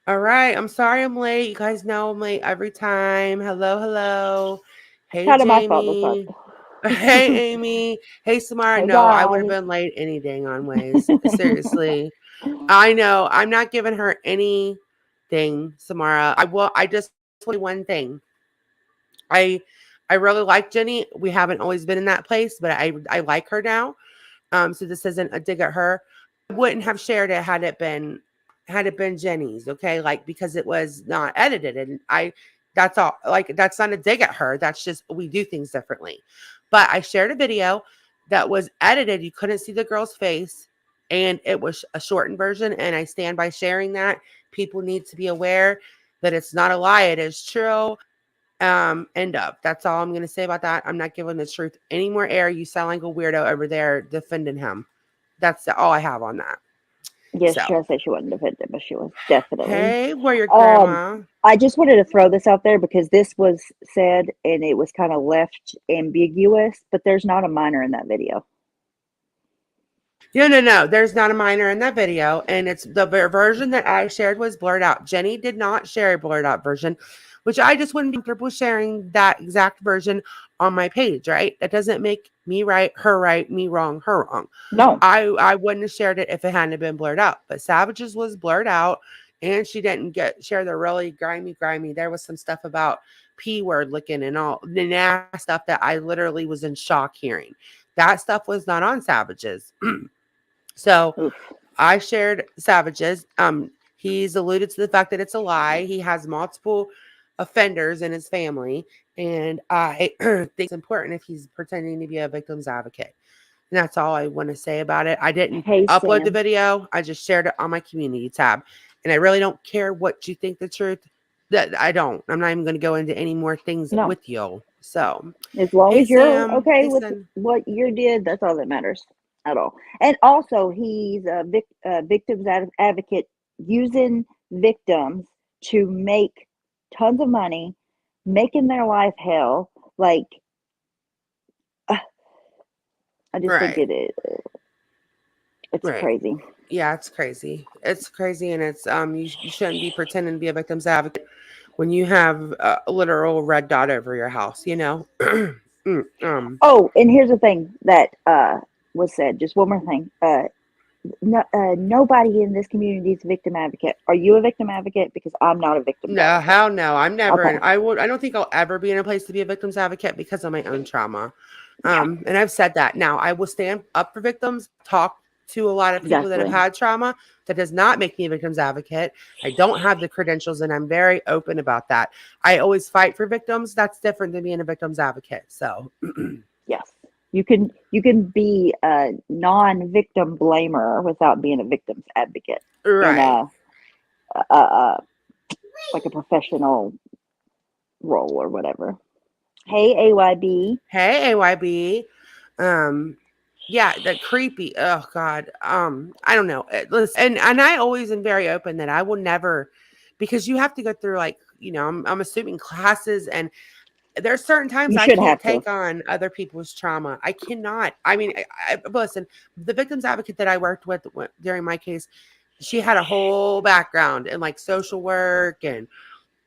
All right. I'm sorry I'm late. You guys know I'm late every time. Hello, hello. Hey, Kind of my fault this Jamie. time. Hey, Amy. Hey, Samara. Hey No, I would have guys. been late any dang on ways. Seriously. I know. I'm not giving her anything, Samara. I just want to say one thing. I I really like Jenny. We haven't always been in that place, but I like her now. So this isn't a dig at her. I wouldn't have shared it had it been Jenny's, okay? Like because it was not edited and I that's all like that's not a dig at her. That's just we do things differently. But I shared a video that was edited. You couldn't see the girl's face and it was a shortened version and I stand by sharing that. People need to be aware that it's not a lie, it is true. End of. That's all I'm gonna say about that. I'm not giving the truth any more air. You sound like a weirdo over there defending him. That's all I have on that. Yes, So, she said she wasn't offended, but she was definitely. hey, warrior Um, grandma. I just wanted to throw this out there because this was said and it was kind of left ambiguous, but there's not a minor in that video. No, no, no. There's not a minor in that video, and it's the version that I shared was blurred out. Jenny did not share a blurred out version, which I just wouldn't be comfortable sharing that exact version on my page. Right? That doesn't make me right, me wrong, her wrong. No, I wouldn't have shared it if it hadn't been blurred out. But Savages was blurred out, and she didn't get share the really grimy. There was some stuff about p word licking and all the nasty stuff that I literally was in shock hearing. That stuff was not on Savages. So oof. I shared Savages. He's alluded to the fact that it's a lie. He has multiple offenders in his family, and I think it's important if he's pretending to be a victim's advocate. And that's all I want to say about it. I didn't Hey upload the Sam. video. I just shared it on my community tab. And I really don't care what you think the truth. That I don't. I'm not even going to go into any more things No, with you. So, as long hey as you're Sam. okay Hey with son. what you did, that's all that matters at all. And also, he's a victims advocate using victims to make tons of money, making their life hell. Like, uh, I just think Right. it's Right. crazy. Yeah, it's crazy. It's crazy, and it's you shouldn't be pretending to be a victim's advocate when you have a literal red dot over your house. You know. Oh, and here's the thing that was said. Just one more thing. No, nobody in this community is a victim advocate. Are you a victim advocate? Because I'm not a victim No, advocate. hell no. I'm never in. Okay. I would. I don't think I'll ever be in a place to be a victim's advocate because of my own trauma. Yeah, And I've said that. Now I will stand up for victims. Talk to a lot of people that have exactly. had trauma. That does not make me a victim's advocate. I don't have the credentials, and I'm very open about that. I always fight for victims. That's different than being a victim's advocate. So, Yes. You can be a non-victim blamer without being a victim's advocate in right. a like a professional role or whatever. Hey, AYB. Hey, AYB. Um, yeah, that creepy. Oh God. I don't know. Listen, and I always am very open that I will never, because you have to go through like I'm assuming classes, and there's certain times You I should can't have to. take on other people's trauma. I cannot. I mean, listen, the victims advocate that I worked with during my case, she had a whole background in like social work and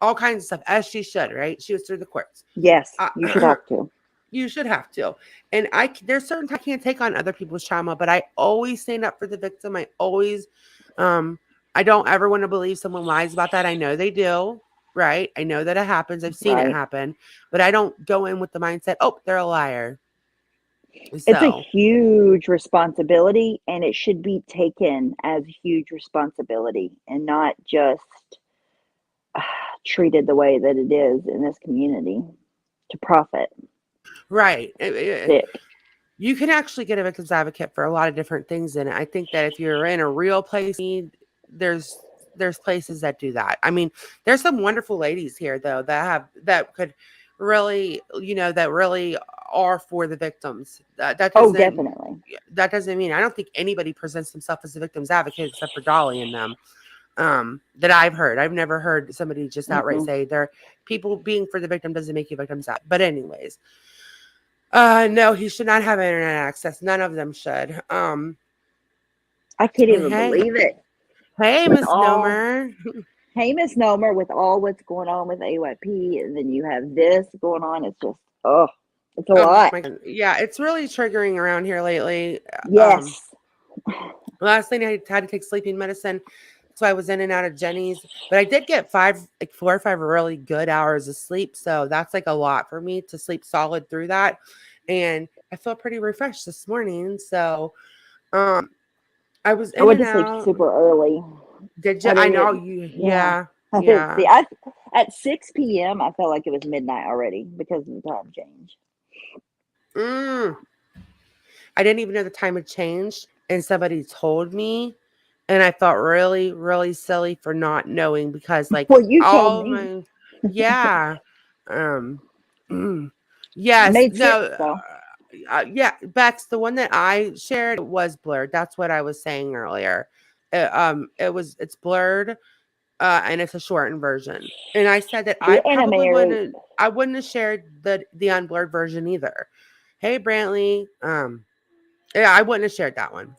all kinds of stuff, as she should. Right? She was through the courts. Yes, you should Uh, have to. You should have to. And there's certain times I can't take on other people's trauma, but I always stand up for the victim. Um I don't ever want to believe someone lies about that. I know they do, right? I know that it happens. I've seen it Right. happen, but I don't go in with the mindset, "Oh, they're a liar." It's a So, huge responsibility, and it should be taken as a huge responsibility and not just uh, treated the way that it is in this community to profit. right. Sick. You can actually get a victim's advocate for a lot of different things, and I think that if you're in a real place, there's there's places that do that. I mean, there's some wonderful ladies here though that could really, that really are for the victims. Oh, definitely. That doesn't mean I don't think anybody presents themselves as a victim's advocate except for Dolly and them. That I've heard. I've never heard somebody just outright Mm-mm. say they're people being for the victim doesn't make you victim's advocate. But anyways, no, he should not have internet access. None of them should. I can't And even hey, believe it. Hey, with all misnomer. hey misnomer with all what's going on with AYP, and then you have this going on. It's just it's a Oh my lot. god. Yeah, it's really triggering around here lately. Yes. Last night I had to take sleeping medicine, so I was in and out of Jenny's. But I did get like 4 or 5 really good hours of sleep, so that's like a lot for me to sleep solid through that. And I feel pretty refreshed this morning. So, I was I in went and to sleep out. super early. Did you? I I didn't know even, you. yeah. Yeah, I didn't see. yeah. At 6 p.m. I felt like it was midnight already because of the time change. Mm. I didn't even know the time had changed, and somebody told me, and I felt really, really silly for not knowing because, like, Well, you told all me. my, yeah, um, mm, It yes, made sense no, though. yeah, Bex, the one that I shared was blurred. That's what I was saying earlier. It's blurred, and it's a shortened version. And I said that The animator. I wouldn't have shared the unblurred version either. Hey, Brantley, yeah, I wouldn't have shared that one.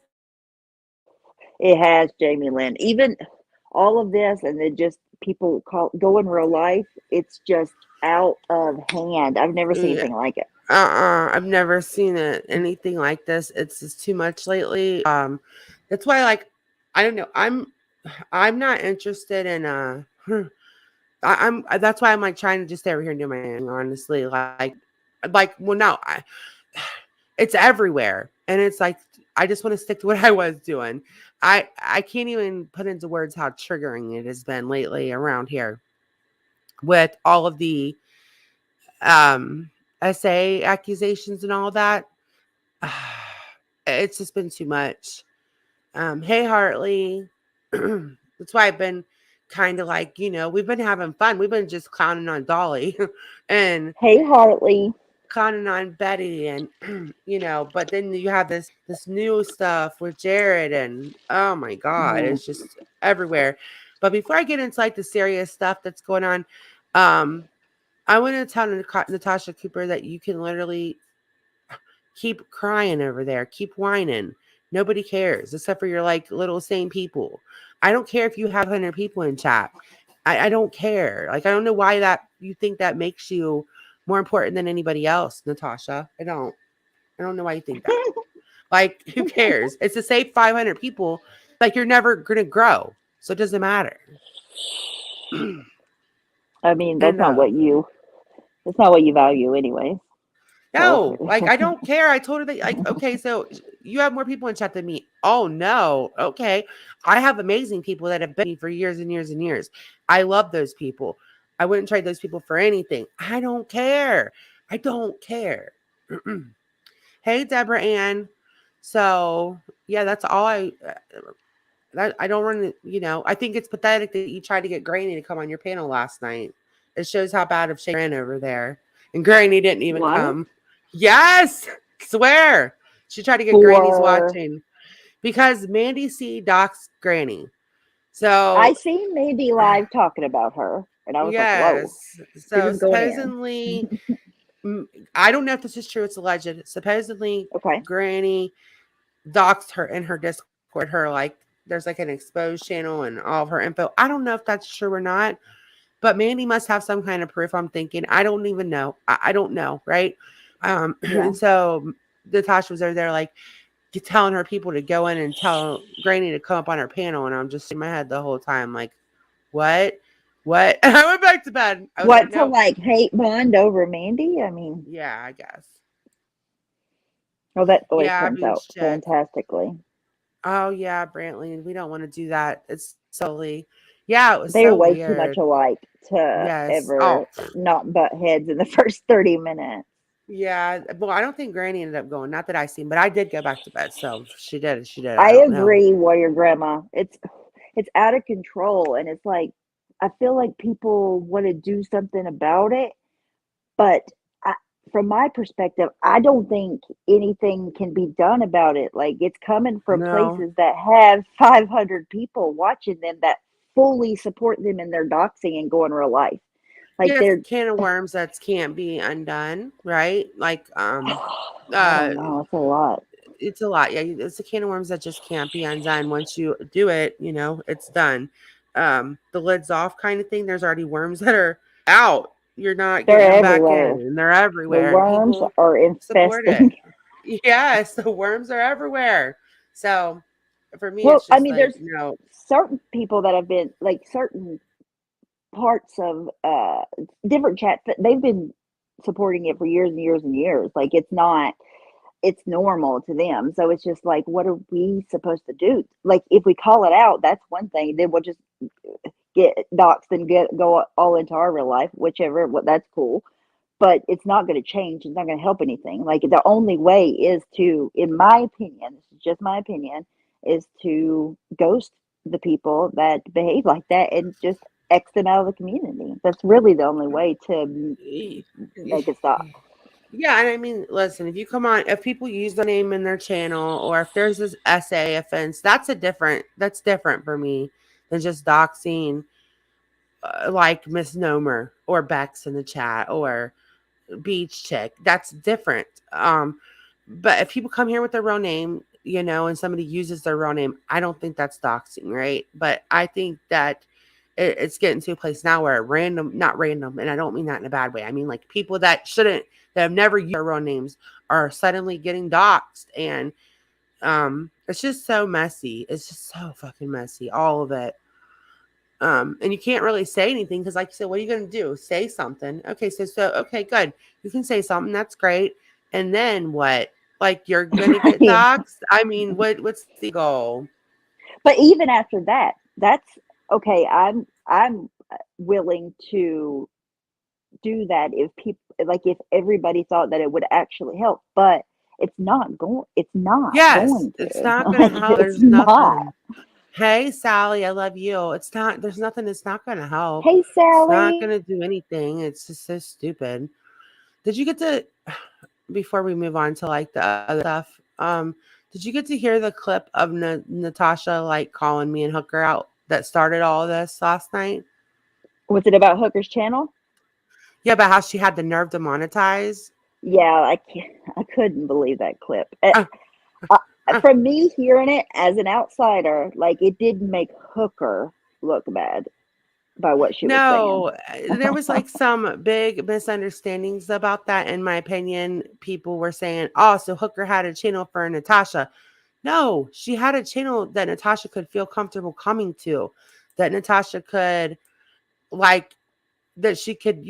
It has Jamie Lynn. Even all of this, and then just people go in real life. It's just out of hand. I've never seen Yeah. anything like it. I've never seen anything like this. It's just too much lately. That's why, like, I don't know. I'm not interested in that's why I'm like trying to just stay over here and do my thing. Honestly, well, no, it's everywhere, and it's like I just want to stick to what I was doing. I can't even put into words how triggering it has been lately around here with all of the um SA accusations and all that. It's just been too much. Hey Hartley. That's why I've been kind of like, we've been having fun. We've been just clowning on Dolly and Hey, Hartley. clowning on Betty and but then you have this new stuff with Jared and oh my god, Mm. it's just everywhere. But before I get into like the serious stuff that's going on, um I want to tell Natasha Cooper that you can literally keep crying over there, keep whining. Nobody cares except for your like little sane people. I don't care if you have 100 people in chat. I don't care. Like I don't know why that you think that makes you more important than anybody else, Natasha. I don't. I don't know why you think that. Like who cares? It's to save 500 people. Like you're never gonna grow, so it doesn't matter. I mean, And that's not what you value anyway. So no, like I don't care. I told her that like, okay, so you have more people in chat than me. Oh no. Okay. I have amazing people that have been with me for years and years and years. I love those people. I wouldn't trade those people for anything. I don't care. I don't care. Hey, Deborah Ann. So yeah, that's all I don't want to, I think it's pathetic that you tried to get Granny to come on your panel last night. It shows how bad of shape ran over there. And Granny didn't even what come. Yes, swear. She tried to get Granny's for? watching because Mandy C docs Granny. So I seen Mandy live talking about her, and I was like, "Whoa, yes. she So was going in." supposedly, I don't know if this is true. It's alleged. Supposedly, Okay, Granny doxed her in her Discord. Her like there's like an exposed channel and all of her info. I don't know if that's true or not, but Mandy must have some kind of proof. I'm thinking. I don't even know. I don't know, right? yeah. And so Natasha was over there like telling her people to go in and tell Granny to come up on her panel, and I'm just in my head the whole time like, what, what? And I went back to bed. I was like, What, to nope. like hate bond over Mandy? I mean, Yeah, I guess. oh, that always Yeah, I comes mean, out shit. fantastically. Oh yeah, Brantley, we don't want to do that. It's silly. Yeah, it was They're so way too much weird. alike to Yes. Oh, ever not butt heads in the first 30 minutes. yeah. Well, I don't think Granny ended up going. Not that I seen, but I did go back to bed. So if she did. She did. I I don't know. agree, Warrior Grandma. It's out of control, and it's like I feel like people want to do something about it, but I, from my perspective, I don't think anything can be done about it. Like it's coming from No. places that have 500 people watching them that fully support them in their doxing and go in real life. Like Yeah, it's a they're, can of worms that can't be undone, right? Like, I uh, don't know, it's a lot. it's a lot. Yeah, it's a can of worms that just can't be undone. Once you do it, it's done. The lid's off kind of thing. There's already worms that are out. You're not getting They're them back in, everywhere. and they're The everywhere, and worms people are support it. infesting. Yes, the worms are everywhere. So for me, Well, it's I just mean, like, there's no. certain people that have been like certain parts of different chats that they've been supporting it for years and years and years. Like it's not, it's normal to them. So it's just like, what are we supposed to do? Like if we call it out, that's one thing. Then we'll just get doxxed and go all into our real life, whichever. What that's cool, but it's not going to change. It's not going to help anything. Like the only way is to, in my opinion, this is just my opinion, is to ghost the people that behave like that and just X them out of the community. That's really the only way to make it stop. Yeah, and I mean, listen, if you come on, if people use their name in their channel, or if there's this essay offense, that's different for me than just doxing, like misnomer or Bex in the chat or beach chick. That's different. But if people come here with their real name, and somebody uses their real name, I don't think that's doxing, right? But I think that it's getting to a place now where random, not random, and I don't mean that in a bad way. I mean like people that shouldn't, that have never used their real names, are suddenly getting doxed, and it's just so messy. It's just so fucking messy, all of it. And you can't really say anything because, like you said, what are you going to do? Say something. Okay, so okay, good. You can say something. That's great. And then what? Like you're going to get Right. doxxed? I mean, what's the goal? But even after that, that's okay. I'm willing to do that if people like if everybody thought that it would actually help, but it's not Yes, going it's to. not going to Like help. it's There's not. nothing. Hey, Sally, I love you. It's not. There's nothing. It's not going to help. Hey It's not Sally. going to do anything. It's just so stupid. Did you get to? Before we move on to like the other stuff, did you get to hear the clip of Natasha like calling me and Hooker out that started all of this last night? Was it about Hooker's channel? Yeah, about how she had the nerve to monetize. Yeah, I can't, I couldn't believe that clip. Uh, Uh, uh, from me hearing it as an outsider, like it didn't make Hooker look bad by what she was saying. no, there was like some big misunderstandings about that. In my opinion, people were saying, "Oh, so Hooker had a channel for Natasha." No, she had a channel that Natasha could feel comfortable coming to, that Natasha could like, that she could,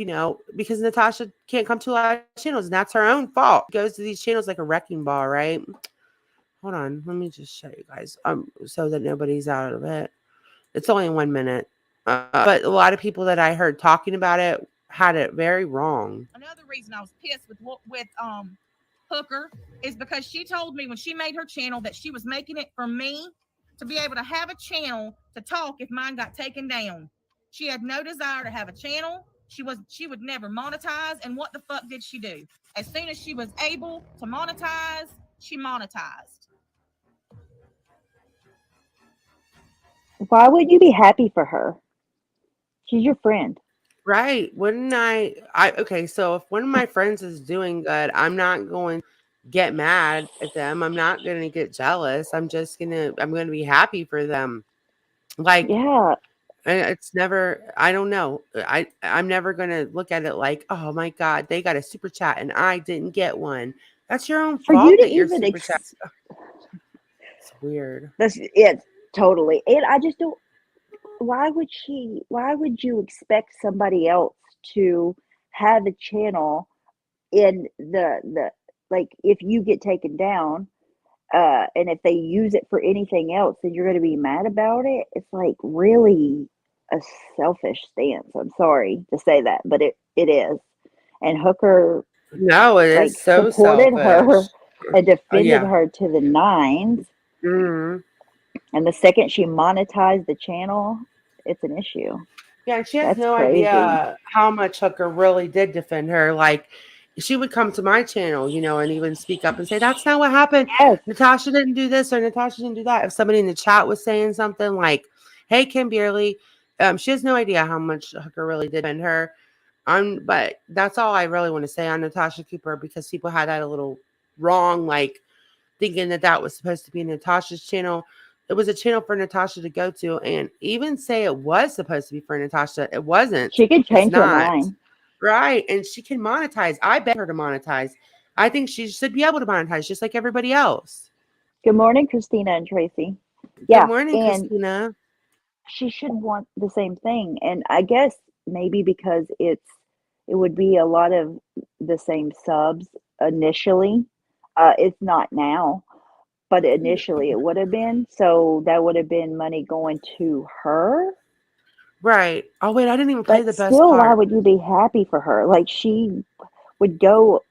because Natasha can't come to a lot of channels, and that's her own fault. She goes to these channels like a wrecking ball, right? Hold on, let me just show you guys, so that nobody's out of it. It's only 1 minute, but a lot of people that I heard talking about it had it very wrong. Another reason I was pissed with Hooker is because she told me when she made her channel that she was making it for me to be able to have a channel to talk if mine got taken down. She had no desire to have a channel. She would never monetize. And what the fuck did she do? As soon as she was able to monetize, she monetized. Why would you be happy for her? She's your friend. Right? Wouldn't I okay, so if one of my friends is doing good, I'm not going to get mad at them. I'm not going to get jealous. I'm going to be happy for them. Like, Yeah. it's never, I don't know. I'm never going to look at it like, "Oh my god, they got a super chat and I didn't get one." That's your own For you fault to that your even super chat, it's weird. that's it totally. And I just don't, why would you expect somebody else to have a channel in the like if you get taken down and if they use it for anything else then you're going to be mad about it? It's like really a selfish stance. I'm sorry to say that, but it is. And Hooker No, it like is so supported her selfish. and Oh defended yeah. her to the nines, Mhm. and the second she monetized the channel, it's an issue. Yeah, and she has That's no crazy. idea how much Hooker really did defend her. Like, she would come to my channel, and even speak up and say, "That's not what happened. Yes. Natasha didn't do this or Natasha didn't do that." If somebody in the chat was saying something like, "Hey, Kim Beerly," she has no idea how much Hooker really did defend her. But that's all I really want to say on Natasha Cooper, because people had that a little wrong. Like, thinking that that was supposed to be Natasha's channel. It was a channel for Natasha to go to, and even say it was supposed to be for Natasha, it wasn't. She could It's change her not. mind. Right. And she can monetize. I bet her to monetize. I think she should be able to monetize just like everybody else. Good morning, Christina and Tracy. Good Yeah, morning, and Christina. she should want the same thing. And I guess maybe because it would be a lot of the same subs initially. It's not now, but initially it would have been. So that would have been money going to her. Right. Oh, wait, I didn't even play But the best still, why part. would you be happy for her? Like she would go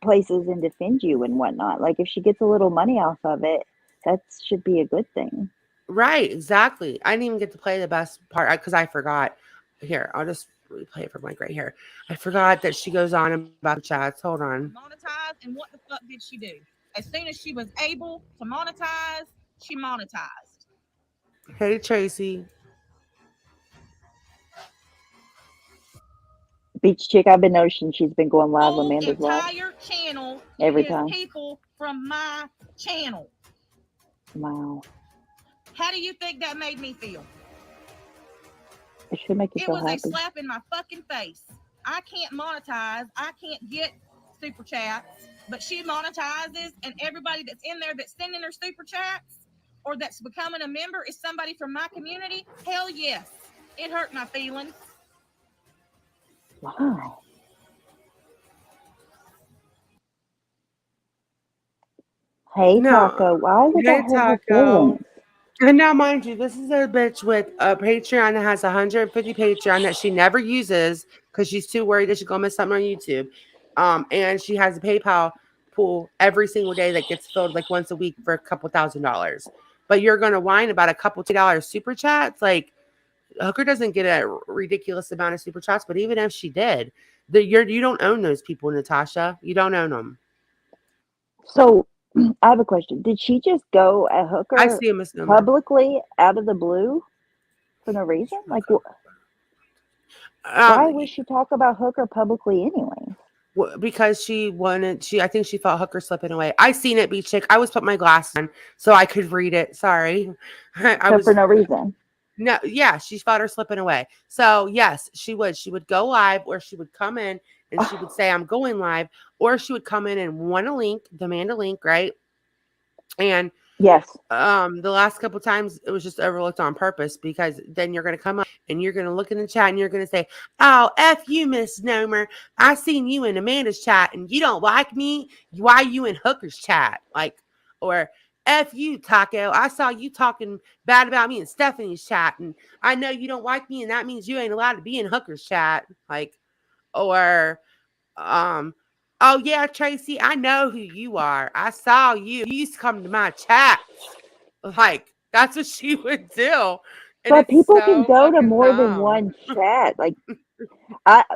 places and defend you and whatnot. Like if she gets a little money off of it, that should be a good thing. Right. Exactly. I didn't even get to play the best part because I forgot. Here, I'll just replay it from like right here. I forgot that she goes on about the chats. Hold on. Monetize, and what the fuck did she do? As soon as she was able to monetize, she monetized. Hey, Tracy. Beach Chick, I've been noticing she's been going live on Whole Amanda's live entire channel every is time. people from my channel. Wow. How do you think that made me feel? It should make you It so was a happy. slap in my fucking face. I can't monetize. I can't get super chats, but she monetizes, and everybody that's in there that's sending her super chats or that's becoming a member is somebody from my community. Hell yes. It hurt my feelings. Why? Hey No. Taco, why would Hey, that hurt her Taco. feelings? And now, mind you, this is a bitch with a Patreon that has 150 Patreon that she never uses because she's too worried that she's gonna miss something on YouTube. And she has a PayPal pool every single day that gets filled like once a week for a couple $1,000s. But you're gonna whine about a couple $2 super chats. Like Hooker doesn't get a ridiculous amount of super chats, but even if she did, you don't own those people, Natasha. You don't own them. So I have a question. Did she just go at I Hooker see a misnomer. publicly out of the blue for no reason? Like, Um, why would she talk about Hooker publicly anyway? Because she wanted I think she felt Hooker slipping away. I seen it, be chick. I was put my glasses on so I could read it. Sorry. I So for was no reason. no, yeah, she felt her slipping away. So yes, she would go live, or she would come in and she would Oh, say I'm going live, or she would come in and want a link, demand a link, right? And yes. the last couple times it was just overlooked on purpose, because then you're going to come up and you're going to look in the chat and you're going to say, oh, F you, misnomer, I seen you in Amanda's chat and you don't like me, why you in Hooker's chat? Like, or F you, Taco, I saw you talking bad about me in Stephanie's chat and I know you don't like me and that means you ain't allowed to be in Hooker's chat. Like, or um, oh yeah, Tracy, I know who you are. I saw you. You used to come to my chats. Like, that's what she would do. And But it's people can so go to fucking more than dumb. one chat. Like,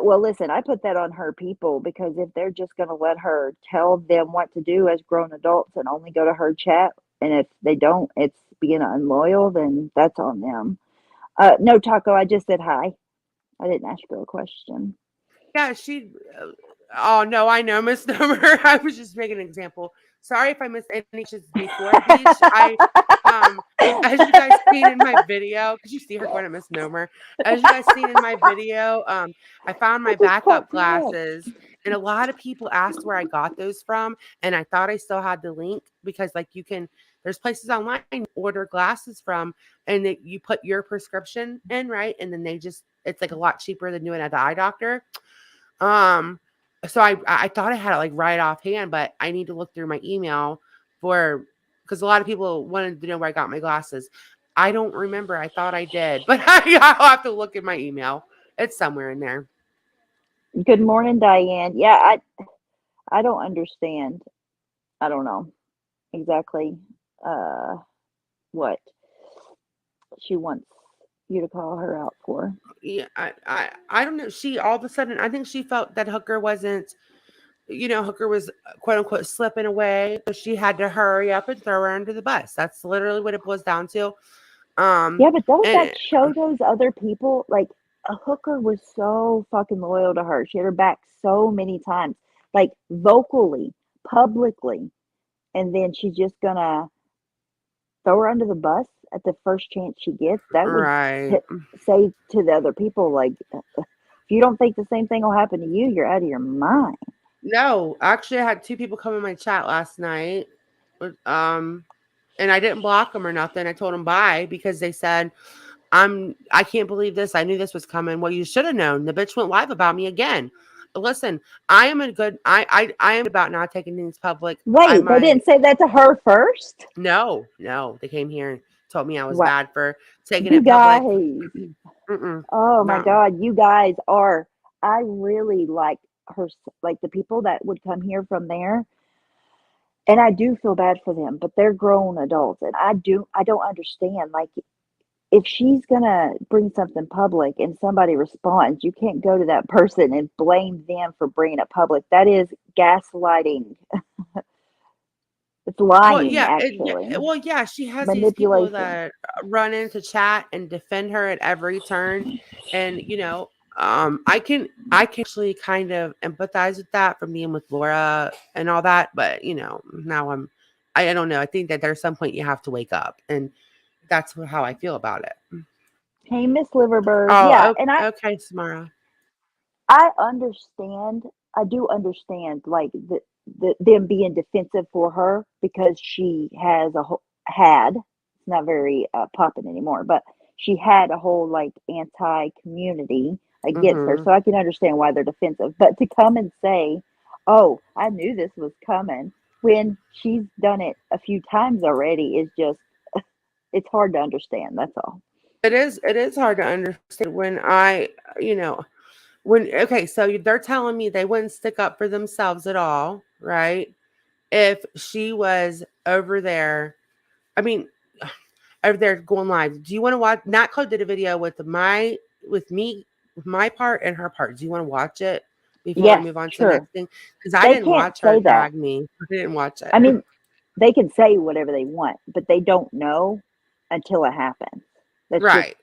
well, listen, I put that on her people because if they're just going to let her tell them what to do as grown adults and only go to her chat, and if they don't, it's being unloyal, then that's on them. No, Taco, I just said hi. I didn't ask you a question. Yeah, she. Oh no, I know, Miss Number. I was just making an example. Sorry if I missed any questions before, Beach. Um, as you guys seen in my video, because you see her going to Miss Nomer. As you guys seen in my video, I found my It just backup popped me up. glasses, and a lot of people asked where I got those from, and I thought I still had the link because, like, you can. There's places online you order glasses from, and that you put your prescription in, right, and then they just it's like a lot cheaper than doing it at the eye doctor. Um, so I thought I had it like right offhand, but I need to look through my email for because a lot of people wanted to know where I got my glasses. I don't remember. I thought I did, but I'll have to look in my email. It's somewhere in there. Good morning, Diane. Yeah, I don't understand. I don't know exactly uh, what she wants you to call her out for. Yeah, I don't know. She all of a sudden, I think she felt that Hooker wasn't, Hooker was quote unquote slipping away. So she had to hurry up and throw her under the bus. That's literally what it boils down to. Yeah, but don't that And show those other people? Like, a Hooker was so fucking loyal to her. She had her back so many times, like vocally, publicly. and then she's just gonna throw her under the bus at the first chance she gets. That would Right. t- say to the other people, like, if you don't think the same thing will happen to you, you're out of your mind. No, actually, I had two people come in my chat last night. And I didn't block them or nothing. I told them bye because they said, I can't believe this. I knew this was coming. Well, you should have known. The bitch went live about me again. Listen, I am about not taking things public. I Wait, they might didn't say that to her first? no. They came here and told me I was What? bad for taking You it public. guys. Mm-mm, Oh my no. God, you guys are. I really like her, like the people that would come here from there. And I do feel bad for them, but they're grown adults. And I don't understand. Like, if she's gonna bring something public and somebody responds, you can't go to that person and blame them for bringing it public. That is gaslighting. It's Well, lying, yeah, actually. well, yeah, she has these people Manipulation. that run into chat and defend her at every turn, and I can actually kind of empathize with that from being with Laura and all that, but now I don't know. I think that there's some point you have to wake up, and that's how I feel about it. Hey, Miss Liverbird. Yeah, Oh, and okay, Samara. I understand. I do understand, like them being defensive for her because she has had. It's not very popping anymore, but she had a whole like anti community against her. Hmm. So I can understand why they're defensive. But to come and say, "Oh, I knew this was coming," when she's done it a few times already is just it's hard to understand. That's all. It is hard to understand when when okay, so they're telling me they wouldn't stick up for themselves at all, right? If she was over there, I mean, over there going live. Do you want to watch? Nat Code did a video with me, with my part and her part. Do you want to watch it before I Yes, move on to the sure. next thing? Because I They didn't can't watch her say that. drag me. I didn't watch it. I mean, they can say whatever they want, but they don't know until it happens. That's just Right.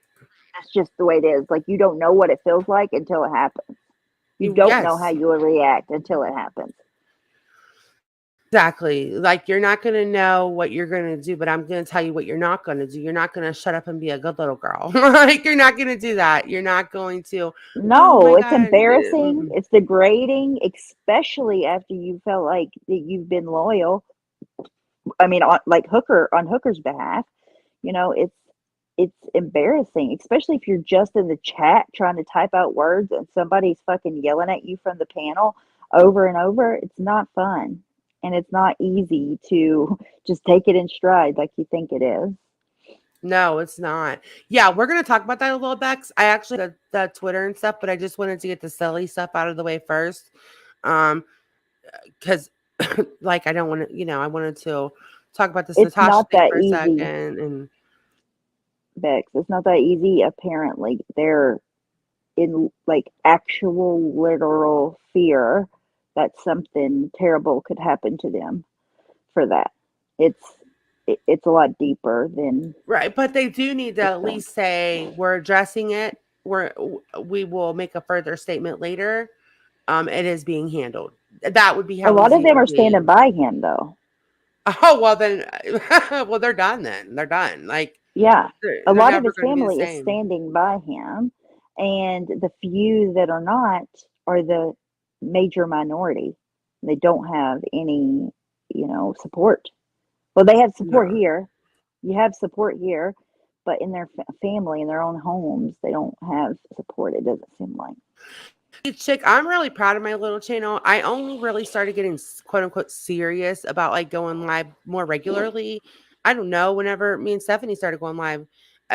that's just the way it is. Like, you don't know what it feels like until it happens. You don't know how Yes. you will react until it happens. Exactly. Like you're not gonna know what you're gonna do, but I'm gonna tell you what you're not gonna do. You're not gonna shut up and be a good little girl. Like you're not gonna do that. You're not going to. Oh No, my it's god. embarrassing. It's degrading, especially after you felt like that you've been loyal. I mean, on Hooker's behalf, it's embarrassing, especially if you're just in the chat trying to type out words and somebody's fucking yelling at you from the panel over and over. It's not fun. And it's not easy to just take it in stride like you think it is. No, it's not. Yeah, we're gonna talk about that a little bit. 'Cause I actually the Twitter and stuff, but I just wanted to get the silly stuff out of the way first. Um, because like I don't want to, I wanted to talk about this It's Natasha not thing that for a easy, second, and Bex. It's not that easy, apparently. They're in like actual literal fear that something terrible could happen to them for that. It's it's a lot deeper than right, but they do need to just at that. least say we're addressing it. We will make a further statement later. It is being handled. That would be A how lot of easy it them would are be. standing by him, though. Oh well, then, well they're done. Then they're done. Like Yeah, a they're lot of never his going to be the family is same. standing by him, and the few that are not are the major minority. They don't have any, support. Well, they have support No. here. You have support here, but in their family, in their own homes, they don't have support. It doesn't seem like. Hey, chick, I'm really proud of my little channel. I only really started getting quote unquote serious about like going live more regularly. I don't know, whenever me and Stephanie started going live.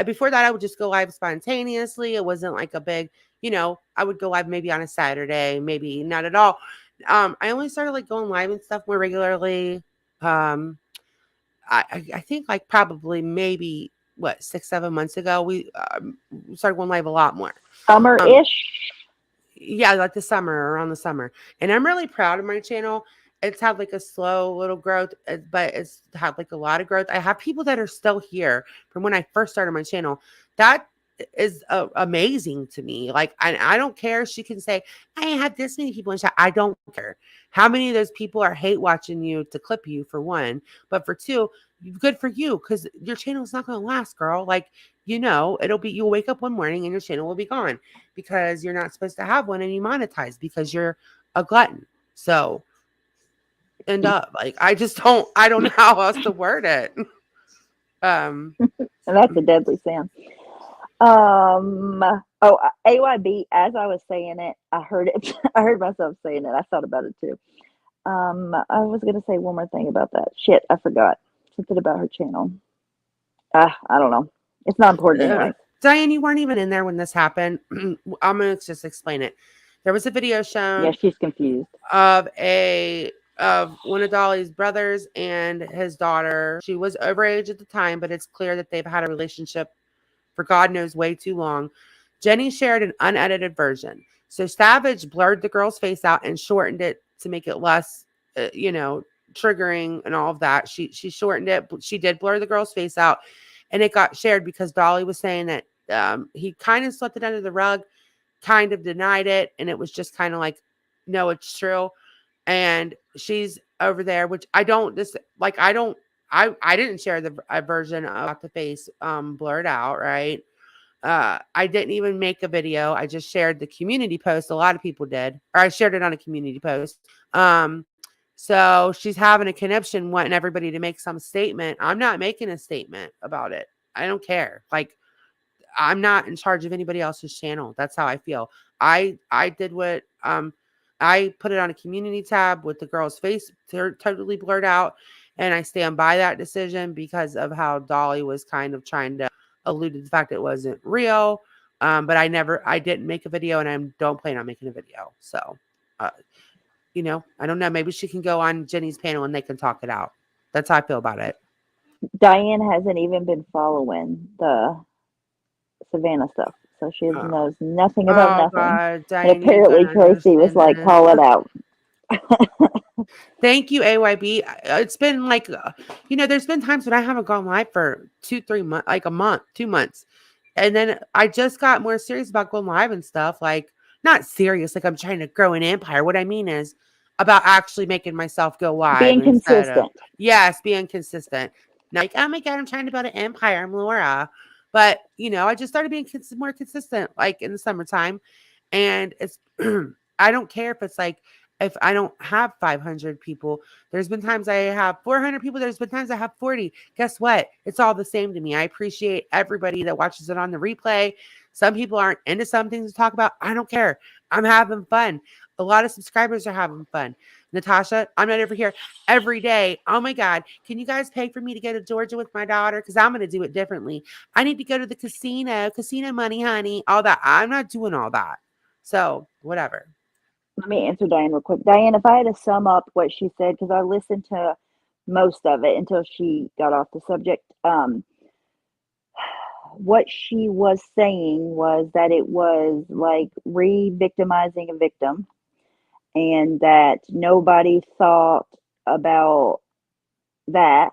Before that, I would just go live spontaneously. It wasn't like a big, I would go live maybe on a Saturday, maybe not at all. I only started like going live and stuff more regularly. Um, I think like probably maybe what 6 7 months ago we started going live a lot more. Um, Summer-ish. yeah, like the summer, around the summer. And I'm really proud of my channel. It's had like a slow little growth, but it's had like a lot of growth. I have people that are still here from when I first started my channel. That is amazing to me. Like, I don't care. She can say, I have this many people in chat. I don't care. How many of those people are hate watching you to clip you, for one? But for two, good for you, because your channel is not going to last, girl. Like, it'll be, you'll wake up one morning and your channel will be gone because you're not supposed to have one and you monetize because you're a glutton. So, end up. Like, I don't know how else to word it. Um, And that's a deadly sin. Oh, AYB. As I was saying it, I heard it. I heard myself saying it. I thought about it too. I was gonna say one more thing about that. Shit, I forgot something about her channel. I don't know. It's not important anyway. Diane, you weren't even in there when this happened. I'm gonna just explain it. There was a video shown. Yeah, she's confused. Of one of Dolly's brothers and his daughter. She was overage at the time, but it's clear that they've had a relationship for God knows way too long. Jenny shared an unedited version. So Savage blurred the girl's face out and shortened it to make it less, triggering and all of that. She shortened it. She did blur the girl's face out, and it got shared because Dolly was saying that he kind of swept it under the rug, kind of denied it, and it was just kind of like, no, it's true. And she's over there, which I didn't share the version of the face blurred out, right? I didn't even make a video. I just shared the community post. A lot of people did, or I shared it on a community post. So she's having a conniption, wanting everybody to make some statement. I'm not making a statement about it. I don't care. Like, I'm not in charge of anybody else's channel. That's how I feel. I did what I put it on a community tab with the girl's face totally blurred out, and I stand by that decision because of how Dolly was kind of trying to allude to the fact it wasn't real. But I didn't make a video, and I don't plan on making a video. So, I don't know. Maybe she can go on Jenny's panel and they can talk it out. That's how I feel about it. Diane hasn't even been following the Savannah stuff, so she knows nothing about nothing. God, Diane, and apparently Tracy was like, call it out. Thank you, AYB. It's been like, there's been times when I haven't gone live for 2-3 months, like a month, 2 months. And then I just got more serious about going live and stuff. Like, not serious, like I'm trying to grow an empire. What I mean is about actually making myself go live. Being consistent. Yes, being consistent. Not like, oh my God, I'm trying to build an empire. I'm Laura. But, I just started being more consistent, like in the summertime. And it's, I don't care if it's like, if I don't have 500 people, there's been times I have 400 people. There's been times I have 40. Guess what? It's all the same to me. I appreciate everybody that watches it on the replay. Some people aren't into some things to talk about. I don't care. I'm having fun. A lot of subscribers are having fun. Natasha, I'm not over here every day. Oh my God. Can you guys pay for me to go to Georgia with my daughter? Because I'm going to do it differently. I need to go to the casino money, honey, all that. I'm not doing all that. So whatever. Let me answer Diane real quick. Diane, if I had to sum up what she said, because I listened to most of it until she got off the subject, what she was saying was that it was like re-victimizing a victim, and that nobody thought about that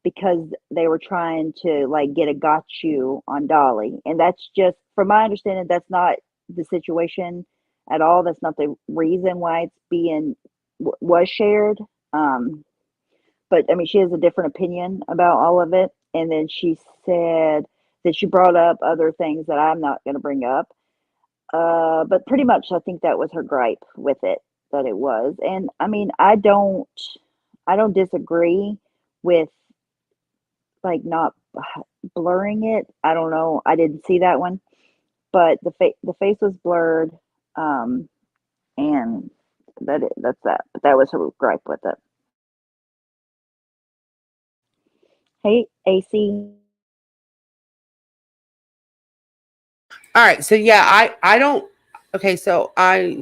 because they were trying to like get a got you on Dolly. And that's just, from my understanding, that's not the situation at all. That's not the reason why it's was shared. But I mean, she has a different opinion about all of it. And then she said that she brought up other things that I'm not going to bring up. But pretty much, I think that was her gripe with it, that it was. And I mean, I don't disagree with like not blurring it. I don't know. I didn't see that one, but the face was blurred. And that's that. But that was her gripe with it. Hey, AC. All right. So yeah, I don't. Okay, so I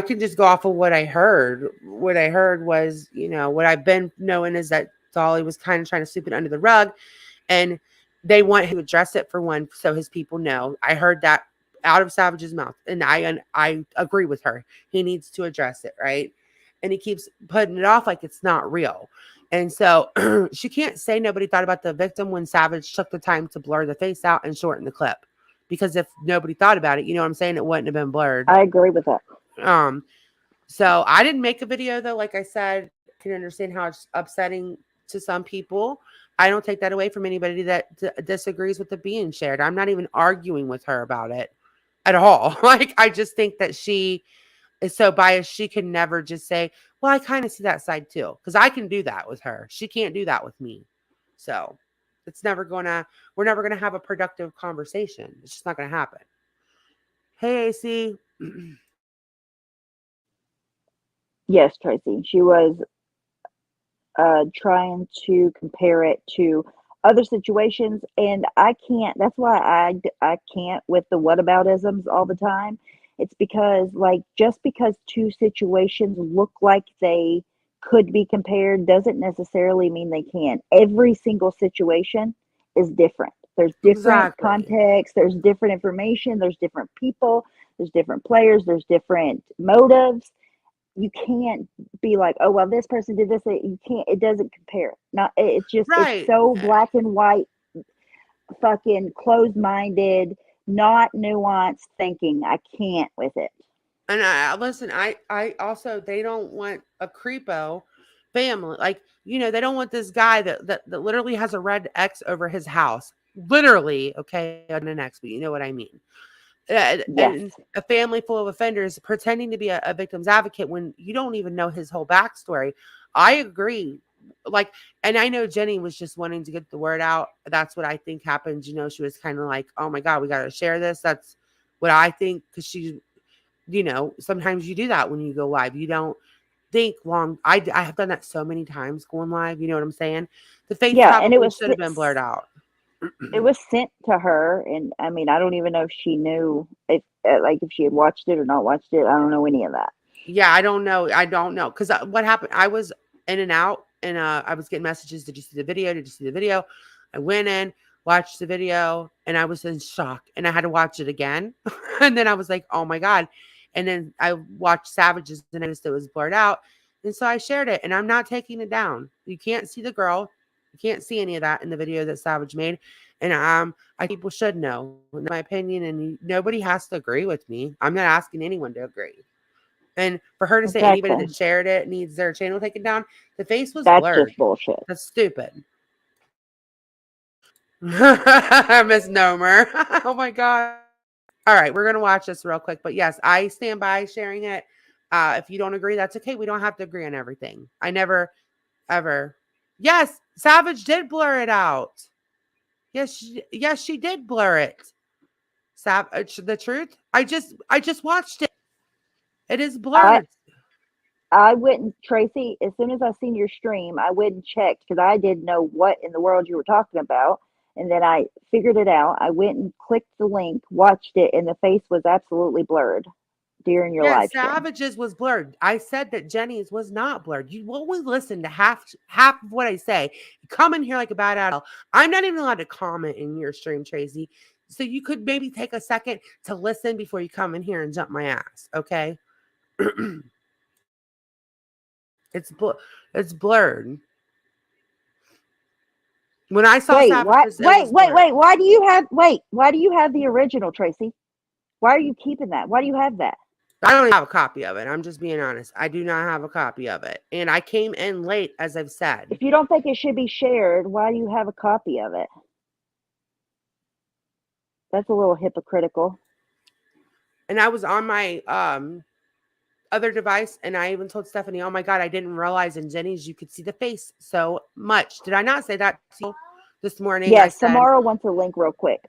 can just go off of what I heard. What I heard was, what I've been knowing is that Dolly was kind of trying to sweep it under the rug, and they want him to address it for one, so his people know. I heard that out of Savage's mouth, and I agree with her. He needs to address it, right? And he keeps putting it off like it's not real. And so she can't say nobody thought about the victim when Savage took the time to blur the face out and shorten the clip. because if nobody thought about it, you know what I'm saying, it wouldn't have been blurred. I agree with that. Um, so I didn't make a video though. Like I said, I can understand how it's upsetting to some people. I don't take that away from anybody that disagrees with it being shared. I'm not even arguing with her about it at all. Like I just think that she is so biased. She can never just say, "Well, I kind of see that side too," because I can do that with her. She can't do that with me. So it's never gonna. We're never gonna have a productive conversation. It's just not gonna happen. Hey, AC. Yes, Tracy. She was trying to compare it to other situations, and I can't. That's why I can't with the whataboutisms all the time. It's because, like, just because two situations look like they could be compared doesn't necessarily mean they can. Every single situation is different. There's different Exactly. context, there's different information, there's different people, there's different players, there's different motives. You can't be like, oh well, this person did this. You can't. It doesn't compare. Not. It's just. It's Right. so black and white. Fucking closed minded. Not nuanced thinking. I can't with it. And I listen, I also they don't want a creepo family. Like, you know, they don't want this guy that literally has a red X over his house. Literally, okay, on an X, but you know what I mean. Yes. And a family full of offenders pretending to be a victim's advocate when you don't even know his whole backstory. I agree. Like, and I know Jenny was just wanting to get the word out. That's what I think happened. You know, she was kind of like, oh my God, we got to share this. That's what I think. Cause she, you know, sometimes you do that when you go live. You don't think long. I have done that so many times going live. You know what I'm saying? The face Yeah, and probably should have been blurred out. it was sent to her, and I mean, I don't even know if she knew if like if she had watched it or not watched it. I don't know any of that. Yeah, I don't know. I don't know because what happened? I was in and out, and I was getting messages. Did you see the video? Did you see the video? I went in, watched the video, and I was in shock, and I had to watch it again, and then I was like, "Oh my god!" And then I watched Savages, and I noticed it was blurred out, and so I shared it, and I'm not taking it down. You can't see the girl, you can't see any of that in the video that Savage made, and I think people should know, in my opinion, and nobody has to agree with me. I'm not asking anyone to agree. And for her to say anybody that Exactly. shared it needs their channel taken down, the face was That's just blurred. bullshit. That's stupid. Misnomer. Oh my God. All right, we're gonna watch this real quick. But yes, I stand by sharing it. If you don't agree, that's okay. We don't have to agree on everything. I never ever. Yes, Savage did blur it out. Yes, she did blur it. The truth. I just watched it. It is I blurred. I went and Tracy, as soon as I seen your stream, I went and checked because I didn't know what in the world you were talking about. And then I figured it out. I went and clicked the link, watched it, and the face was absolutely blurred during your Yeah, live stream. Savage's was blurred. I said that Jenny's was not blurred. You always listen to half of what I say. You come in here like a bad apple. I'm not even allowed to comment in your stream, Tracy. So you could maybe take a second to listen before you come in here and jump my ass. Okay. it's it's blurred. When I saw Wait, what? Savage's, it was blurred. Wait. Why do you have the original, Tracy? Why are you keeping that? Why do you have that? I don't have a copy of it. I'm just being honest. I do not have a copy of it. And I came in late, as I've said. If you don't think it should be shared, why do you have a copy of it? That's a little hypocritical. And I was on my other device, and I even told Stephanie, "Oh my God, I didn't realize in Jenny's you could see the face so much." Did I not say that to you this morning? I Yes, said, Samara wants a link real quick.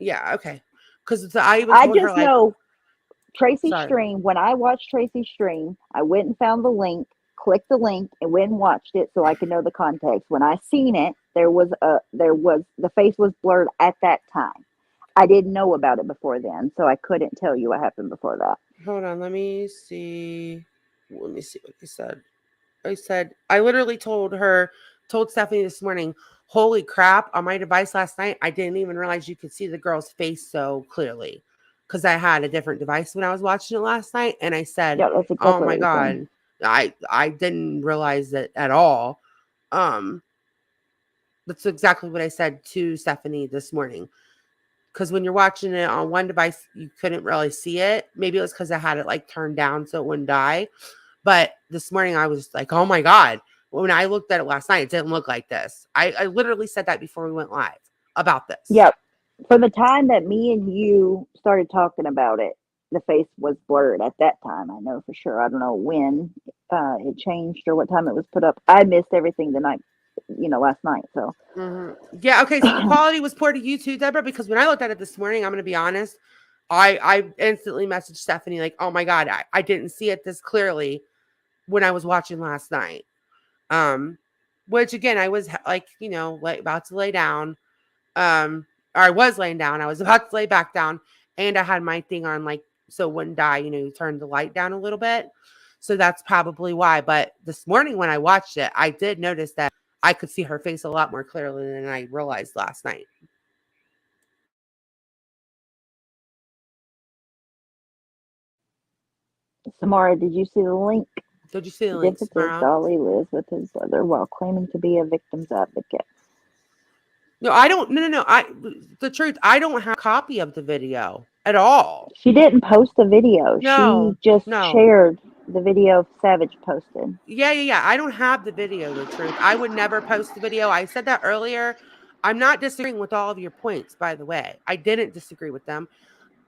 "Yeah, okay," because I even I told her just like, know Tracy's "Sorry, stream, when I watched Tracy's stream, I went and found the link, clicked the link, and went and watched it so I could know the context. When I seen it, the face was blurred at that time. I didn't know about it before then, so I couldn't tell you what happened before that. hold on, let me see, what I said." I said, I literally told Stephanie this morning, "Holy crap, on my device last night, I didn't even realize you could see the girl's face so clearly." Because I had a different device when I was watching it last night. And I said, Yeah, that's "Oh exactly my what you're saying. God, I didn't realize that at all." Um, that's exactly what I said to Stephanie this morning. because when you're watching it on one device, you couldn't really see it. Maybe it was because I had it like turned down so it wouldn't die. But this morning I was like, oh my God. When I looked at it last night, it didn't look like this. I literally said that before we went live about this. Yep. For the time that me and you started talking about it, the face was blurred at that time. I know for sure. I don't know when it changed or what time it was put up. I missed everything the night, last night. So, Yeah. Okay. So the quality was poor to you too, Deborah, because when I looked at it this morning, I'm going to be honest, I instantly messaged Stephanie like, oh my God, I didn't see it this clearly when I was watching last night. Which again, I was like, like about to lay down. Or I was laying down. I was about to lay back down, and I had my thing on like so it wouldn't die. You turn the light down a little bit. So that's probably why. But this morning when I watched it, I did notice that I could see her face a lot more clearly than I realized last night. Samara, did you see the link? Did you see the link, Differences Samara? Dolly lives with his brother while claiming to be a victim's advocate. No, I don't. No. The truth, I don't have a copy of the video at all. She didn't post the video. No, She just no. shared the video Savage posted. Yeah. I don't have the video, the truth. I would never post the video. I said that earlier. I'm not disagreeing with all of your points, by the way. I didn't disagree with them.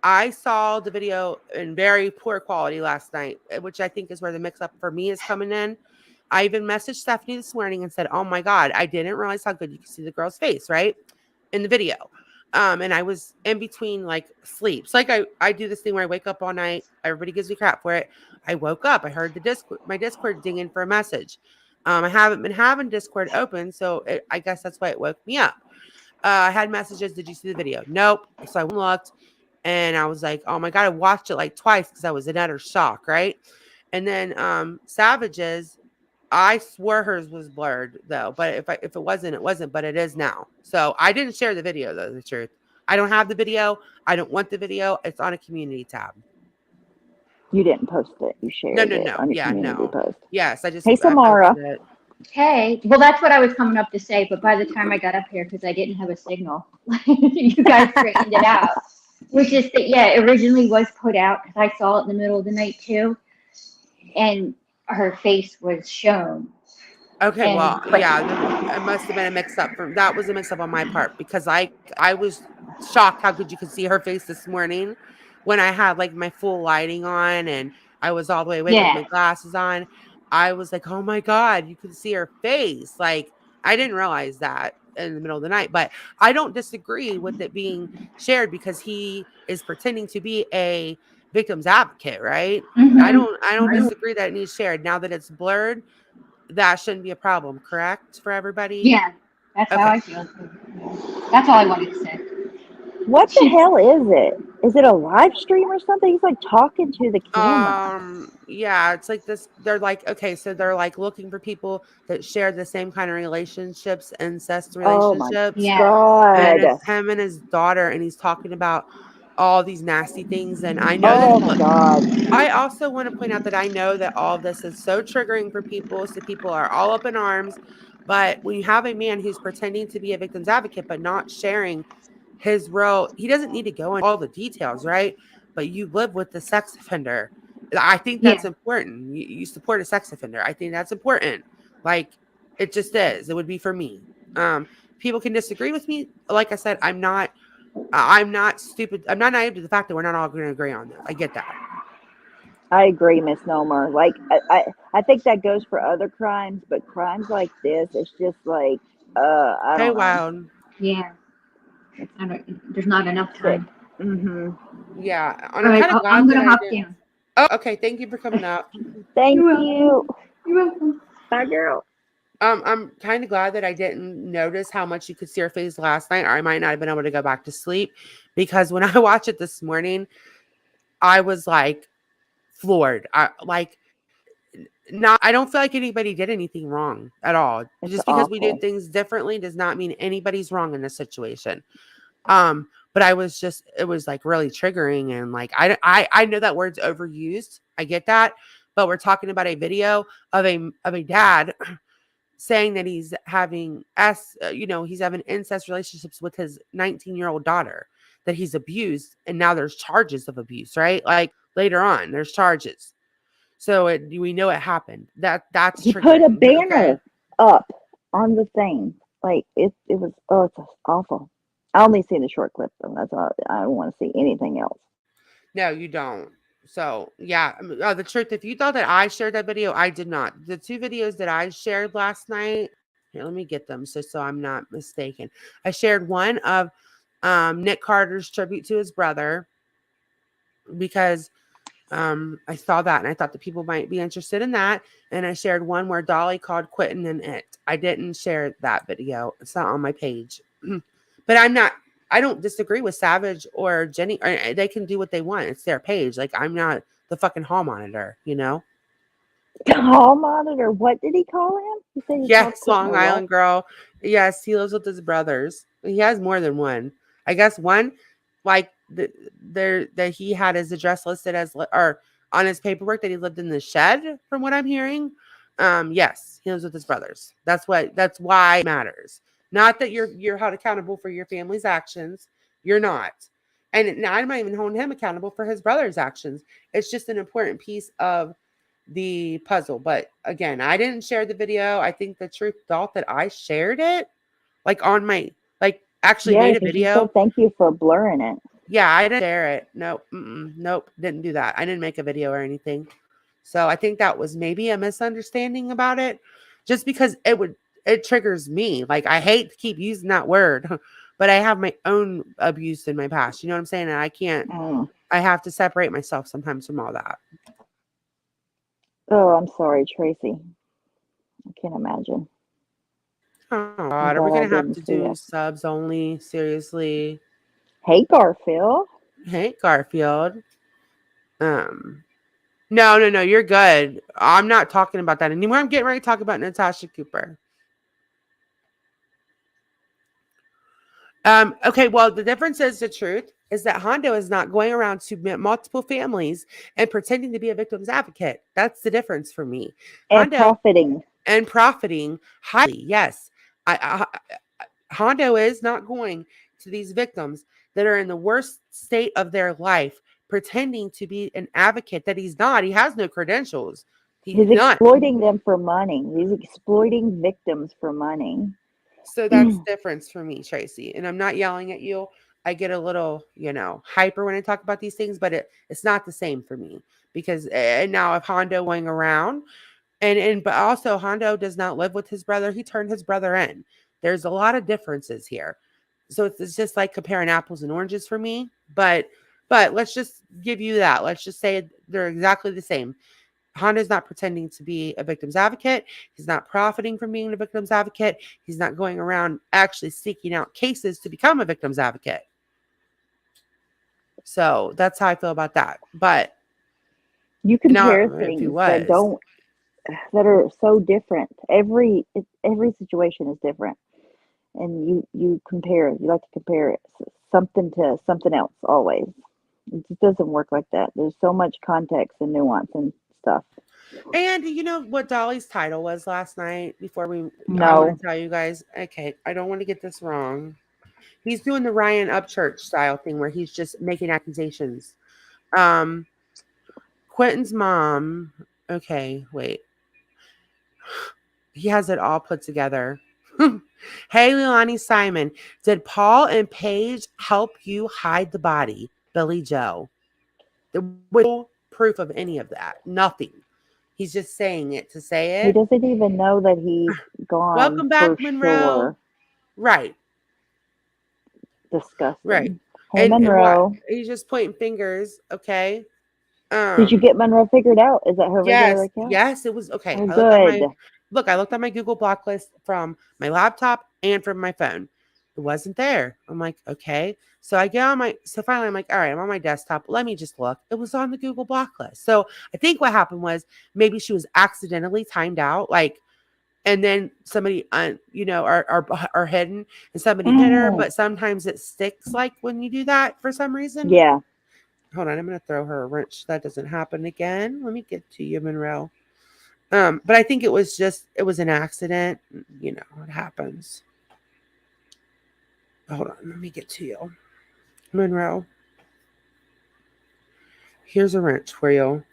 I saw the video in very poor quality last night, which I think is where the mix up for me is coming in. I even messaged Stephanie this morning and said, oh my God, I didn't realize how good you could see the girl's face, right? In the video. And I was in between like sleeps. Like I do this thing where I wake up all night. Everybody gives me crap for it. I woke up. I heard my Discord dinging for a message. I haven't been having Discord open, so I guess that's why it woke me up. I had messages. Did you see the video? Nope. So I looked, and I was like, oh my God, I watched it like twice because I was in utter shock, right? And then Savage's, I swore hers was blurred though, but if it wasn't, it wasn't, but it is now. So I didn't share the video though, the truth. I don't have the video. I don't want the video. It's on a community tab. You didn't post it. You shared it No. on your Yeah, community no. post. Yes, I Hey, Samara. posted it. Hey, well, that's what I was coming up to say, but by the time I got up here, because I didn't have a signal, you guys straightened it out. Which is that, yeah, it originally was put out because I saw it in the middle of the night too, and her face was shown. Okay, well, But yeah, it must have been a mix up. That was a mix up on my part because I was shocked how good you could see her face this morning when I had like my full lighting on and I was all the way awake with yeah, my glasses on. I was like, oh my God, you could see her face. Like, I didn't realize that in the middle of the night, but I don't disagree with it being shared because he is pretending to be a victim's advocate, right? I don't disagree that it needs shared. Now that it's blurred, that shouldn't be a problem, correct, for everybody? yeah, that's how Okay. I feel. That's all I wanted to say. What the hell is it? Is it a live stream or something? He's like talking to the camera. Yeah, it's like this. They're like, okay, so they're like looking for people that share the same kind of relationships, incest Oh my relationships. Yeah, And God. it's him and his daughter, and he's talking about all these nasty things. And I know Oh that, my God. I also want to point out that I know that all of this is so triggering for people. So people are all up in arms. But when you have a man who's pretending to be a victim's advocate, but not sharing his role, he doesn't need to go into all the details, right? But you live with the sex offender. I think that's yeah. important. You support a sex offender. I think that's important. Like, it just is. It would be for me. People can disagree with me. Like I said, I'm not stupid. I'm not naive to the fact that we're not all going to agree on this. I get that. I agree, Misnomer. Like I think that goes for other crimes, but crimes like this, it's just like I Hey, don't know. Wild. Yeah. There's not enough time. Yeah. All And I'm right, kind of I'm glad that gonna I hop did. down. Oh, okay. Thank you for coming up. Thank You're welcome. you. You're welcome. Bye, girl. I'm kind of glad that I didn't notice how much you could see her face last night, or I might not have been able to go back to sleep because when I watched it this morning, I was like floored. I don't feel like anybody did anything wrong at all. It's Just because we do awful. things differently does not mean anybody's wrong in this situation. But it was like really triggering and like I know that word's overused. I get that, but we're talking about a video of a dad saying that he's having he's having incest relationships with his 19-year-old daughter. that he's abused, and now there's charges of abuse, right? Like later on, there's charges. So we know it happened. That's He put a triggering. Okay. banner up on the thing. Like it was, oh, it's awful. I only seen the short clip though. That's all. I don't want to see anything else. No, you don't. So yeah, the truth. If you thought that I shared that video, I did not. The two videos that I shared last night. Here, let me get them so I'm not mistaken. I shared one of Nick Carter's tribute to his brother because I saw that and I thought that people might be interested in that. And I shared one where Dolly called Quentin and it. I didn't share that video. It's not on my page. But I don't disagree with Savage or Jenny. Or they can do what they want. It's their page. Like, I'm not the fucking hall monitor, you know? Hall monitor. What did he call him? He said he called Yes, Quentin Long a what? Island girl. Yes, he lives with his brothers. He has more than one. I guess one, like that he had his address listed as or on his paperwork that he lived in the shed. From what I'm hearing, yes, he lives with his brothers. That's why it matters. Not that you're held accountable for your family's actions. You're not, and I'm not even holding him accountable for his brother's actions. It's just an important piece of the puzzle. But again, I didn't share the video. I think the truth thought that I shared it, like on my, like actually Yeah, made a because you video. said thank you for blurring it. Yeah, I didn't share it. Nope. Nope. Didn't do that. I didn't make a video or anything. So I think that was maybe a misunderstanding about it, just because it triggers me. Like, I hate to keep using that word, but I have my own abuse in my past. You know what I'm saying? And I have to separate myself sometimes from all that. Oh, I'm sorry, Tracy. I can't imagine Oh what God, are that we all gonna have did to to do you. subs only? Seriously? Hey, Garfield. Hey, Garfield. Um, no, you're good. I'm not talking about that anymore. I'm getting ready to talk about Natasha Cooper. Okay, well, the difference is the truth is that Hondo is not going around to multiple families and pretending to be a victim's advocate. That's the difference for me. And Hondo profiting. and profiting highly. Yes, Hondo is not going to these victims that are in the worst state of their life, pretending to be an advocate that he's not. He has no credentials. He's He's not. exploiting them for money. He's exploiting victims for money. So that's the difference for me, Tracy. And I'm not yelling at you. I get a little, hyper when I talk about these things, but it's not the same for me because and now if Hondo going around but also Hondo does not live with his brother. He turned his brother in. There's a lot of differences here. So it's just like comparing apples and oranges for me. But let's just give you that. Let's just say they're exactly the same. Honda's not pretending to be a victim's advocate. He's not profiting from being a victim's advocate. He's not going around actually seeking out cases to become a victim's advocate. So that's how I feel about that. But You now, compare if he things was, that are so different. Every situation is different, and you compare it. You like to compare it, something to something else always. It just doesn't work like that. There's so much context and nuance and stuff. and you know what Dolly's title was last night I want No, to tell you guys, okay, I don't want to get this wrong. He's doing the Ryan Upchurch style thing where he's just making accusations. Um, Quentin's mom, okay, wait. He has it all put together. Hey, Leilani Simon, did Paul and Paige help you hide the body, Billy Joe? With no proof of any of that. Nothing. He's just saying it to say he it. doesn't even know that he's gone Welcome for back, Monroe. sure. Right, right. Disgusting. Hey, And what? Monroe. He's just pointing fingers, okay? Did you Um, get Monroe figured out? Is that her regular Yes, account? yes, it was okay. Oh, I looked on good. my I looked on my Google Block list from my laptop and from my phone. It wasn't there. I'm like, okay. So I get on so finally I'm like, all right, I'm on my desktop. Let me just look. It was on the Google Block list. So I think what happened was maybe she was accidentally timed out, like, and then somebody, are hidden and somebody hit her. Mm, But sometimes it sticks, like when you do that for some reason. yeah. Hold on, I'm gonna throw her a wrench. That doesn't happen again. Let me get to you, Monroe. But I think it was an accident. It happens. Hold on, let me get to you. Monroe, here's a wrench for you.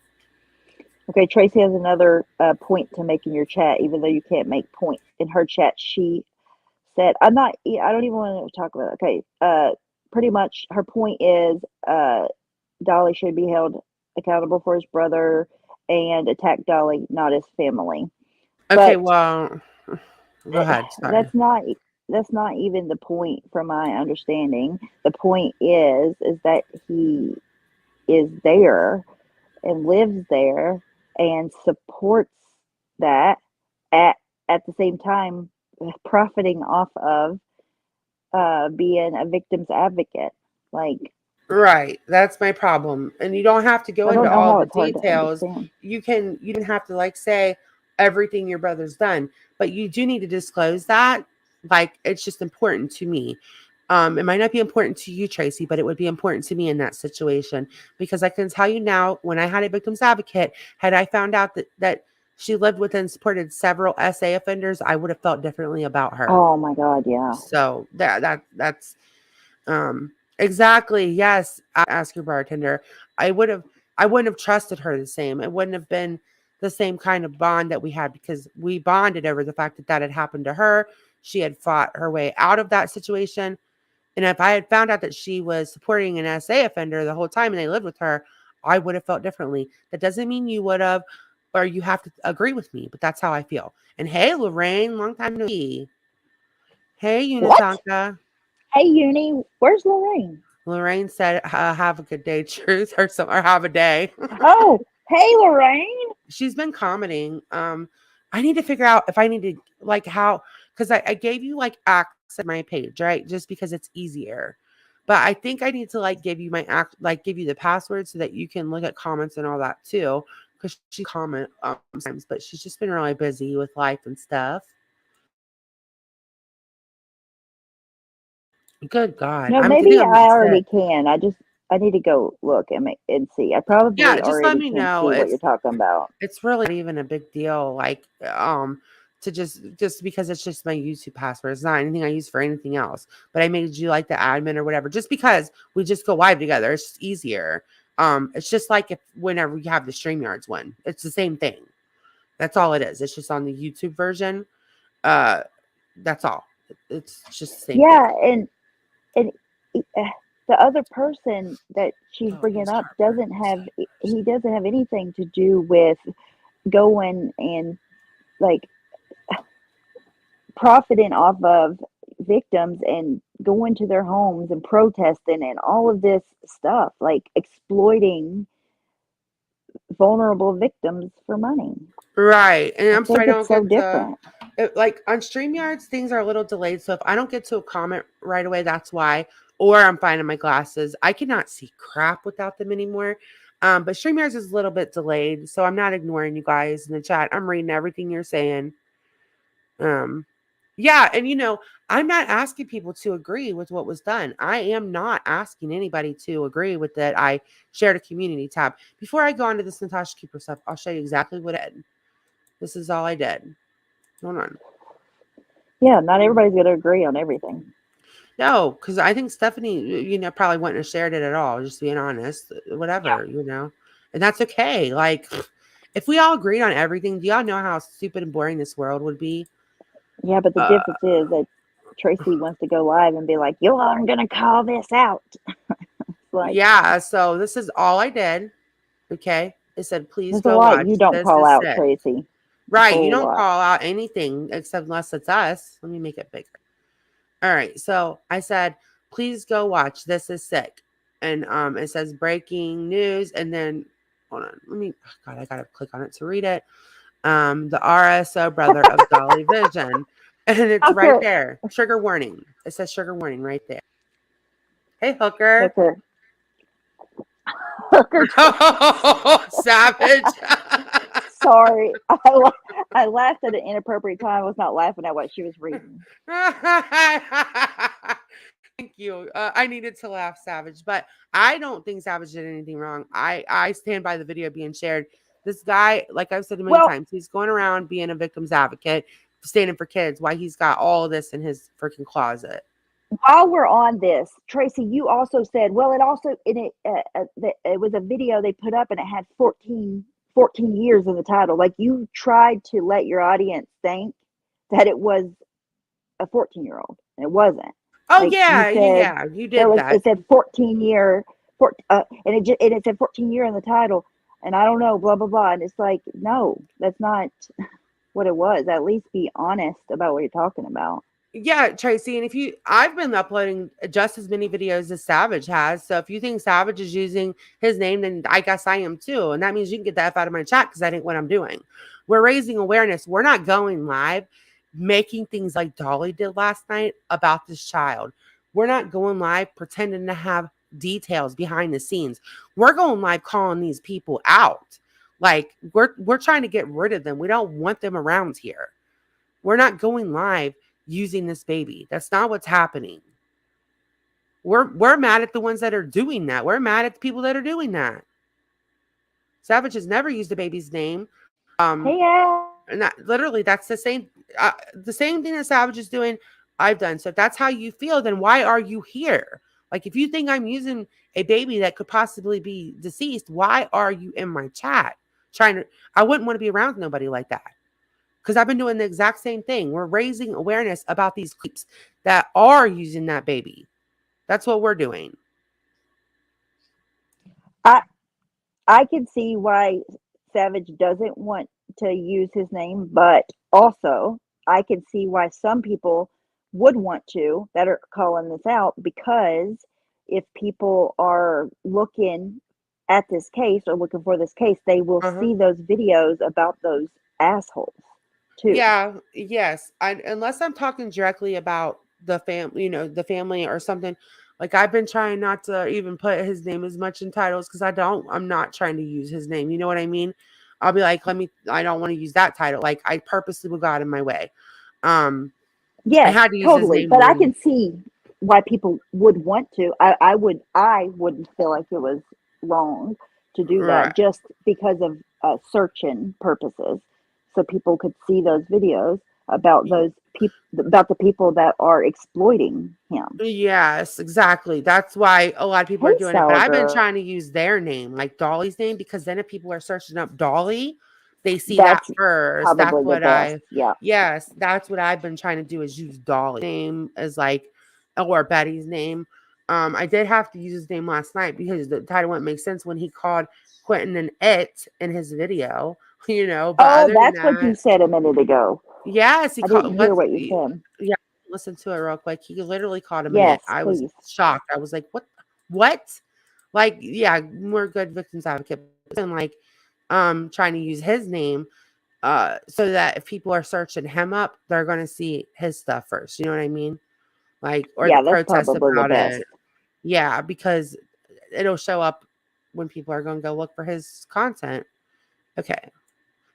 Okay, Tracy has another point to make in your chat, even though you can't make points in her chat. She said, "I'm not. I don't even want to talk about it." Okay, pretty much her point is, Dolly should be held accountable for his brother and attack Dolly, not his family. Okay, But well, go eh, ahead. Sorry. that's not even the point, from my understanding. The point is that he is there and lives there and supports that at at the same time profiting off of being a victim's advocate. Like, Right. That's my problem. And you don't have to go I don't into know all how the it's hard to details. understand. You don't have to like say everything your brother's done, but you do need to disclose that. Like it's just important to me. It might not be important to you, Tracy, but it would be important to me in that situation because I can tell you now, when I had a victim's advocate, had I found out that she lived with and supported several SA offenders, I would have felt differently about her. Oh my God, yeah. So that's exactly. Yes. Ask your bartender. I would have, I wouldn't have trusted her the same. It wouldn't have been the same kind of bond that we had because we bonded over the fact that that had happened to her. She had fought her way out of that situation. And if I had found out that she was supporting an SA offender the whole time and they lived with her, I would have felt differently. That doesn't mean you would have, or you have to agree with me, but that's how I feel. And hey, Lorraine, long time no see. Hey, What? Unitanka. Hey, Uni, where's Lorraine? Lorraine said, "Have a good day, truth," or some, or have a day. Oh, hey, Lorraine. She's been commenting. I need to figure out if I need to like how because I gave you like access to my page, right? Just because it's easier. But I think I need to like give you my give you the password so that you can look at comments and all that too. Because she comment sometimes, but she's just been really busy with life and stuff. Good God, No, I'm think maybe I'm I already sick. can. I need to go look and see. I Yeah, probably just let already me can know. see what you're talking about. It's really not even a big deal. Like, to just because it's just my YouTube password. It's not anything I use for anything else. But I made you like the admin or whatever, just because we just go live together. It's just easier. It's just like if whenever you have the StreamYards one, it's the same thing. That's all it is. It's just on the YouTube version. Uh, that's all. It's just the same thing. Yeah, and the other person that she's Oh, bringing use up Harper. he doesn't have anything to do with going and like profiting off of victims and going to their homes and protesting and all of this stuff, like exploiting vulnerable victims for money. Right. And I I'm sorry, think I it's don't so get to different. like on StreamYards, things are a little delayed. So if I don't get to a comment right away, that's why. Or I'm finding my glasses. I cannot see crap without them anymore. But StreamYards is a little bit delayed. So I'm not ignoring you guys in the chat. I'm reading everything you're saying. Um, yeah, and I'm not asking people to agree with what was done. I am not asking anybody to agree with that. I shared a community tab. Before I go on to this Natasha Keeper stuff, I'll show you exactly what I did. This is all I did. Hold on. Yeah, not everybody's going to agree on everything. No, because I think Stephanie, probably wouldn't have shared it at all, just being honest. Whatever, And that's okay. Like, if we all agreed on everything, do y'all know how stupid and boring this world would be? Yeah, but the Uh, difference is that Tracy wants to go live and be like, "You all are going to call this out." It's like, yeah, so this is all I did. Okay. It said, please there's a go lot watch. you don't This call is out, sick. Tracy. A Right. You whole don't lot. call out anything except unless it's us. Let me make it bigger. All right. So I said, please go watch. This is sick. And it says breaking news. And then hold on. God, I gotta click on it to read it. The RSO brother of Dolly Vision. And it's right Hooker, there. Trigger warning. It says trigger warning right there. Hey, Hooker. Hooker, Hooker. Savage. Sorry, I laughed at an inappropriate time. I was not laughing at what she was reading. Thank you. I needed to laugh, Savage, but I don't think Savage did anything wrong. I stand by the video being shared. This guy, like I've said a million Well, times, he's going around being a victim's advocate, standing for kids. Why he's got all of this in his freaking closet. while we're on this, Tracy, you also said, well, it also in it it was a video they put up and it had 14 years in the title. Like you tried to let your audience think that it was a 14-year-old, and it wasn't. Oh Like you yeah, yeah, said, yeah. You did that. it said 14-year, and it said 14-year in the title, and I don't know, blah blah blah, and it's like, no, that's not what it was. At least be honest about what you're talking about. Yeah, Tracy, and if you I've been uploading just as many videos as Savage has. So if you think Savage is using his name, then I guess I am too. And that means you can get the F out of my chat because that ain't what I'm doing. We're raising awareness. We're not going live making things like Dolly did last night about this child. We're not going live pretending to have details behind the scenes. We're going live calling these people out. Like we're trying to get rid of them. We don't want them around here. We're not going live using this baby. That's not what's happening. We're mad at the ones that are doing that. We're mad at the people that are doing that. Savage has never used a baby's name. Hey, yeah. And that literally that's the same thing that Savage is doing, I've done. So if that's how you feel, then why are you here? Like if you think I'm using a baby that could possibly be deceased, why are you in my chat? I wouldn't want to be around nobody like that. Because I've been doing the exact same thing. We're raising awareness about these creeps that are using that baby. That's what we're doing. I I can see why Savage doesn't want to use his name, but also I can see why some people would want to that are calling this out, because if people are looking at this case or looking for this case, they will Uh-huh. see those videos about those assholes too. Yeah, yes. Unless I'm talking directly about the family, the family or something. Like I've been trying not to even put his name as much in titles because I'm not trying to use his name. You know what I mean? I'll be like, I don't want to use that title. Like I purposely would go out of my way. Um, I Yes, had to use his totally. name But I when, can see why people would want to. I wouldn't feel like it was wrong to do that right. just because of searching purposes, so people could see those videos about those people, about the people that are exploiting him. Yes, exactly. That's why a lot of people are Hey, doing it. But Sour I've been Girl, trying to use their name, like Dolly's name, because then if people are searching up Dolly, they see that that's first. probably the best. Yeah, Yes, that's what I've been trying to do is use Dolly's name as like, or Betty's name. I did have to use his name last night because the title wouldn't make sense when he called Quentin an it in his video, but oh, other than that's what you that, said a minute ago. yes, he I called didn't hear what's what you said. yeah, listen to it real quick. He literally called him an it. Yes, I was please. shocked. I was like, what? What? Like, yeah, more good victims advocate. And like trying to use his name so that if people are searching him up, they're gonna see his stuff first. You know what I mean? Like, or the Yeah, that's protests probably the about best. it. Yeah, because it'll show up when people are gonna go look for his content. Okay.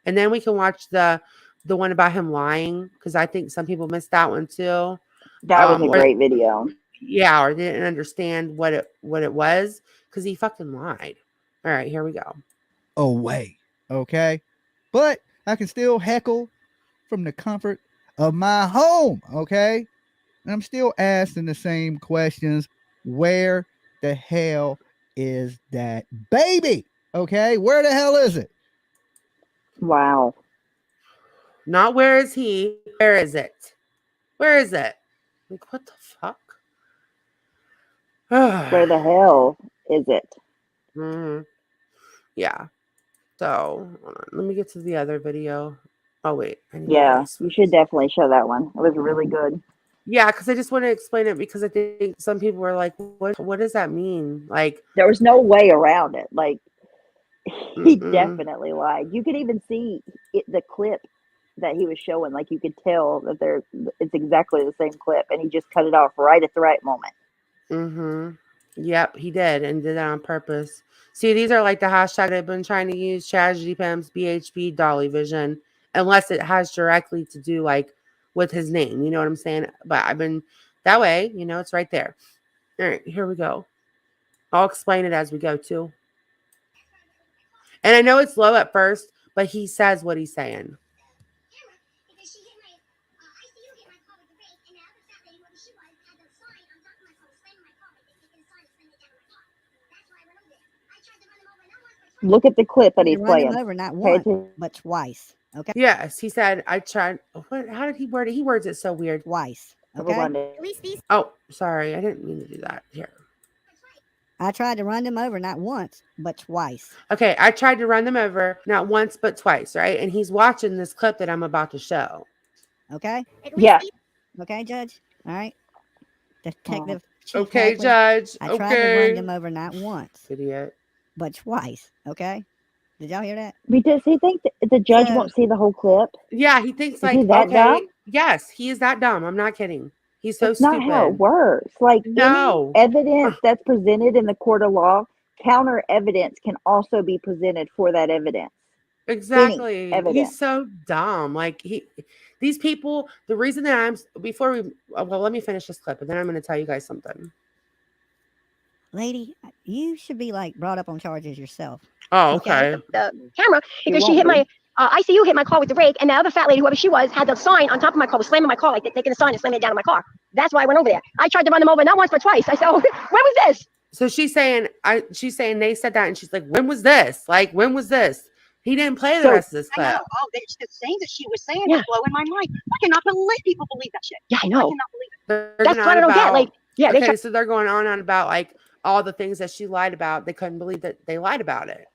And then we can watch the one about him lying because I think some people missed that one too. That was a Or great video. yeah, or didn't understand what it was because he fucking lied. All right, here we go. Away. Okay. But I can still heckle from the comfort of my home. Okay. And I'm still asking the same questions. Where the hell is that baby? Okay. Where the hell is it? Wow. Not where is he? Where is it? Where is it? Like what the fuck? Where the hell is it? hmm Yeah. So hold on. Let me get to the other video. Oh wait, I need to go to Yeah, this you should first. definitely show that one. It was really good. Yeah, because I just want to explain it because I think some people were like, "What does that mean?" Like, There was no way around it. Like, he mm-mm, definitely lied. You could even see the clip that he was showing. Like, you could tell that it's exactly the same clip, and he just cut it off right at the right moment. mm-hmm. Yep, he did and did that on purpose. See, these are like the hashtag I've been trying to use: tragedy pimps, BHP, Dolly Vision, unless it has directly to do like with his name. You know what I'm saying? But I've been that way. It's right there. All right, here we go. I'll explain it as we go too. And I know it's low at first, but he says what he's saying. Look at the clip that To he's run him playing. over not Pay once, attention. but twice. Okay. Yes, he said I tried. What? How did he word it? He words it so weird. Twice. Never Okay. mind it. At least these. Oh, sorry, I didn't mean to do that. Here. I tried to run them over not once, but twice. Okay, I tried to run them over not once but twice, right? And he's watching this clip that I'm about to show. Okay. At least Yeah. these. Okay, Judge. All right. Detective Chief Okay, Hackley, Judge. I tried to run them Okay. over not once, Idiot. but twice. Okay. Did y'all hear that? Does he think that the judge So- won't see the whole clip? Yeah, he thinks Is like, he that okay, dumb? yes, he is that dumb. I'm not kidding. He's so That's not how it stupid. works. Like No. any evidence that's presented in the court of law, counter evidence can also be presented for that evidence. Exactly. evidence. He's so dumb. Like these people, the reason that before we, well, let me finish this clip and then I'm going to tell you guys something. Lady, you should be like brought up on charges yourself. Oh, Okay. okay. the camera because she won't hit be. my ICU hit my car with the rake, and the other fat lady, whoever she was, had the sign on top of my car, was slamming my car, like they're taking the sign and slamming it down on my car. That's why I went over there. I tried to run them over not once but twice. I said, "Oh, when was this?" So she's saying they said that and she's like, when was this? Like, when was this? He didn't play the So- rest of this I know. clip. Oh, the things that she was saying Yeah. was blowing my mind. I cannot believe people believe that shit. Yeah, I I know. cannot believe it. They're That's going what I on don't get. about- Like, yeah, they okay, try- so they're going on about like all the things that she lied about. They couldn't believe that they lied about it.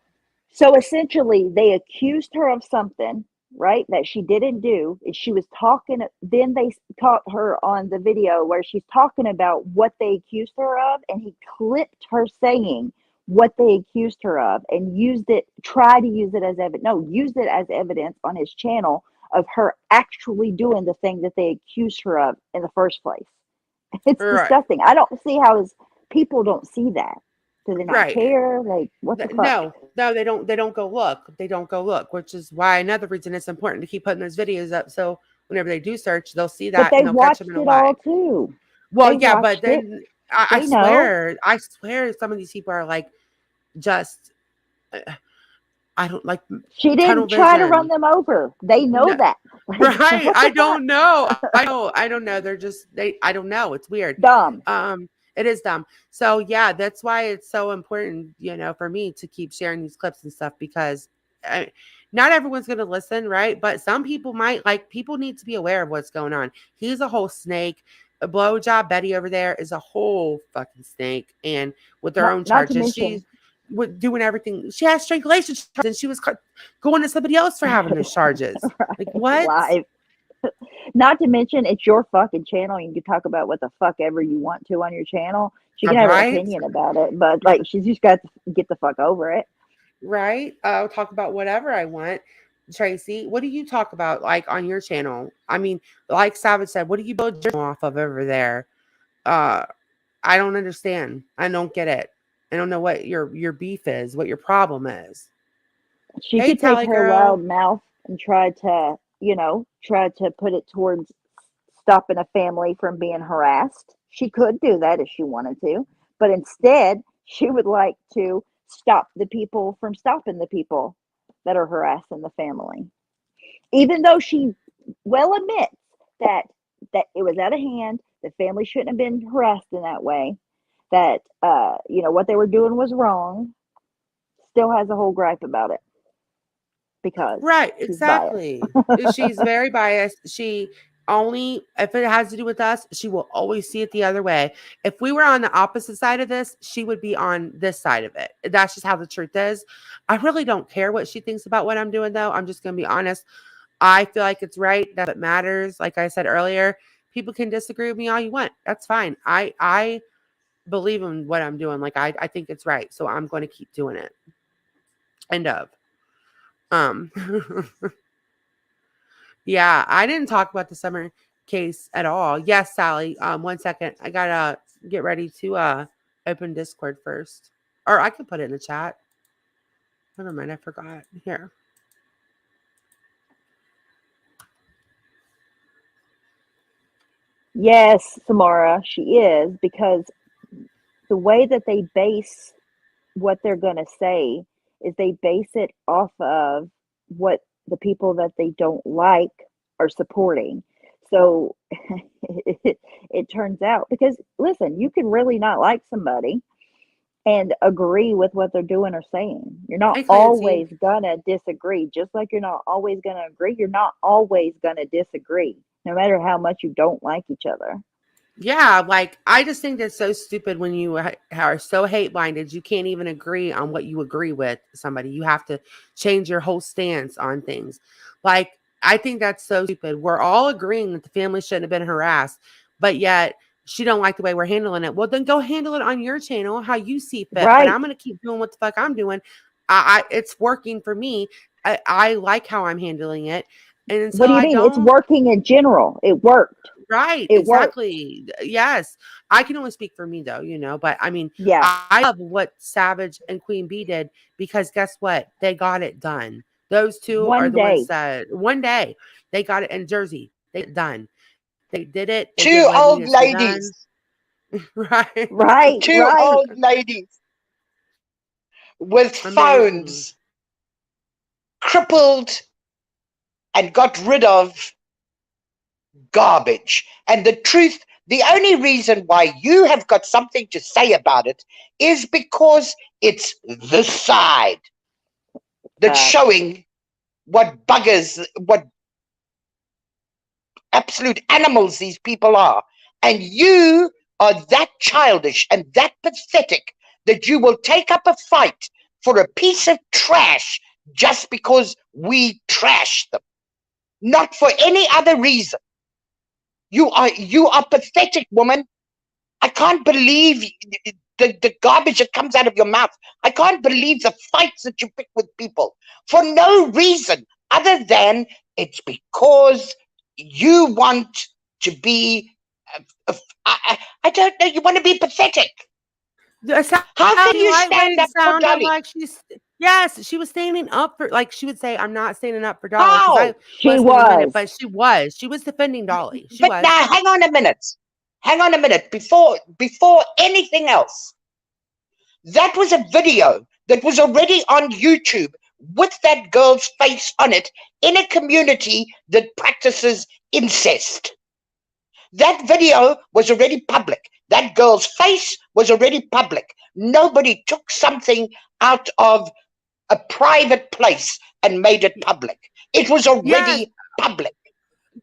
So essentially, they accused her of something, right, that she didn't do. And she was talking. Then they caught her on the video where she's talking about what they accused her of, and he clipped her saying what they accused her of and used it, tried to use it as evidence. No, used it as evidence on his channel of her actually doing the thing that they accused her of in the first place. It's Right. disgusting. I don't see how people don't see that. Do they not Right. care? Like, what the fuck? No, they don't. They don't go look. They don't go look, which is why another reason it's important to keep putting those videos up. So whenever they do search, they'll see But that they and they'll catch watched them in a it lie. all too. Well, they yeah, but watched it. then I They know. I swear, some of these people are like, just, I don't like. She tunnel didn't try to vision. run them over. They know No. that. Right? I don't know. I don't know. They're just I don't know. It's weird. Dumb. It is dumb. So yeah, that's why it's so important, for me to keep sharing these clips and stuff because not everyone's going to listen, right? But some people might. Like, people need to be aware of what's going on. He's a whole snake. A blowjob Betty over there is a whole fucking snake, and with her own Not to charges, she's doing everything. She has strangulation charges, and she was going to somebody else for having those charges. Like, what? Live. Not to mention, it's your fucking channel. You can talk about what the fuck ever you want to on your channel. She can have Right? an opinion about it, but like, she's just got to get the fuck over it. Right? I'll talk about whatever I want. Tracy, what do you talk about like on your channel? I mean, like Savage said, what do you build your off of over there? I don't understand. I don't get it. I don't know what your beef is, what your problem is. She Hey, could Tally take her girl. loud mouth and try to put it towards stopping a family from being harassed. She could do that if she wanted to, but instead, she would like to stop the people from stopping the people that are harassing the family. Even though she well admits that it was out of hand, the family shouldn't have been harassed in that way, that what they were doing was wrong, still has a whole gripe about it. Because Right, she's exactly. She's very biased. She only, if it has to do with us, she will always see it the other way. If we were on the opposite side of this, she would be on this side of it. That's just how the truth is. I really don't care what she thinks about what I'm doing, though. I'm just going to be honest. I feel like it's right. That it matters. Like I said earlier, people can disagree with me all you want. That's fine. I believe in what I'm doing. Like, I think it's right. So I'm going to keep doing it. End of. Yeah, I didn't talk about the summer case at all. Yes, Sally. 1 second. I gotta get ready to open Discord first. Or I could put it in the chat. Never mind, I forgot. Here. Yes, Samara, she is, because the way that they base what they're going to say is they base it off of what the people that they don't like are supporting. So it turns out, because listen, you can really not like somebody and agree with what they're doing or saying. You're not Hey, Clancy. always gonna disagree. Just like you're not always gonna agree, you're not always gonna disagree, no matter how much you don't like each other. Yeah, like I just think that's so stupid when you are so hate blinded. You can't even agree on what you agree with somebody. You have to change your whole stance on things. Like I think that's so stupid. We're all agreeing that the family shouldn't have been harassed, but yet she don't like the way we're handling it. Well, then go handle it on your channel how you see fit. But Right. I'm gonna keep doing what the fuck I'm doing. I it's working for me. I like how I'm handling it, and What until do you I mean? It's don't. working in general. It worked. Right, It worked. exactly. Yes. I can only speak for me though, but I mean, Yeah. I love what Savage and Queen Bee did because guess what? They got it done. Those two are One the ones day. that one day they got it in Jersey. They got it done. They did it. They did Two what old needed to be done. ladies, Right. Right, two right. old ladies with Amazing. phones, crippled and got rid of garbage. And the truth, the only reason why you have got something to say about it is because it's this side that's showing what buggers, what absolute animals these people are. And you are that childish and that pathetic that you will take up a fight for a piece of trash just because we trash them, not for any other reason. You are pathetic, woman. I can't believe the garbage that comes out of your mouth. I can't believe the fights that you pick with people for no reason other than it's because you want to be, I don't know, you want to be pathetic. How can Sounding you stand lightweight, up for sounding Dolly? like yes, she was standing up for like she would say, I'm not standing up for Dolly because I How? She was for a minute, was. but she was. She was defending Dolly. She But was. now, hang on a minute. Hang on a minute. Before anything else, that was a video that was already on YouTube with that girl's face on it in a community that practices incest. That video was already public. That girl's face was already public. Nobody took something out of a private place and made it public. It was Yes. already public.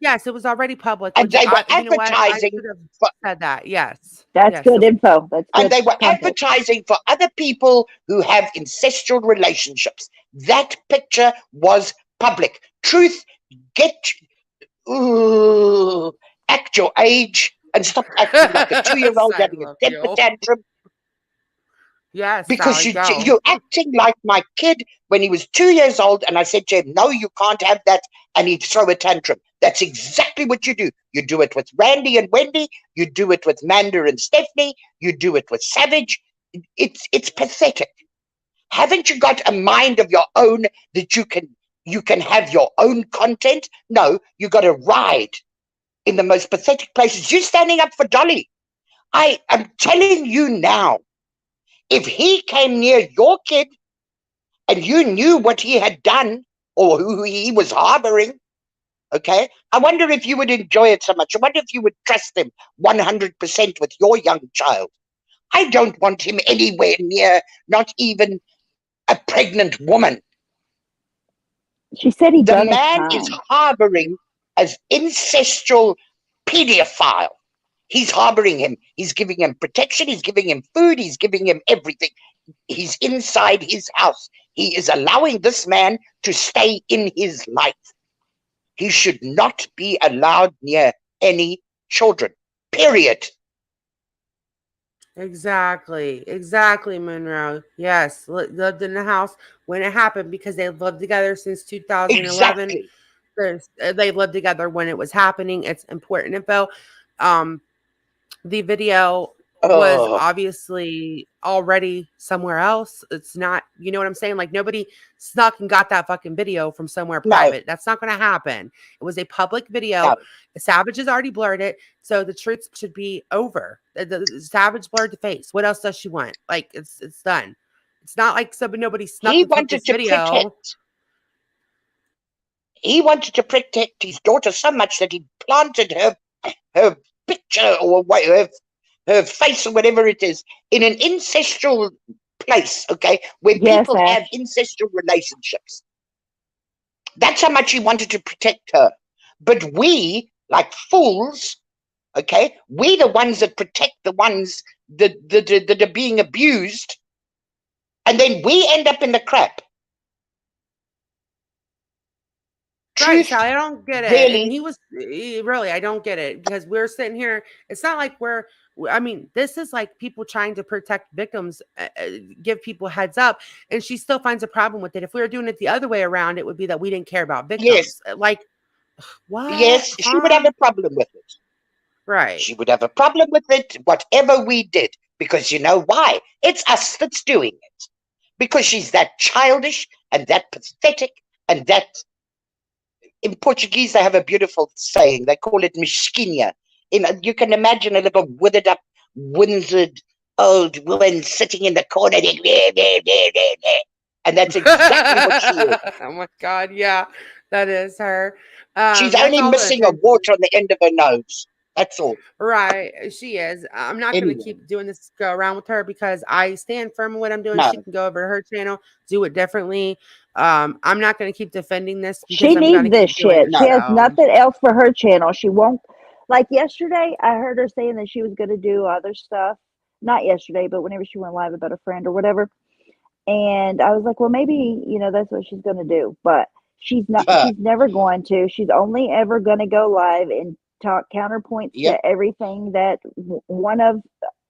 Yes, it was already public, And which they were you know what? I advertising should have for, said that. Yes. That's Yes. good info. That's and good they were content. advertising for other people who have incestual relationships. That picture was public. Truth, get act your age and stop acting like a 2-year-old having a love temper you. tantrum, Yes, because Sally, go. you're acting like my kid when he was 2 years old, and I said to him, no, you can't have that, and he'd throw a tantrum. That's exactly what you do. You do it with Randy and Wendy, you do it with Manda and Stephanie, you do it with Savage. It's pathetic. Haven't you got a mind of your own that you can have your own content? No, you got to ride in the most pathetic places. You're standing up for Dolly. I am telling you now, if he came near your kid and you knew what he had done or who he was harboring, okay, I wonder if you would enjoy it so much. I wonder if you would trust him 100% with your young child. I don't want him anywhere near, not even a pregnant woman. She said he The done his man time. is harboring an incestual pedophile. He's harboring him. He's giving him protection. He's giving him food. He's giving him everything. He's inside his house. He is allowing this man to stay in his life. He should not be allowed near any children, period. Exactly, Monroe. Yes, lived in the house when it happened because they lived together since 2011. Exactly. They lived together when it was happening. It's important info. Um, the video was Oh, obviously already somewhere else. It's not, you know what I'm saying? Like nobody snuck and got that fucking video from somewhere no, private. That's not going to happen. It was a public video. no. The Savage has already blurred it, so the truth should be over. The Savage blurred the face. What else does she want? Like it's done. It's not like nobody snuck He and took wanted this to video. protect. He wanted to protect his daughter so much that he planted her picture or her face or whatever it is, in an ancestral place, okay, where Yes, people have Ash. ancestral relationships. That's how much he wanted to protect her. But we, like fools, okay, we the ones that protect the ones that are being abused, and then we end up in the crap. Right, Truth, Sally, I don't get it. And really, really, I don't get it because we're sitting here. It's not like I mean, this is like people trying to protect victims, give people heads up, and she still finds a problem with it. If we were doing it the other way around, it would be that we didn't care about yes, victims. Like, what? yes, she would have Huh? a problem with it. Right. She would have a problem with it, whatever we did, because you know why? It's us that's doing it. Because she's that childish and that pathetic and that. In Portuguese, they have a beautiful saying. They call it mesquinha. You can imagine a little withered up, winded old woman sitting in the corner, and that's exactly what she is. Oh my God. Yeah, that is her. She's That's only all the missing a attention. wart on the end of her nose. That's all. Right. She is. I'm not going to Anyway, keep doing this go around with her because I stand firm in what I'm doing. She no. can go over to her channel, do it differently. I'm not going to keep defending this because She I'm going needs to this keep doing shit. it. She No. has So, nothing else for her channel. She won't. Like yesterday, I heard her saying that she was going to do other stuff. Not yesterday, but whenever she went live about a friend or whatever. And I was like, well, maybe, that's what she's going to do. But she's not, she's never going to. She's only ever going to go live and talk counterpoints Yep. to everything that one of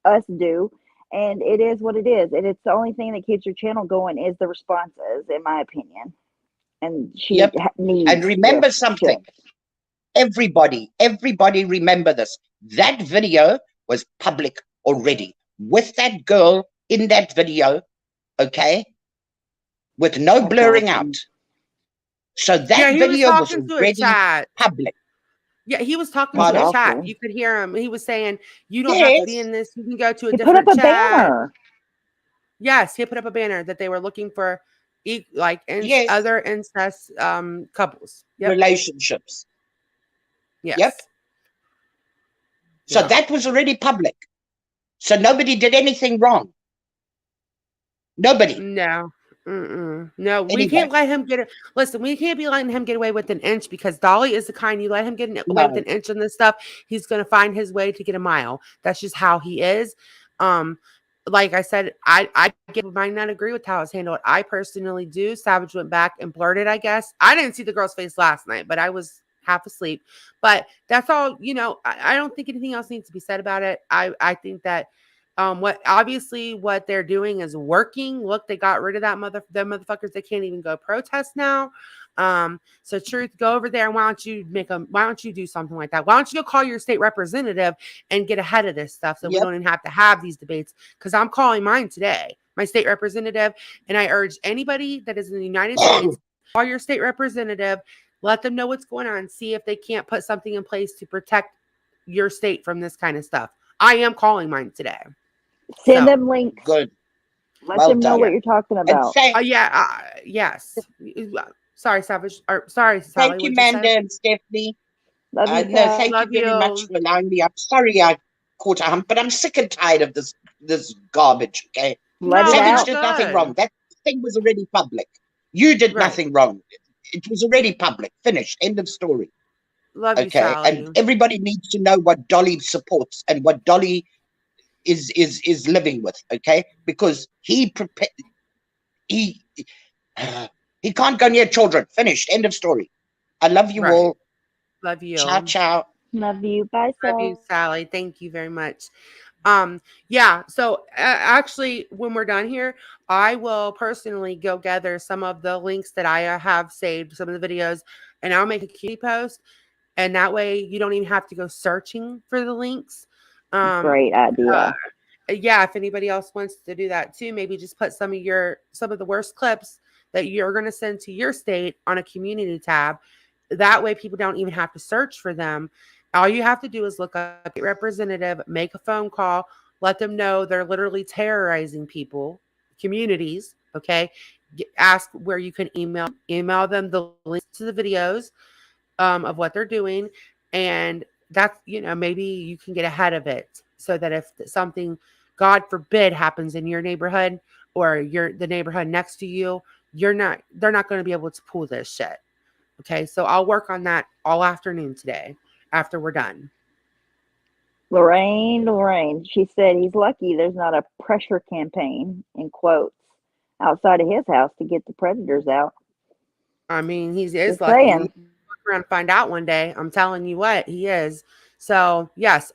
us do. And it is what it is. And it's the only thing that keeps her channel going is the responses, in my opinion. And she Yep. needs And remember this something. shit. Everybody remember this. That video was public already. With that girl in that video, okay? With no That's blurring out. awesome. So yeah, that he was video was talking to a already chat. public. Yeah, he was talking That's to a Pardon? chat. awesome. You could hear him. He was saying, you don't have to be Yes. in this. You can go to a He put up different a chat. banner. Yes, he put up a banner that they were looking for Yes. other incest couples. Yep. Relationships. Yep. Yes. So Yeah. that was already public. So nobody did anything wrong. Nobody. No. Mm-mm. No, we Anyway, can't let him get it. Listen, we can't be letting him get away with an inch because Dolly is the kind you let him get away with no. an inch on this stuff. He's going to find his way to get a mile. That's just how he is. Um, like I said, might not agree with how it's handled. I personally do. Savage went back and blurted, I guess. I didn't see the girl's face last night, but I was half asleep. But that's all, I don't think anything else needs to be said about it. I think that what they're doing is working. Look, they got rid of them motherfuckers. They can't even go protest now. So Truth, go over there and why don't you do something like that? Why don't you go call your state representative and get ahead of this stuff so we Yep. don't even have to have these debates? Because I'm calling mine today, my state representative, and I urge anybody that is in the United States, call your state representative, let them know what's going on, see if they can't put something in place to protect your state from this kind of stuff. I am calling mine today. Send So, them links. Good. Let Well them know done. what you're talking And about. yes. Sorry, Savage. Sorry, Sally. thank you, What'd you say? Manda and Stephanie. Love you, No, Sal. thank Love you very much you. for allowing me. I'm sorry I caught a hump, but I'm sick and tired of this garbage, okay? Let No, it Savage you're out. did nothing good. wrong. That thing was already public. You did Right. nothing wrong. It was already public. Finished. End of story. Love you, Okay. Sally. And everybody needs to know what Dolly supports and what Dolly is living with, okay? Because he can't go near children. Finished. End of story. I love you Right. all. Love you. Ciao, ciao. Love you. Bye, Love you, Sal. Sally. Thank you very much. Yeah. So actually, when we're done here, I will personally go gather some of the links that I have saved, some of the videos, and I'll make a cutie post. And that way you don't even have to go searching for the links. Great idea. Yeah, if anybody else wants to do that too, maybe just put some of the worst clips that you're going to send to your state on a community tab. That way people don't even have to search for them. All you have to do is look up a representative, make a phone call, let them know they're literally terrorizing people, communities, okay? Ask where you can email them the links to the videos of what they're doing, and that's maybe you can get ahead of it. so that if something, God forbid, happens in your neighborhood or the neighborhood next to you, they're not going to be able to pull this shit. Okay, so I'll work on that all afternoon today after we're done. Lorraine, she said he's lucky there's not a pressure campaign, in quotes, outside of his house to get the predators out. I mean, he is Just lucky. We saying. can walk around and find out one day. I'm telling you what, he is. So yes,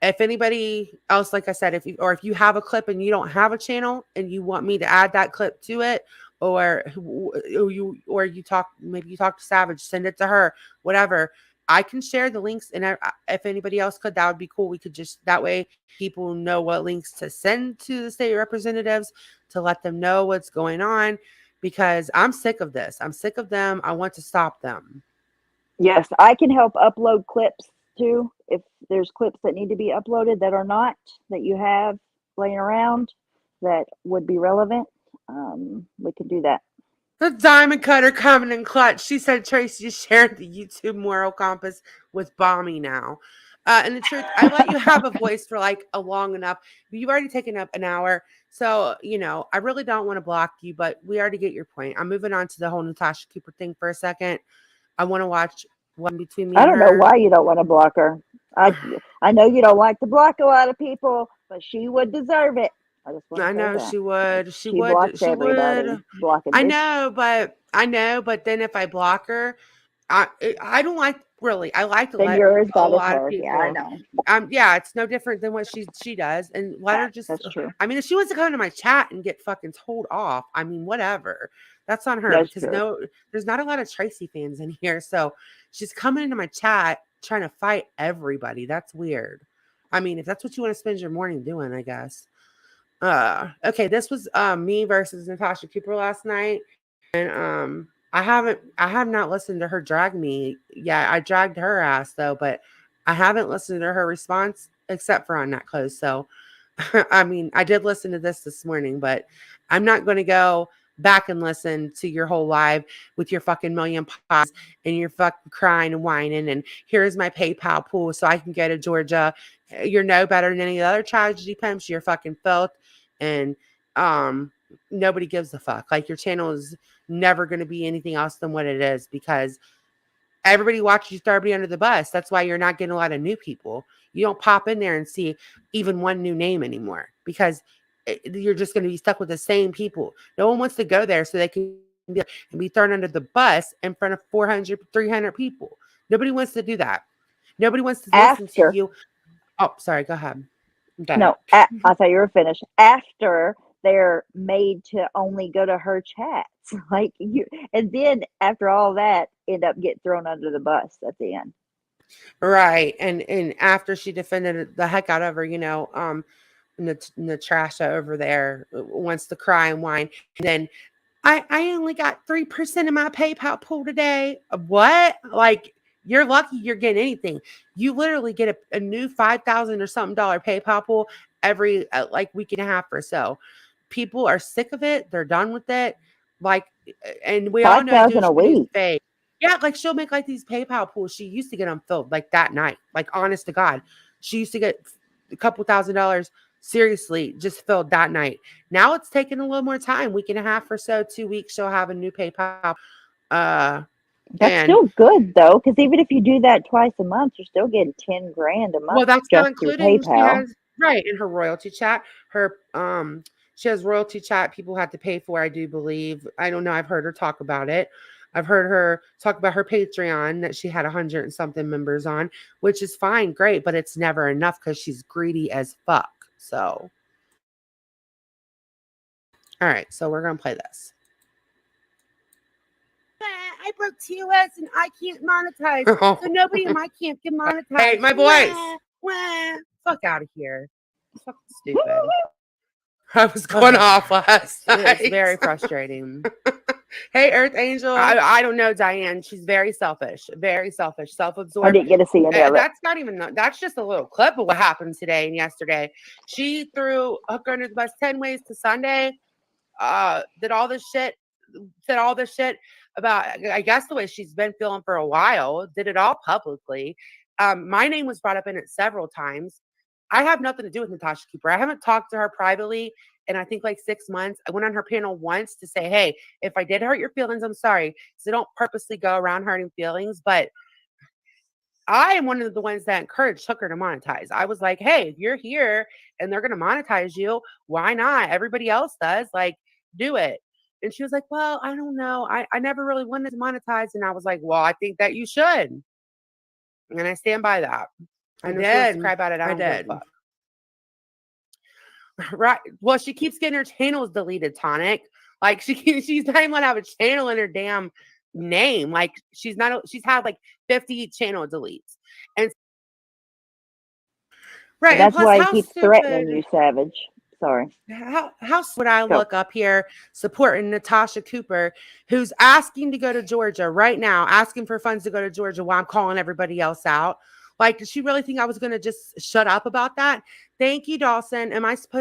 if anybody else, like I said, if you have a clip and you don't have a channel and you want me to add that clip to it, or you talk, maybe you talk to Savage, send it to her, whatever. I can share the links, and if anybody else could, that would be cool. We could just, that way people know what links to send to the state representatives to let them know what's going on, because I'm sick of this. I'm sick of them. I want to stop them. Yes, I can help upload clips too. If there's clips that need to be uploaded that are not, that you have laying around that would be relevant, we can do that. The diamond cutter coming in clutch. She said Tracy shared the YouTube moral compass with Bommy now. And the truth, I let you have a voice for like a long enough. You've already taken up an hour. So, I really don't want to block you, but we already get your point. I'm moving on to the whole Natasha Cooper thing for a second. I want to watch one between me I and don't know her. why you don't want to block her. I know you don't like to block a lot of people, but she would deserve it. I just want I to say know that. she would. She blocks She everybody. would. Blocking I this. know, but then if I block her, I don't like, really. I like to Then let you're as a bad as lot of her. Yeah, I people. know. Yeah, it's no different than what she does, and let her just. That's true. I mean, if she wants to come to my chat and get fucking told off, I mean, whatever. That's on her, That's because true. there's not a lot of Tracy fans in here, so she's coming into my chat trying to fight everybody. That's weird. I mean, if that's what you want to spend your morning doing, I guess. Okay, this was me versus Natasha Cooper last night. And I have not listened to her drag me. Yeah, I dragged her ass though, but I haven't listened to her response except for on Not Close. So I mean, I did listen to this morning, but I'm not going to go back and listen to your whole live with your fucking million pies and you're fucking crying and whining. And here's my PayPal pool so I can go to Georgia. You're no better than any other tragedy pimps. You're fucking filth, and um, nobody gives a fuck. Like, your channel is never going to be anything else than what it is, because everybody watches you throw everybody under the bus. That's why you're not getting a lot of new people. You don't pop in there and see even one new name anymore, because you're just going to be stuck with the same people. No one wants to go there so they can be thrown under the bus in front of 400, 300 people. Nobody wants to do that. Nobody wants to listen to After. you. Oh, sorry. Go ahead. I'm done. No, I thought you were finished. After they're made to only go to her chats. Like you, and then after all that, end up getting thrown under the bus at the end. Right. And after she defended the heck out of her, Natasha over there wants to cry and whine. And then I only got 3% of my PayPal pool today. What? Like, you're lucky you're getting anything. You literally get a new 5,000 or something dollar PayPal pool every like week and a half or so. People are sick of it. They're done with it. Like, and we all know 5,000 Douche a Video's week. fake. Yeah, like, she'll make like these PayPal pools. She used to get them filled like that night. Like, honest to God, she used to get a couple $1,000 seriously just filled that night. Now it's taking a little more time, week and a half or so, 2 weeks. She'll have a new PayPal. Uh, That's and still good though, because even if you do that twice a month, you're still getting 10 grand a well, month that's not just through including she PayPal. has, right, in her royalty chat. She has royalty chat people have to pay for, I do believe. I don't know. I've heard her talk about it. I've heard her talk about her Patreon that she had 100 and something members on, which is fine, great, but it's never enough because she's greedy as fuck. So, all right, so we're gonna play this. I broke TOS and I can't monetize, so nobody in my camp can monetize. Hey, my voice. Wah. Fuck out of here. It's fucking stupid. I was going off last night. It's very frustrating. Hey, Earth Angel. I don't know, Diane. She's very selfish, I self-absorbed. didn't get to see any of it. That's not even. That's just a little clip of what happened today and yesterday. She threw Hooker under the bus 10 ways to Sunday. Did all this shit. Said all this shit about, I guess, the way she's been feeling for a while. Did it all publicly. My name was brought up in it several times. I have nothing to do with Natasha Cooper. I haven't talked to her privately in I think like 6 months. I went on her panel once to say, hey, if I did hurt your feelings, I'm sorry. So don't purposely go around hurting feelings. But I am one of the ones that encouraged Hooker to monetize. I was like, hey, if you're here and they're going to monetize you, why not? Everybody else does. Like, do it. And she was like, well, I don't know. I never really wanted to monetize. And I was like, well, I think that you should. And I stand by that. I And if she wants to did. cry about it, I I don't give a did. fuck. Right. Well, she keeps getting her channels deleted, Tonic. Like she's not even gonna have a channel in her damn name. Like she's had like 50 channel deletes. And right, and That's plus why he how keeps threatening stupid you, Savage. Sorry. how would I Go. look up here supporting Natasha Cooper, who's asking to go to Georgia right now, asking for funds to go to Georgia while I'm calling everybody else out? Like, did she really think I was going to just shut up about that? Thank you, Dawson.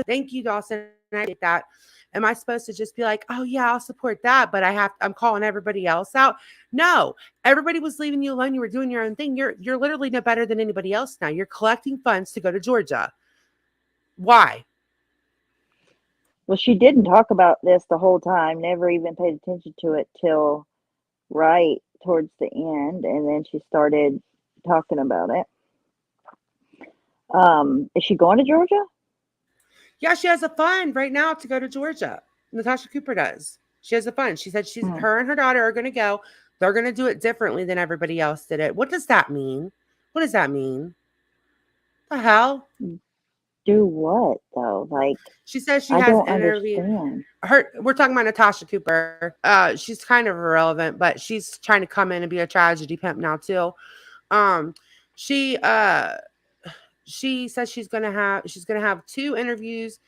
Thank you, Dawson. I get that. Am I supposed to just be like, oh yeah, I'll support that, but I'm calling everybody else out? No, everybody was leaving you alone. You were doing your own thing. You're literally no better than anybody else now. You're collecting funds to go to Georgia. Why? Well, she didn't talk about this the whole time, never even paid attention to it till right towards the end, and then she started talking about it. Is she going to Georgia? Yeah, she has a fund right now to go to Georgia. Natasha Cooper does. She has a fund. She said her and her daughter are going to go. They're going to do it differently than everybody else did it. What does that mean? What does that mean? The hell? Do what though? Like, she says she I has don't interviewed understand. her. We're talking about Natasha Cooper. She's kind of irrelevant, but she's trying to come in and be a tragedy pimp now too. Um, she she says she's gonna have 2 interviews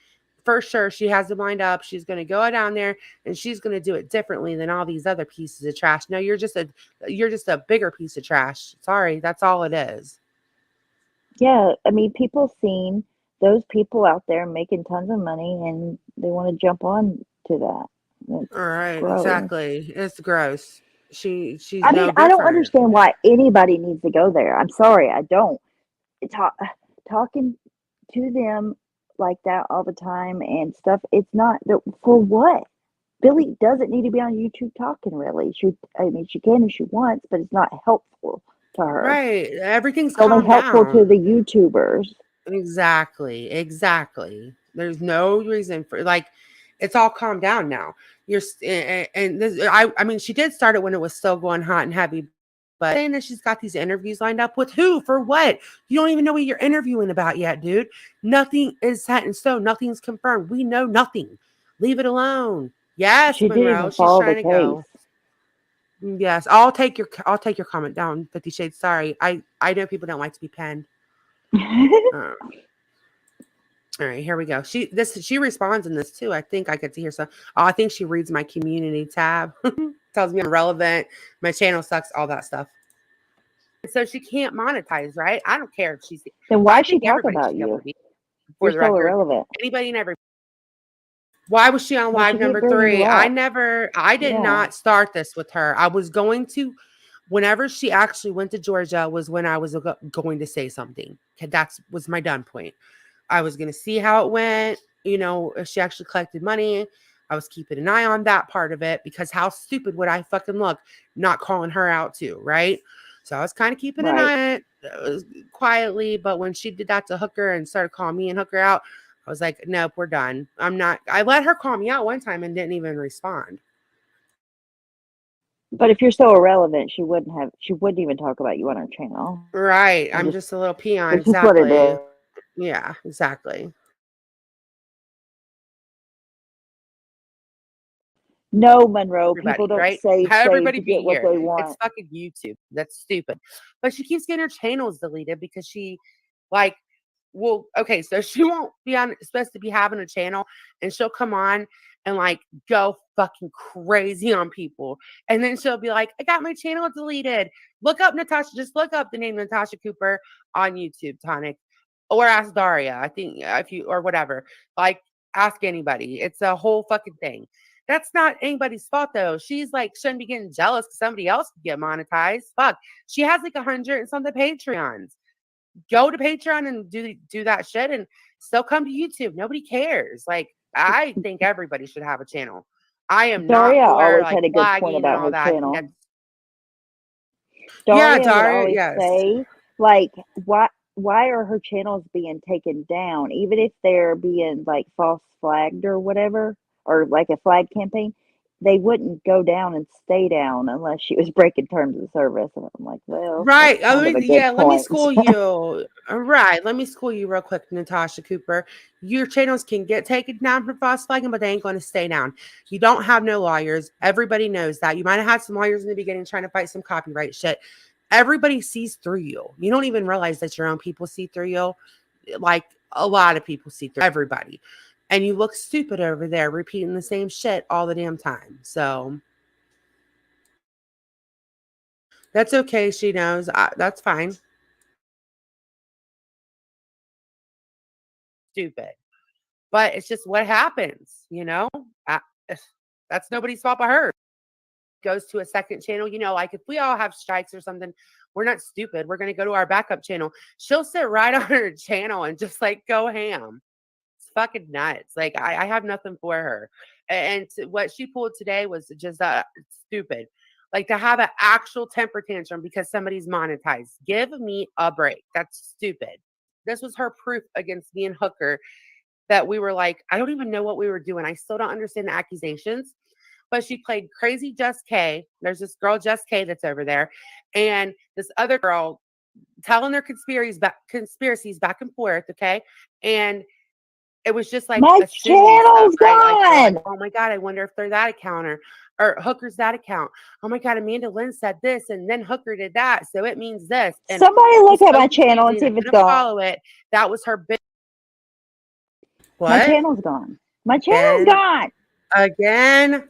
for sure. She has them lined up. She's gonna go down there and she's gonna do it differently than all these other pieces of trash. No, you're just a bigger piece of trash. Sorry, that's all it is. Yeah, I mean, people seen those people out there making tons of money, and they want to jump on to that. It's All right, gross. exactly. It's gross. She's I mean, no I don't different. understand why anybody needs to go there. I'm sorry, I don't. Talk, talking to them like that all the time and stuff. It's not for what. Billy doesn't need to be on YouTube talking. Really, I mean, she can if she wants, but it's not helpful to her. Right. Everything's It's only calmed helpful to down. the YouTubers. Exactly. There's no reason for like it's all calmed down now. And this, I mean, she did start it when it was still going hot and heavy, but saying that she's got these interviews lined up with who for what? You don't even know what you're interviewing about yet, dude. Nothing is set in stone. Nothing's confirmed. We know nothing. Leave it alone. Yes, She didn't Monroe. even She's follow the trying to go. case. Yes, I'll take your comment down, 50 Shades. Sorry. I know people don't like to be penned. All right, here we go. She responds in this too. I think I get to hear some. Oh, I think she reads my community tab. Tells me I'm relevant. My channel sucks. All that stuff. So she can't monetize, right? I don't care if she's. Then why I she think talk everybody about should be able you? to be. For You're the so record, irrelevant. anybody and everybody. Why was she on Well, she live keep number bringing 3? you up. I did Yeah. not start this with her. I was going to, whenever she actually went to Georgia was when I was going to say something. That was my done point. I was going to see how it went, if she actually collected money. I was keeping an eye on that part of it because how stupid would I fucking look not calling her out too, right? So I was kind of keeping an Right. eye on it quietly, but when she did that to Hooker and started calling me and Hooker out, I was like, nope, we're done. I let her call me out one time and didn't even respond. But if you're so irrelevant, she wouldn't even talk about you on her channel. Right. I'm just a little peon. It's just what it Exactly. is. Yeah, exactly. No, Monroe, people Everybody, don't right? save Everybody to get be what here. they It's want. fucking YouTube. That's stupid. But she keeps getting her channels deleted because she, like, well, okay, so she won't be supposed to be having a channel, and she'll come on and like go fucking crazy on people, and then she'll be like, "I got my channel deleted." Look up Natasha. Just look up the name Natasha Cooper on YouTube, Tonic, or ask Daria. I think if you or whatever, like ask anybody. It's a whole fucking thing. That's not anybody's fault though. She's like shouldn't be getting jealous because somebody else could get monetized. Fuck, she has like 100 and something Patreons. go to Patreon and do that shit and still come to YouTube. Nobody cares. Like, I think everybody should have a channel. I am not Daria for always like had a good point flagging and about all her that. I think channel. that's yeah, Daria would Daria, always yes. say, like, why are her channels being taken down, even if they're being like false flagged or whatever, or like a flag campaign? They wouldn't go down and stay down unless she was breaking terms of service. And I'm like, well, that's Right. kind of a good Yeah, let me point. school you. Right. Let me school you real quick, Natasha Cooper. Your channels can get taken down for false flagging, but they ain't going to stay down. You don't have no lawyers. Everybody knows that. You might have had some lawyers in the beginning trying to fight some copyright shit. Everybody sees through you. You don't even realize that your own people see through you. Like, a lot of people see through everybody. And you look stupid over there repeating the same shit all the damn time. So that's okay. She knows. That's fine. Stupid. But it's just what happens, you know? Uh, that's nobody's fault but her. Goes to a second channel, you know, like if we all have strikes or something, we're not stupid. We're going to go to our backup channel. She'll sit right on her channel and just like go ham. It's fucking nuts. Like, I have nothing for her. And what she pulled today was just stupid. Like, to have an actual temper tantrum because somebody's monetized. Give me a break. That's stupid. This was her proof against me and Hooker that we were like, I don't even know what we were doing. I still don't understand the accusations. But she played crazy Just K. There's this girl, Just K, that's over there. And this other girl telling their conspiracies back and forth. Okay. And it was just like My assuming stuff, channel's right? Like, they're like, gone. oh my God, I wonder if they're that account or Hooker's that account. Oh my God, Amanda Lynn said this and then Hooker did that. So it means this. And Somebody it look was at so my channel and confusing. see I if it's couldn't gone. follow it. That was her big. My What? channel's gone. My channel's Again? gone. Again?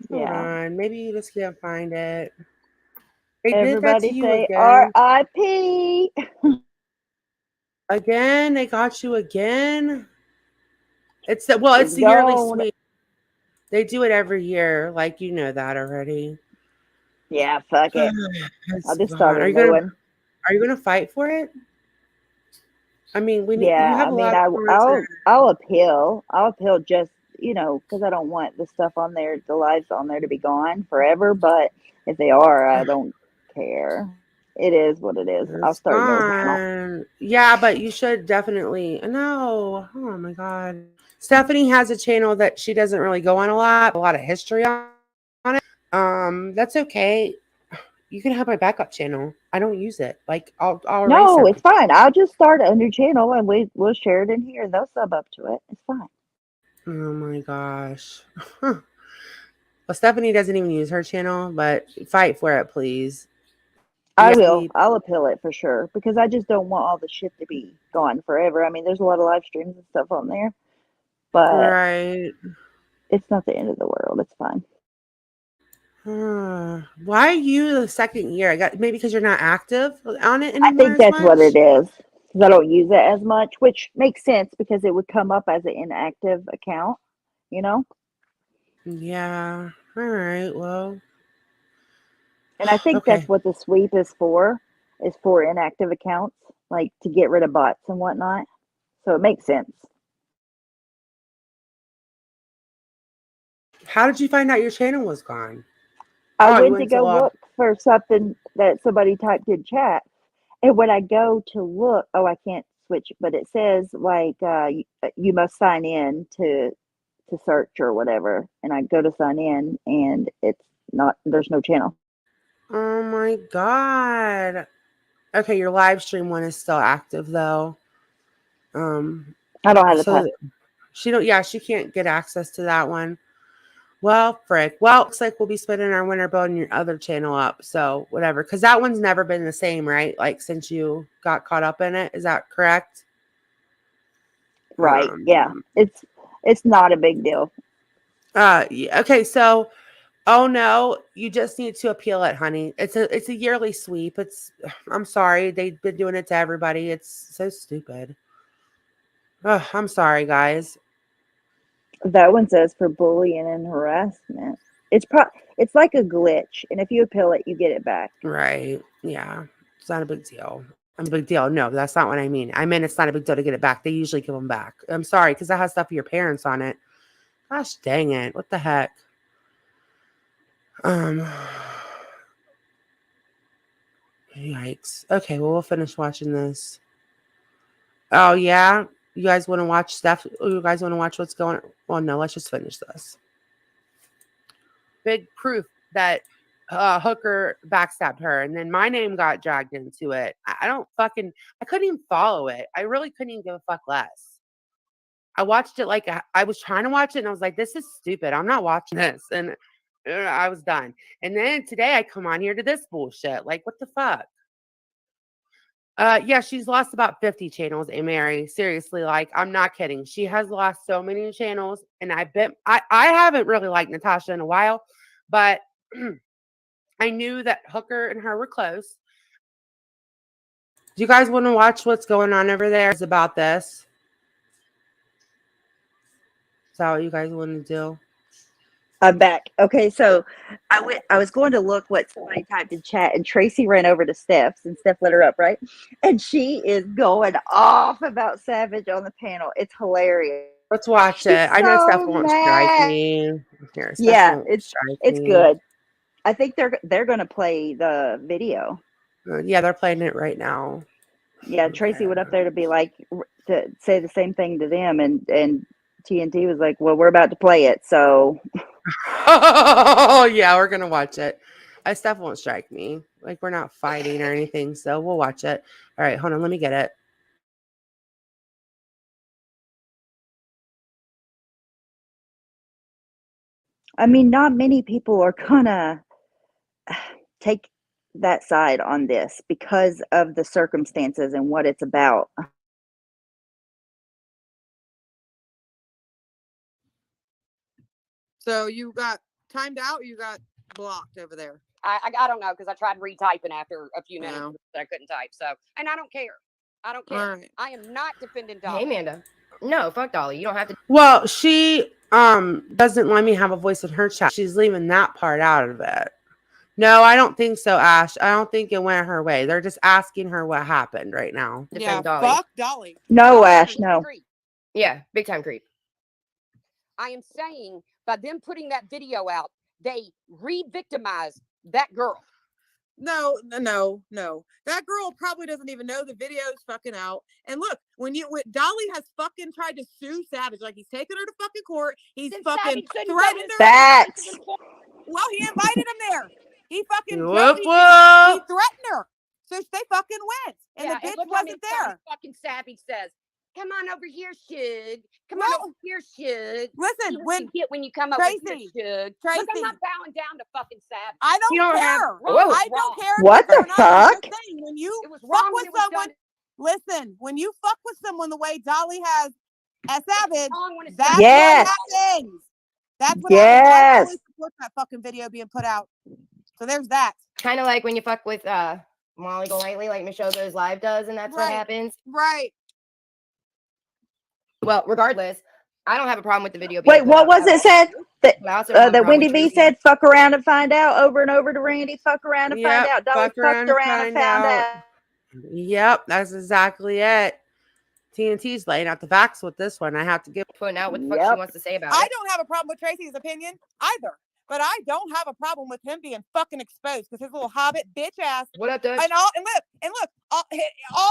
Hold Yeah. on. Maybe you just can't find it. They did that to Everybody you say again. R.I.P. Again? They got you again? It's the yearly Gone. sweep. They do it every year. Like, you know that already. Yeah, fuck it. It's I'll just fine. start a new one. Are you gonna fight for it? I mean, you Yeah, have I a mean, lot of content. I'll appeal. I'll appeal just, because I don't want the stuff on there, the lives on there to be gone forever. But if they are, I don't care. It is what it is. I'll It's start a new channel. fine. Yeah, but you should definitely. No. Oh my God. Stephanie has a channel that she doesn't really go on a lot of history on it. That's okay. You can have my backup channel. I don't use it. Like, I'll erase No, it's everything. fine. I'll just start a new channel and we'll share it in here and they'll sub up to it. It's fine. Oh my gosh. Well, Stephanie doesn't even use her channel, but fight for it, please. I Yes, will. we I'll appeal it for sure because I just don't want all the shit to be gone forever. I mean, there's a lot of live streams and stuff on there, but right. it's not the end of the world. It's fine. Why are you the second year? I got maybe because you're not active on it I anymore think as that's what much. it is because I don't use it as much, which makes sense because it would come up as an inactive account, you know? Yeah. All right. Well. And I think that's Okay. what the sweep is for inactive accounts, like to get rid of bots and whatnot. So it makes sense. How did you find out your channel was gone? I Oh, you went to went to go log. look for something that somebody typed in chat. And when I go to look, oh, I can't switch, but it says like you must sign in to search or whatever. And I go to sign in, and it's not. There's no channel. Oh my God. Okay, your live stream one is still active though. Um. I don't have the So time. she don't. Yeah, she can't get access to that one. Well, frick. Well, looks like we'll be spending our winter building your other channel up. So whatever, because that one's never been the same, right? Like since you got caught up in it. Is that correct? Right? Yeah. It's not a big deal. Yeah, okay. So, oh no, you just need to appeal it, honey. It's a yearly sweep. I'm sorry, they've been doing it to everybody. It's so stupid. Ugh, I'm sorry, guys. That one says for bullying and harassment. It's like a glitch, and if you appeal it, you get it back. Right? Yeah, it's not a big deal. a big deal. No, that's not what I mean. I meant it's not a big deal to get it back. They usually give them back. I'm sorry, because that has stuff of your parents on it. Gosh dang it. What the heck? Yikes. Okay, well, we'll finish watching this. Oh, yeah? You guys want to watch stuff? You guys want to watch what's going on? Well, no, let's just finish this. Big proof that Hooker backstabbed her, and then my name got dragged into it. I couldn't even follow it. I really couldn't even give a fuck less. I watched it like I was trying to watch it, and I was like, this is stupid. I'm not watching this. And I was done. And then today I come on here to this bullshit. Like, what the fuck? Yeah, she's lost about 50 channels, Mary. Seriously, like, I'm not kidding. She has lost so many channels, and I bet I haven't really liked Natasha in a while, but I knew that Hooker and her were close. Do you guys want to watch what's going on over there? It's about this. Is that what you guys want to do? I'm back. Okay, so I was going to look what somebody typed in chat, and Tracy ran over to Steph's, and Steph let her up, right? And she is going off about Savage on the panel. It's hilarious. Let's watch She's it. I know so Steph won't strike mad. me. Here, Steph Yeah, won't it's strike me. good. I think they're going to play the video. Yeah, they're playing it right now. Yeah, Tracy went up there to be like to say the same thing to them, and TNT was like, "Well, we're about to play it, so." Oh yeah, we're gonna watch it. Steph won't strike me. Like, we're not fighting or anything, so we'll watch it. All right, hold on, let me get it. I mean, not many people are gonna take that side on this because of the circumstances and what it's about. So you got timed out or you got blocked over there? I don't know, because I tried retyping after a few minutes Wow. that I couldn't type. So, and I don't care. I don't care. All right. I am not defending Dolly. Hey, Amanda. No, fuck Dolly. You don't have to. Well, she doesn't let me have a voice in her chat. She's leaving that part out of it. No, I don't think so, Ash. I don't think it went her way. They're just asking her what happened right now. Yeah, Dolly. fuck Dolly. No, Ash, no. Yeah, big time creep. I am saying by them putting that video out, they re-victimized that girl. No. That girl probably doesn't even know the video's fucking out. And look, when Dolly has fucking tried to sue Savage, like he's taken her to fucking court. He's fucking threatened her. Facts. Well, he invited him there. He fucking Whoop, he whoop. threatened her. So they fucking went. And Yeah, the bitch look how wasn't there. Fucking Savage says, "Come on over here, Suge. Come Well, on over here, Suge. Listen, See what you get when you come over Tracy, here, Suge. Tracy, Look, I'm not bowing down to fucking Savage. I don't You don't care. have- Whoa. I don't care. What the fuck? I'm just saying, when you It was fuck wrong when with it was someone, done. listen, when you fuck with someone the way Dolly has at Savage, Wrong when it's that's done. Yes. what happens. That's what Yes. happens. I always support that fucking video being put out. So there's that. Kind of like when you fuck with Molly Golightly, like Michelle Goes Live does, and that's what Right. happens. Right. Well, regardless, I don't have a problem with the video being Wait, put what out was at it all. said? But I also don't have a That problem Wendy with B Tracy. said, "Fuck around and find out," over and over to Randy. Fuck around and find Yep, out. Dolly fuck around fucked around and found out. Yep, that's exactly it. TNT's laying out the facts with this one. I have to give. Putting out what the fuck Yep. she wants to say about I it. don't have a problem with Tracy's opinion either. But I don't have a problem with him being fucking exposed because his little hobbit bitch ass What up, Dutch? and look, all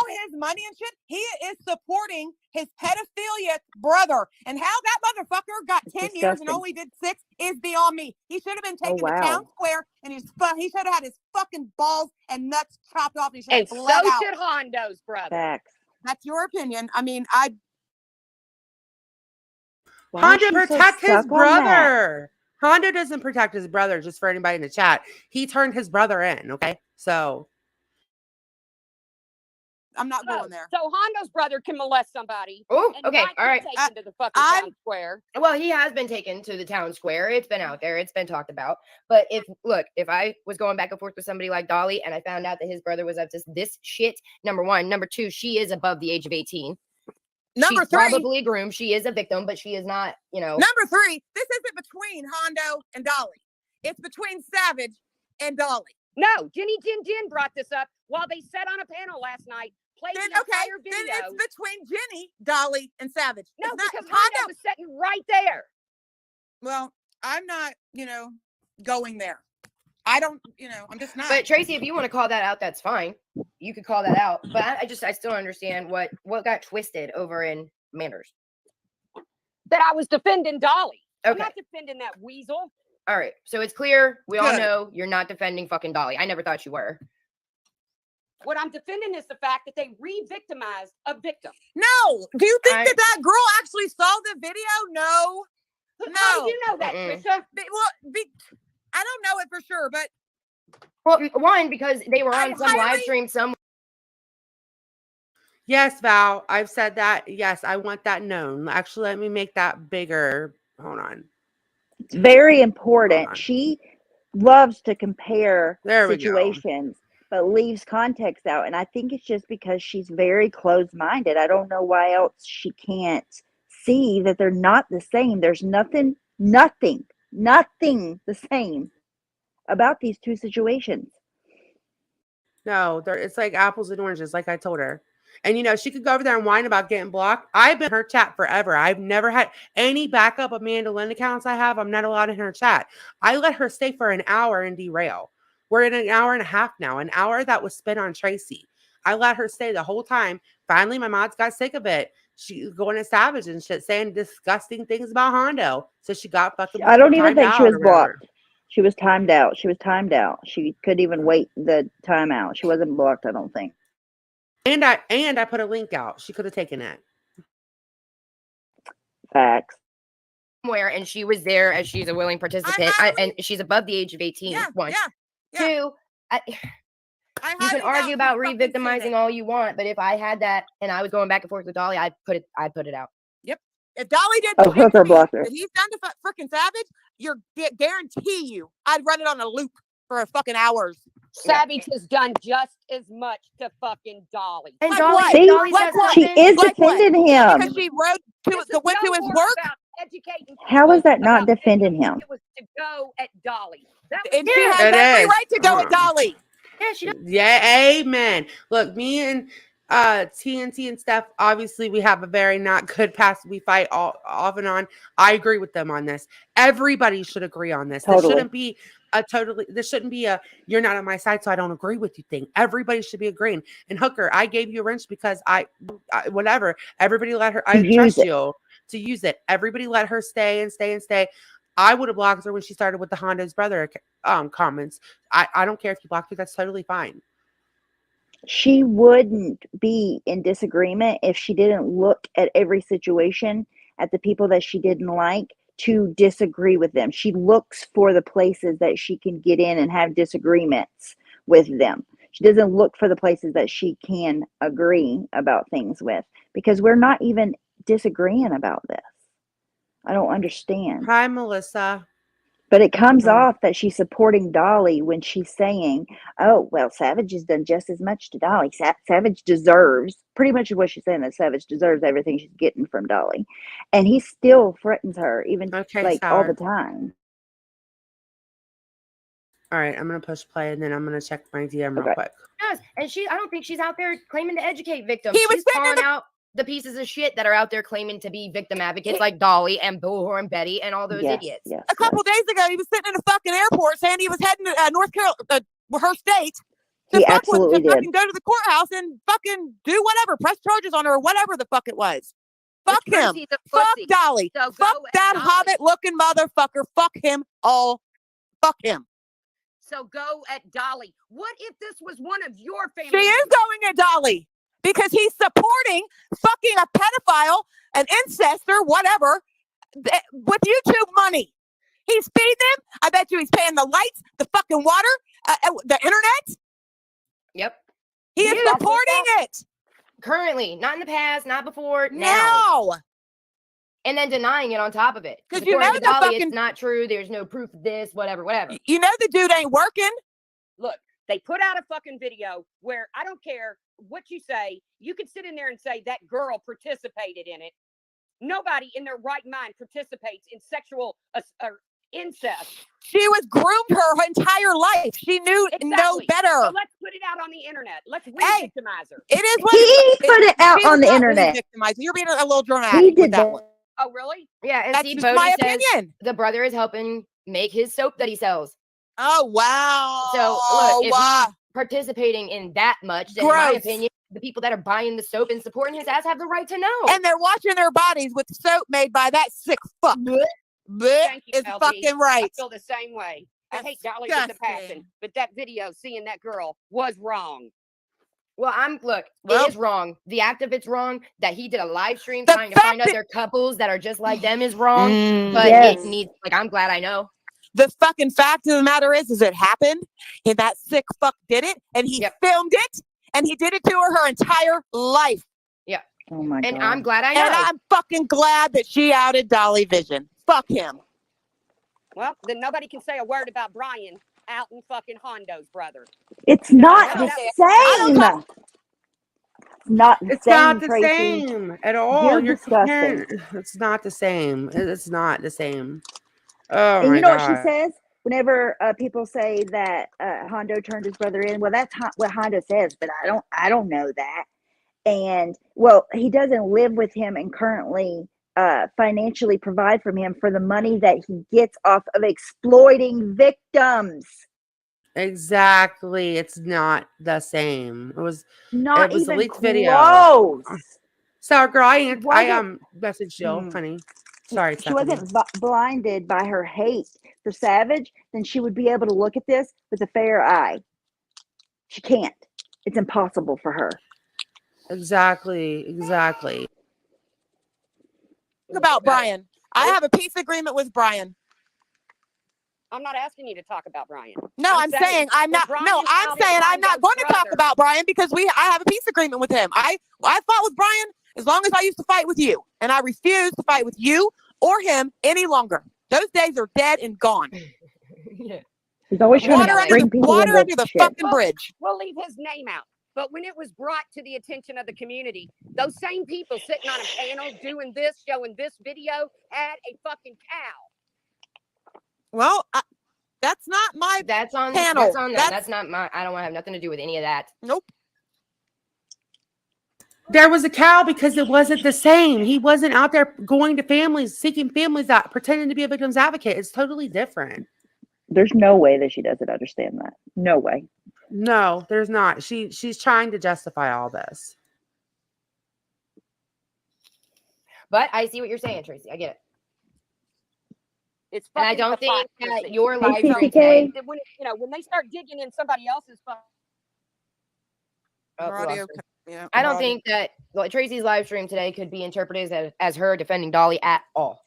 his money and shit, he is supporting his pedophilic brother. And how that motherfucker got 10 years and Disgusting. only did 6 is beyond me. He should have been taken to town wow. square and he should have had his fucking balls and nuts chopped off and he should And have so bled out. should Hondo's brother. Facts. That's your opinion. I mean, Why is Hondo she so protect his stuck on that? brother. Hondo doesn't protect his brother, just for anybody in the chat. He turned his brother in, okay? So I'm not going there. So Hondo's brother can molest somebody. Oh, and okay, not all get right. taken to the fucking I'm- town square. Well, he has been taken to the town square. It's been out there. It's been talked about. But if I was going back and forth with somebody like Dolly and I found out that his brother was up to this shit, number one. Number two, she is above the age of 18. Number She's 3. probably groomed. She is a victim, but she is not, Number 3, this isn't between Hondo and Dolly. It's between Savage and Dolly. No, Jenny Jen brought this up while they sat on a panel last night, played Then the okay, entire video. then it's between Jenny, Dolly, and Savage. No, It's not because Hondo. Hondo was sitting right there. Well, I'm not, going there. I don't, I'm just not. But Tracy, if you want to call that out, that's fine. You could call that out. But I still don't understand what got twisted over in Manners. That I was defending Dolly. I'm Okay. not defending that weasel. All right. So it's clear. We all Good. know you're not defending fucking Dolly. I never thought you were. What I'm defending is the fact that they re-victimized a victim. No. Do you think that girl actually saw the video? No. How do you know that, Mm-mm. Trisha? I don't know it for sure, but Well, one, because they were on some live stream somewhere. Yes, Val, I've said that. Yes, I want that known. Actually, let me make that bigger. Hold on. It's very Hold important. on. She loves to compare There we go. situations, but leaves context out. And I think it's just because she's very closed-minded. I don't know why else she can't see that they're not the same. There's nothing the same about these two situations. No, it's like apples and oranges, like I told her. And she could go over there and whine about getting blocked. I've been in her chat forever. I've never had any backup Amanda Lynn accounts I have. I'm not allowed in her chat. I let her stay for an hour and derail. We're in an hour and a half now. An hour that was spent on Tracy. I let her stay the whole time. Finally, my mods got sick of it. She was going to Savage and shit, saying disgusting things about Hondo. So she got fucking I don't even timed think she out was or whatever. blocked. She was timed out. She couldn't even wait the timeout. She wasn't blocked, I don't think. And I put a link out. She could have taken it. Facts. Somewhere, and she was there as she's a willing participant, and she's above the age of 18. yeah, One. yeah. Two, you can argue about re-victimizing all you want, but if I had that and I was going back and forth with Dolly, I'd put it out. Yep. If Dolly did Hooker blocked her. that he's done to freaking Savage, guarantee you, I'd run it on a loop for a fucking hours. Savage has done just as much to fucking Dolly. And Like Dolly, what? See, Dolly's Like got what? she something. is Like what? defending him. Because she went to his work. About educating How is people that not about defending victims. him? It was to go at Dolly. That was And she Yeah, has it every is. right to go at Dolly. Yeah, she does. Yeah, amen. Look, me and TNT and Steph, obviously we have a very not good past. We fight all off and on. I agree with them on this. Everybody should agree on this. Totally. This shouldn't be a you're not on my side, so I don't agree with you thing. Everybody should be agreeing. And Hooker, I gave you a wrench because I whatever. Everybody let her, I trust you to use it. Everybody let her stay and stay and stay. I would have blocked her when she started with the Honda's brother comments. I don't care if you blocked her. That's totally fine. She wouldn't be in disagreement if she didn't look at every situation, at the people that she didn't like, to disagree with them. She looks for the places that she can get in and have disagreements with them. She doesn't look for the places that she can agree about things with, because we're not even disagreeing about this. I don't understand. Hi, Melissa. But it comes off that she's supporting Dolly when she's saying, oh, well, Savage has done just as much to Dolly. Savage deserves, pretty much what she's saying, that Savage deserves everything she's getting from Dolly. And he still threatens her, even all the time. All right, I'm going to push play, and then I'm going to check my DM real quick. Yes, and I don't think she's out there claiming to educate victims. He was She's calling out the pieces of shit that are out there claiming to be victim advocates, like Dolly and Bullhorn Betty and all those idiots. A couple days ago, he was sitting in a fucking airport saying he was heading to North Carolina, her state, to He absolutely did. fucking go to the courthouse and fucking do whatever, press charges on her or whatever the fuck it was. Fuck him. Fuck Dolly. So fuck that hobbit-looking motherfucker. Fuck him all. Fuck him. So go at Dolly. What if this was one of your family? She is going at Dolly because he's supporting fucking a pedophile, an incestor, whatever, with YouTube money. He's feeding them. I bet you he's paying the lights, the fucking water, the internet. Yep. He is supporting it. Currently, not in the past, not before, now. And then denying it on top of it. Because you know to the Dolly, fucking... it's not true. There's no proof of this, whatever. You know the dude ain't working. Look, they put out a fucking video where I don't care what you say. You can sit in there and say that girl participated in it. Nobody in their right mind participates in sexual incest She was groomed her entire life. She knew no Exactly. better. So let's put it out on the internet. Let's re-victimize her. It is what He put it out she on did the not internet. re-victimize. You're being a little He dramatic with did that that. one. Oh, really? Yeah, and That's see, just Bodie my says opinion. the brother is helping make his soap that he sells. Oh, wow. So look, if he's participating in that much, then in my Gross. opinion, the people that are buying the soap and supporting his ass have the right to know. And they're washing their bodies with soap made by that sick fuck. Blech Thank you, is LB. fucking I right. feel the same way. I hate Dolly with a passion, but that video seeing that girl was wrong. Well, it is wrong. The act of it's wrong. That he did a live stream The trying to find fact other couples that are just like them is wrong. But Yes. it needs, like, I'm glad I know. The fucking fact of the matter is it happened, and that sick fuck did it, and he filmed it, and he did it to her entire life. Yeah. Oh my And God. I'm glad I know. And I'm fucking glad that she outed Dolly Vision. Fuck him. Well, then nobody can say a word about Brian out in fucking Hondo's brother. It's not the same. Not the It's same, not the Tracy. same at all. You're comparing. disgusting. It's not the same. It's not the same. Oh And my you know what God. she says? Whenever people say that Hondo turned his brother in, well, that's what Hondo says, but I don't know that. And well, he doesn't live with him and currently financially provide for him for the money that he gets off of exploiting victims. Exactly. It's not the same. It was Not a even leaked video. close. So, girl, I wasn't- messaged you, honey. Sorry, She Stephanie. wasn't blinded by her hate for Savage, then she would be able to look at this with a fair eye. She can't. It's impossible for her. Exactly. About Brian. I have a peace agreement with Brian. I'm not asking you to talk about Brian. No, I'm saying I'm not. No, I'm saying I'm not going to talk about Brian because I have a peace agreement with him. I fought with Brian as long as I used to fight with you, and I refuse to fight with you or him any longer. Those days are dead and gone. Yeah. He's always trying to bring people water into under the shit. fucking bridge. We'll leave his name out. But when it was brought to the attention of the community, those same people sitting on a panel doing this, showing this video, had a fucking cow. Well, that's not my That's on panel. That's on them. That's not my. I don't want to have nothing to do with any of that. Nope. There was a cow because it wasn't the same. He wasn't out there going to families, seeking families out, pretending to be a victim's advocate. It's totally different. There's no way that she doesn't understand that. No way. No, there's not. She's trying to justify all this. But I see what you're saying, Tracy. I get it. It's and I don't think hypocrisy. that your Hey, live stream CCK. today. When they start digging in somebody else's Oh, we lost audio, her. yeah, I don't audio. think that Tracy's live stream today could be interpreted as her defending Dolly at all.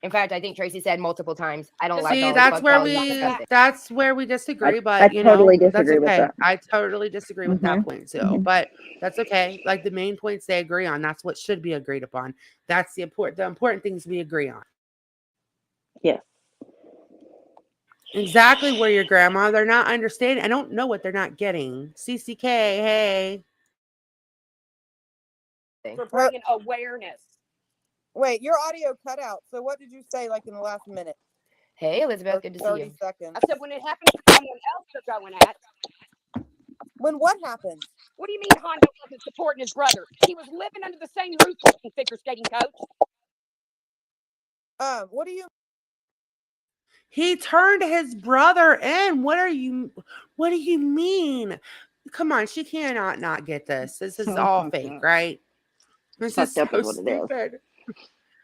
In fact, I think Tracy said multiple times, "I don't like See, Dolly." that's fuck where Dolly, that's where we disagree. I But totally that's disagree with okay. that. I totally disagree with that point too. Mhm. But that's okay. Like the main points they agree on, that's what should be agreed upon. That's the important things we agree on. Yes. Exactly where your grandma, they're not understanding. I don't know what they're not getting. CCK, hey. for bringing awareness. Wait, your audio cut out. So what did you say like in the last minute? Hey, Elizabeth, good to see 30 you. seconds. I said when it happens to someone else they're going at. When what happened? What do you mean Hondo wasn't supporting his brother? He was living under the same roof with the figure skating coach. What do you He turned his brother in. What do you mean? Come on, she cannot not get this. This is all fake, right? This is so Fucked up is what it is. stupid.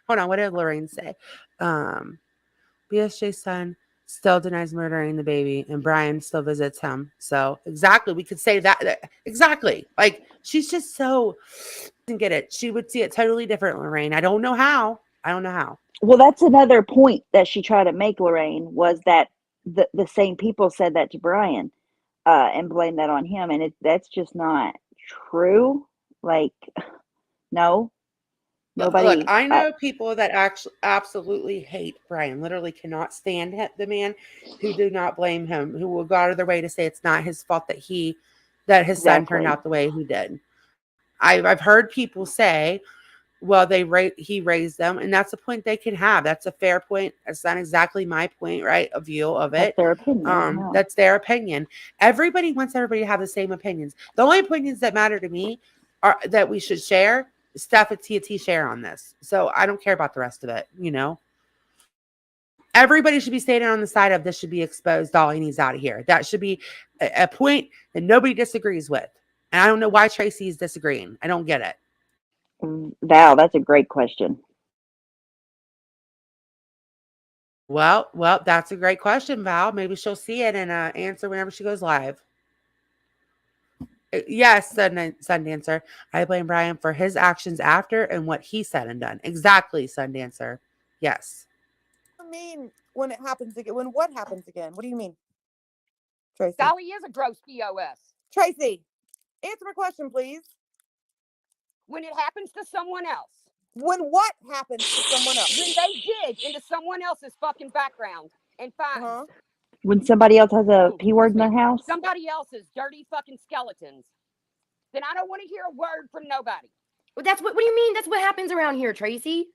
Hold on, what did Lorraine say? BSJ's son still denies murdering the baby, and Brian still visits him. So exactly, we could say that exactly. Like she's just so didn't get it. She would see it totally different, Lorraine. I don't know how. Well, that's another point that she tried to make, Lorraine, was that the same people said that to Brian and blamed that on him. And that's just not true. Like, no. Nobody. Look, I know people that actually absolutely hate Brian, literally cannot stand the man, who do not blame him, who will go out of their way to say it's not his fault that his son turned out the way he did. I've heard people say, well, he raised them, and that's a point they can have. That's a fair point. It's not exactly my point, right? A view of That's it. their opinion. Yeah. That's their opinion. Everybody wants everybody to have the same opinions. The only opinions that matter to me are that we should share. Steph and TT share on this, so I don't care about the rest of it. Everybody should be standing on the side of this should be exposed. Dolly needs out of here. That should be a point that nobody disagrees with. And I don't know why Tracy is disagreeing. I don't get it. Val, that's a great question. Well, that's a great question, Val. Maybe she'll see it and answer whenever she goes live. Yes, Sundancer. I blame Brian for his actions after and what he said and done. Exactly, Sundancer. Yes. I mean, when it happens again, when what happens again? What do you mean, Tracy? Dolly is a gross POS. Tracy, answer my question, please. When it happens to someone else. When what happens to someone else? When they dig into someone else's fucking background and find When somebody else has a P word in their house? somebody else's dirty fucking skeletons, then I don't want to hear a word from nobody. Well, what do you mean? That's what happens around here, Tracy.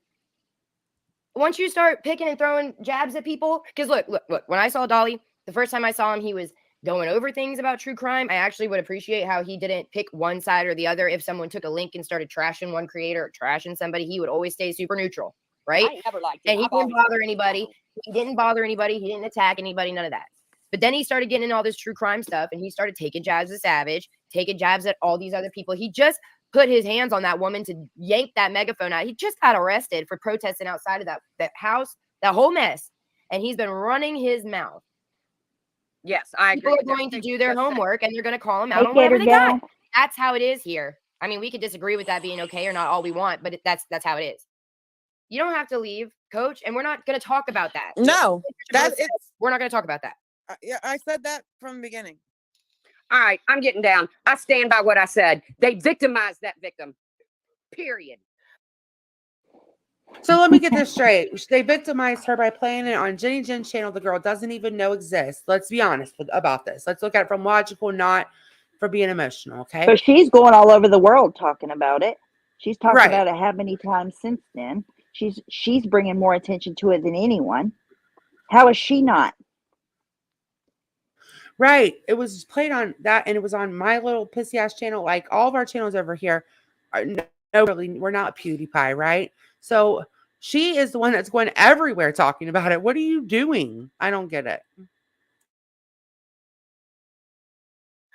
Once you start picking and throwing jabs at people, because look, when I saw Dolly, the first time I saw him, he was going over things about true crime. I actually would appreciate how he didn't pick one side or the other. If someone took a link and started trashing one creator or trashing somebody, he would always stay super neutral, right? I ain't never liked him. And he didn't bother anybody. He didn't bother anybody. He didn't attack anybody, none of that. But then he started getting in all this true crime stuff, and he started taking jabs at Savage, taking jabs at all these other people. He just put his hands on that woman to yank that megaphone out. He just got arrested for protesting outside of that house, that whole mess. And he's been running his mouth. Yes, I agree. People are going to do their homework, and they're going to call him out on whatever they got. That's how it is here. I mean, we could disagree with that being okay or not all we want, but that's how it is. You don't have to leave, Coach, and we're not going to talk about that. No, we're not going to talk about that. Yeah, I said that from the beginning. All right, I'm getting down. I stand by what I said. They victimized that victim. Period. So let me get this straight. They victimized her by playing it on Jenny Jen's channel the girl doesn't even know exists. Let's be honest about this. Let's look at it from logical, not for being emotional, okay? But she's going all over the world talking about it. She's talked about it how many times since then. She's bringing more attention to it than anyone. How is she not? Right. It was played on that, and it was on my little pissy ass channel. Like all of our channels over here are we're not PewDiePie, right? So she is the one that's going everywhere talking about it. What are you doing? I don't get it.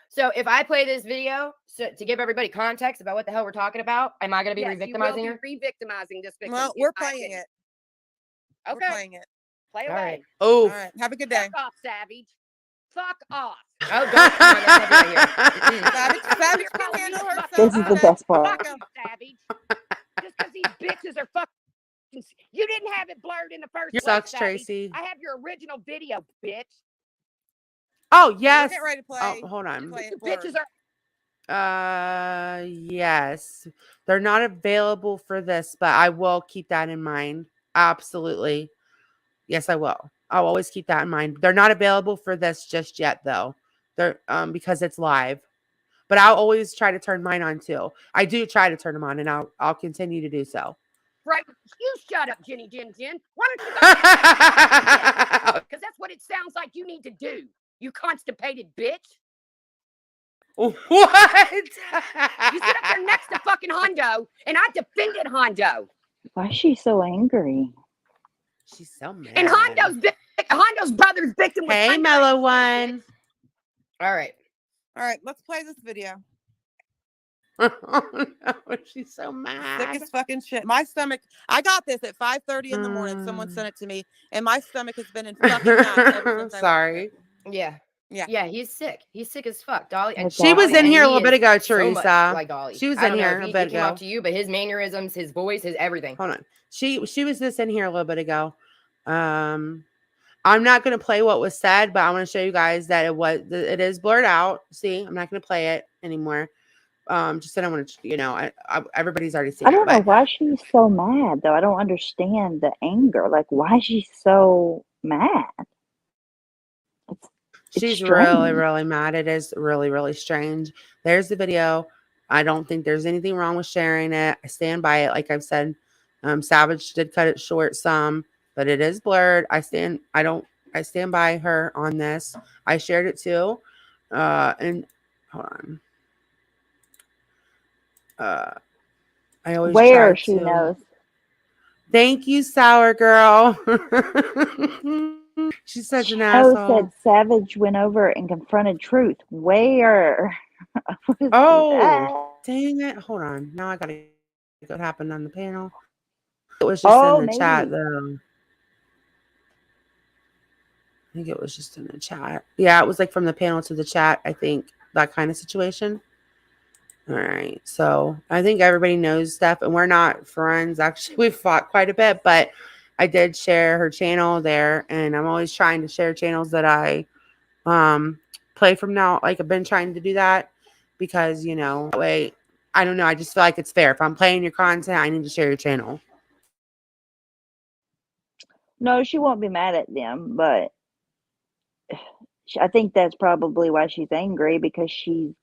So if I play this video to give everybody context about what the hell we're talking about, am I going to be re-victimizing her? Re-victimizing this victim. Well, we're playing it. Okay. We're playing it. Play away. All right. Oh. All right. Have a good day. Fuck off, Savage. Fuck off. Oh, don't come on, that's not right Savage can handle herself. This is the best part. Fuck off, Savage. Just because these bitches are fucking. You didn't have it blurred in the first place. Sucks, Savage. Tracy. I have your original video, bitch. Oh, yes. Get ready to play. Oh, hold on. Bitches are. Yes. They're not available for this, but I will keep that in mind. Absolutely. Yes, I will. I'll always keep that in mind. They're not available for this just yet, though. They're because it's live. But I'll always try to turn mine on too. I do try to turn them on, and I'll continue to do so. Right. You shut up, Jenny Jen. Why don't you go? Because that's what it sounds like you need to do. You constipated bitch. What? You sit up there next to fucking Hondo, and I defended Hondo. Why is she so angry? She's so mad. And Hondo's brother's victim was Hey, mellow one. All right. All right, let's play this video. Oh, no, she's so mad. Sick as fucking shit. My stomach. I got this at 5:30 in the morning. Someone sent it to me, and my stomach has been in fucking knots ever since. Sorry. Yeah, he's sick. He's sick as fuck, Dolly. And she was in here a little bit ago, so Teresa. like Dolly. She was in here a bit ago. ago. Up to you, but his mannerisms, his voice, his everything. Hold on. She was just in here a little bit ago. I'm not going to play what was said, but I want to show you guys that it is blurred out. See, I'm not going to play it anymore. Just that I want to, everybody's already seen it. I don't know why she's so mad, though. I don't understand the anger. Like, why is she so mad? It's She's strange. really, really mad. It is really, really strange. There's the video. I don't think there's anything wrong with sharing it. I stand by it. Like I've said, Savage did cut it short some, but it is blurred. I stand by her on this. I shared it too. And hold on. Uh, I always try Where she to. knows. Thank you, sour girl. She's such an Show asshole. said Savage went over and confronted Truth. Where? What is Oh, that? dang it. Hold on. Now I gotta go what happened on the panel. It was just in Oh, the chat maybe. though. I think it was just in the chat. Yeah, it was like from the panel to the chat, I think. That kind of situation. All right. So I think everybody knows stuff, and we're not friends. Actually, we've fought quite a bit, but I did share her channel there, and I'm always trying to share channels that I play from now. Like I've been trying to do that because, that way, I don't know. I just feel like it's fair. If I'm playing your content, I need to share your channel. No, she won't be mad at them, but I think that's probably why she's angry because she's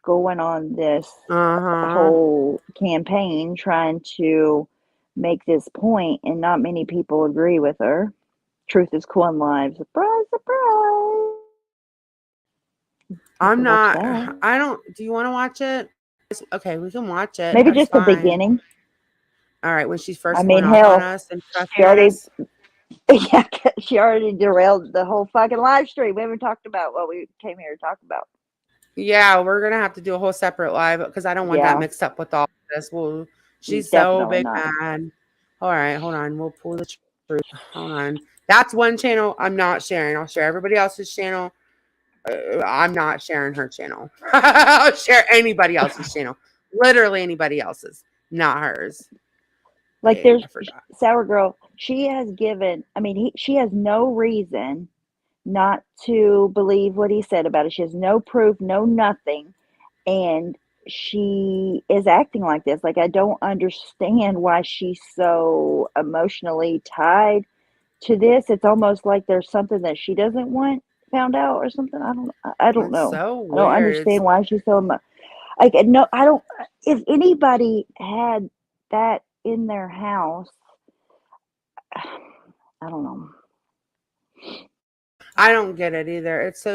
going on this Uh-huh. whole campaign trying to make this point, and not many people agree with her. Truth is cool and live. Surprise, surprise. You I'm can watch not that. I don't do you want to watch it? Okay, we can watch it. Maybe That's just the fine. beginning. All right, when she's I first going mean, off on hell, us and she cussing at already, us. yeah, she already derailed the whole fucking live stream. We haven't talked about what we came here to talk about. Yeah, we're gonna have to do a whole separate live because I don't want that Yeah, mixed up with all this. Well, she's so definitely big not. mad. All right, hold on. We'll pull the truth. Hold on. That's one channel I'm not sharing. I'll share everybody else's channel. I'm not sharing her channel. I'll share anybody else's channel. Literally anybody else's, not hers. Like, Wait, there's I forgot. Sour Girl. She has given, I mean, she has no reason not to believe what he said about it. She has no proof, no nothing. And she is acting like this. Like, I don't understand why she's so emotionally tied to this. It's almost like there's something that she doesn't want found out or something. I don't That's know. so I don't weird. It's understand why she's so like, no, I don't. If anybody had that in their house, I don't know. I don't get it either. It's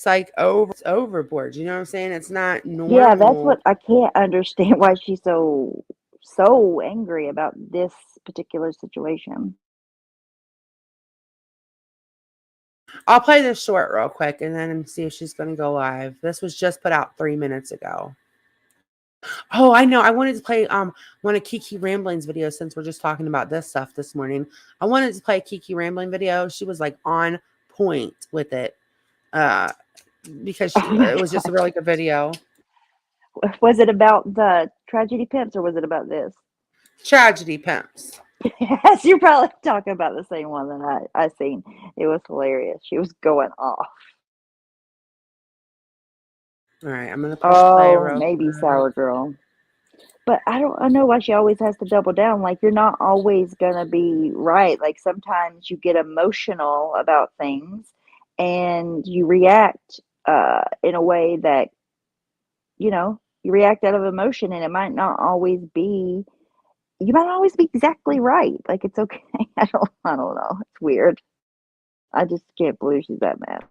like it's overboard. You know what I'm saying? It's not Yeah, that's what normal. I can't understand why she's so angry about this particular situation. I'll play this short real quick and then see if she's going to go live. This was just put out 3 minutes ago. Oh, I know. I wanted to play one of Kiki Rambling's videos since we're just talking about this stuff this morning. I wanted to play a Kiki Rambling video. She was like on point with it. Uh because Oh my it was just a God. really good video. Was it about the tragedy pimps or was it about this? Tragedy Pimps. Yes, you're probably talking about the same one that I seen. It was hilarious. She was going off. All right, I'm gonna push play Oh, real maybe quick. Sour Girl. But I know why she always has to double down. Like, you're not always gonna be right. Like, sometimes you get emotional about things and you react in a way that, you react out of emotion, and it might not always be you might not always be exactly right. Like, it's okay. I don't know. It's weird. I just can't believe she's that mad.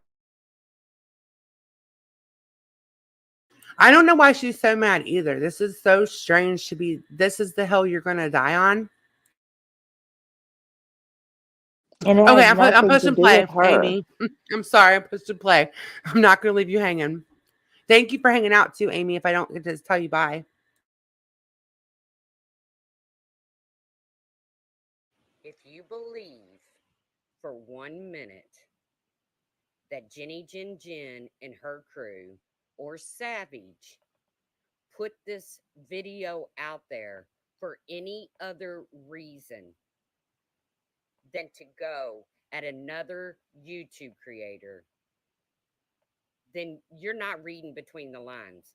I don't know why she's so mad either. This is so strange to be. This is the hill you're gonna die on. And it Okay, has I'm nothing to pushing do with play, her. Amy. I'm sorry, I'm pushing play. I'm not gonna leave you hanging. Thank you for hanging out too, Amy. If I don't get to tell you bye. If you believe for 1 minute that Jenny Jen Jen and her crew or Savage put this video out there for any other reason than to go at another YouTube creator, then you're not reading between the lines.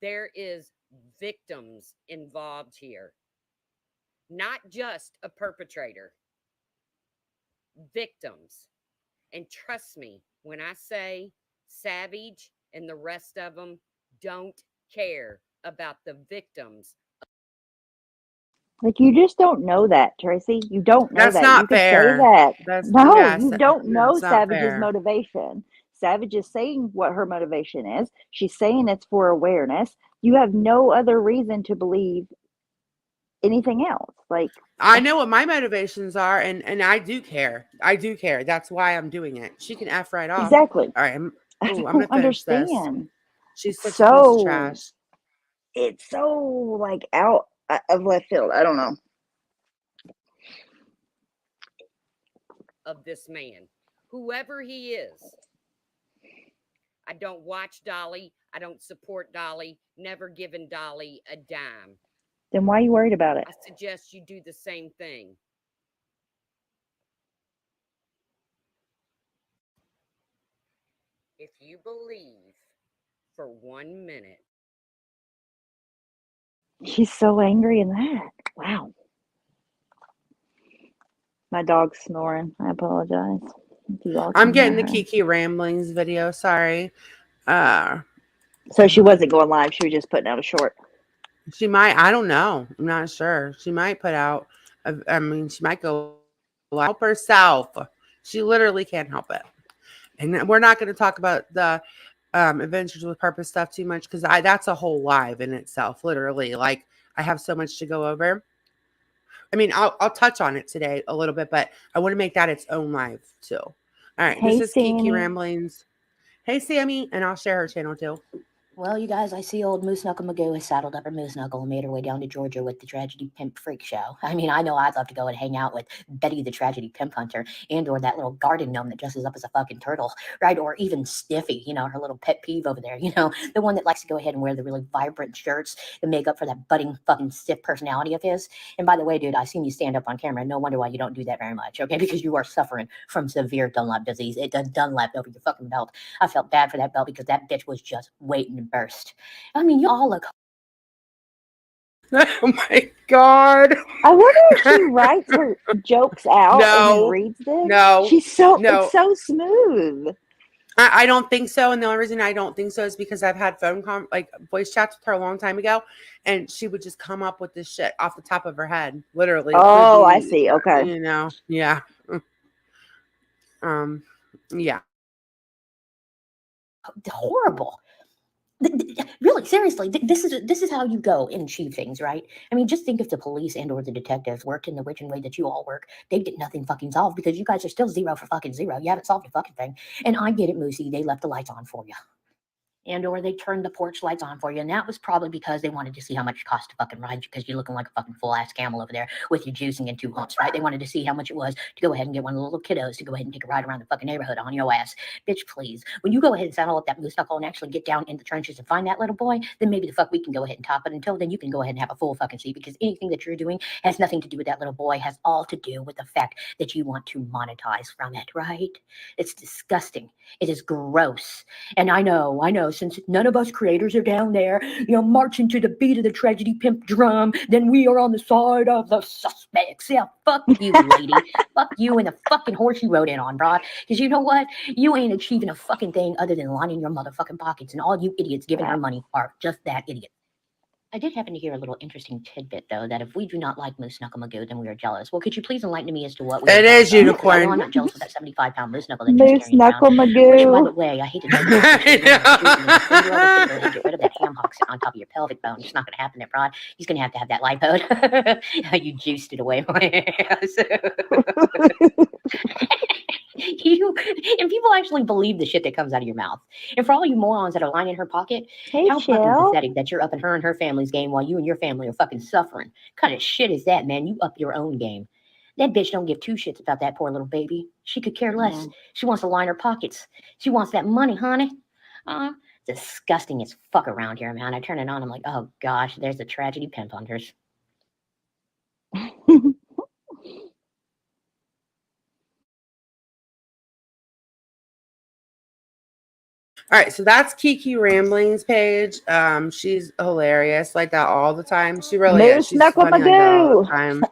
There is victims involved here, not just a perpetrator, victims. And trust me when I say Savage and the rest of them don't care about the victims. Like, you just don't know that, Tracy. You don't know That's that. You not could say fair. that. That's No, yes. you don't know That's not Savage's fair. motivation. Savage is saying what her motivation is. She's saying it's for awareness. You have no other reason to believe anything else. Like, I know what my motivations are, and I do care. I do care. That's why I'm doing it. She can f right off. exactly. All right, I I'm gonna don't finish this. understand. She's such a piece of So trash. it's so like out of left field. I don't know. Of this man, whoever he is. I don't watch Dolly. I don't support Dolly. Never given Dolly a dime. Then why are you worried about it? I suggest you do the same thing. If you believe for 1 minute. She's so angry in that. Wow. My dog's snoring. I apologize. If you all I'm can getting hear the her. Kiki Ramblings video. Sorry. So she wasn't going live. She was just putting out a short. She might. I don't know. I'm not sure. She might put out. I mean, she might go help herself. She literally can't help it. And we're not going to talk about the Adventures with Purpose stuff too much because that's a whole live in itself. Literally, like I have so much to go over. I mean, I'll touch on it today a little bit, but I want to make that its own live too. All right, Hey, this is Kiki Sammy. Ramblings. Hey, Sammy, and I'll share her channel too. Well, you guys, I see old Moose Knuckle Magoo has saddled up her Moose Knuckle and made her way down to Georgia with the Tragedy Pimp Freak Show. I mean, I know I'd love to go and hang out with Betty the Tragedy Pimp Hunter and or that little garden gnome that dresses up as a fucking turtle, right? Or even Stiffy, you know, her little pet peeve over there, you know, the one that likes to go ahead and wear the really vibrant shirts to make up for that budding fucking stiff personality of his. And by the way, dude, I seen you stand up on camera. No wonder why you don't do that very much, okay? Because you are suffering from severe Dunlap disease. It does Dunlap over your fucking belt. I felt bad for that belt because that bitch was just waiting to burst. I mean, you all look. Oh my God. I wonder if she writes her jokes out and then reads them. No. It's so smooth. I don't think so. And the only reason I don't think so is because I've had voice chats with her a long time ago. And she would just come up with this shit off the top of her head. Literally. Oh, I see. Okay. You know, yeah. Yeah. Horrible. Really, seriously, this is how you go and achieve things, right? I mean, just think if the police and or the detectives worked in the rich and way that you all work, they'd get nothing fucking solved because you guys are still 0 for fucking 0. You haven't solved a fucking thing. And I get it, Moosey. They left the lights on for you. And or they turned the porch lights on for you. And that was probably because they wanted to see how much it cost to fucking ride you because you're looking like a fucking full-ass camel over there with your juicing and 2 humps, right? They wanted to see how much it was to go ahead and get one of the little kiddos to go ahead and take a ride around the fucking neighborhood on your ass. Bitch, please. When you go ahead and saddle up that Moose Knuckle and actually get down in the trenches and find that little boy, then maybe the fuck we can go ahead and top it. Until then, you can go ahead and have a full fucking seat because anything that you're doing has nothing to do with that little boy, has all to do with the fact that you want to monetize from it, right? It's disgusting. It is gross. And I know, since none of us creators are down there, you know, marching to the beat of the Tragedy Pimp drum, then we are on the side of the suspects. Yeah, fuck you, lady. Fuck you and the fucking horse you rode in on, broad. Because you know what? You ain't achieving a fucking thing other than lining your motherfucking pockets, and all you idiots giving her money are just that idiot. I did happen to hear a little interesting tidbit, though, that if we do not like Moose Knuckle Magoo, then we are jealous. Well, could you please enlighten me as to what we are It is jealous of? unicorn. I know I'm not jealous of that 75-pound Moose Knuckle that Moose Knuckle Magoo. Which, by the way, I hate to tell you, get rid of that ham hock sitting on top of your pelvic bone. It's not going to happen there, Rod. He's going to have that lipo. You juiced it away my ass. And people actually believe the shit that comes out of your mouth. And for all you morons that are lining her pocket, how fucking pathetic that you're up in her and her family's game while you and your family are fucking suffering. What kind of shit is that, man? You up your own game. That bitch don't give 2 shits about that poor little baby. She could care less. She wants to line her pockets. She wants that money, honey. Disgusting as fuck around here, man. I turn it on, I'm like, oh gosh, there's the Tragedy Pimp Hunters. All right, so that's Kiki Ramblings page. She's hilarious like that all the time. She really is. She's funny like that all the time.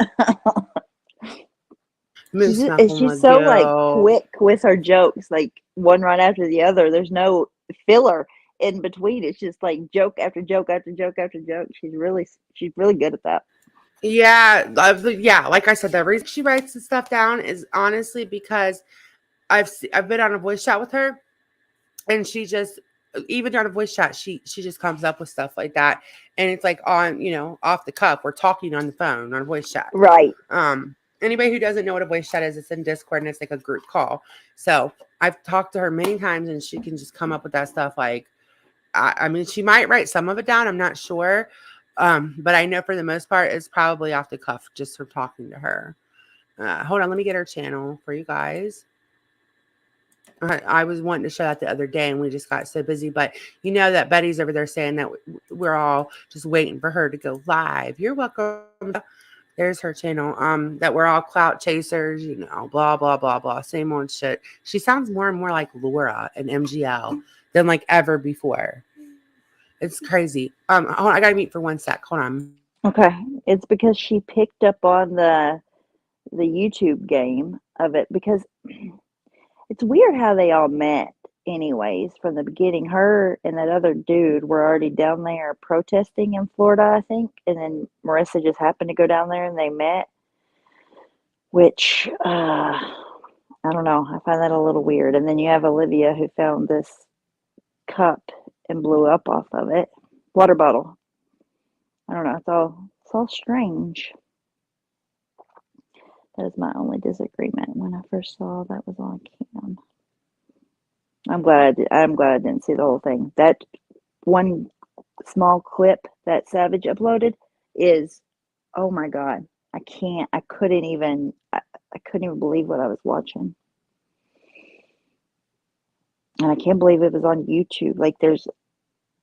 She's so like quick with her jokes, like one right after the other. There's no filler. in between. It's just like joke after joke after joke after joke. She's really good at that. Yeah, yeah. Like I said, the reason she writes the stuff down is honestly because I've been on a voice chat with her, and she just, even on a voice chat, she just comes up with stuff like that, and it's like on, off the cuff. We're talking on the phone on a voice chat. Right. Anybody who doesn't know what a voice chat is, it's in Discord and it's like a group call. So I've talked to her many times, and she can just come up with that stuff. Like, I mean, she might write some of it down. I'm not sure. But I know for the most part, it's probably off the cuff just from talking to her. Hold on, let me get her channel for you guys. I was wanting to show that the other day, and we just got so busy. But you know that Betty's over there saying that we're all just waiting for her to go live. You're welcome. There's her channel. That we're all clout chasers, blah blah blah blah. Same old shit. She sounds more and more like Laura and MGL than like ever before. It's crazy. Hold on, I gotta mute for 1 sec. Hold on. Okay. It's because she picked up on the YouTube game of it, because it's weird how they all met anyways from the beginning. Her and that other dude were already down there protesting in Florida, I think, and then Marissa just happened to go down there and they met, which I don't know. I find that a little weird. And then you have Olivia, who found this cup and blew up off of it. Water bottle. I don't know. It's all strange. That is my only disagreement. When I first saw that was on cam, I'm glad I didn't see the whole thing. That one small clip that Savage uploaded is, oh my God, I couldn't even believe what I was watching. And I can't believe it was on YouTube. Like, there's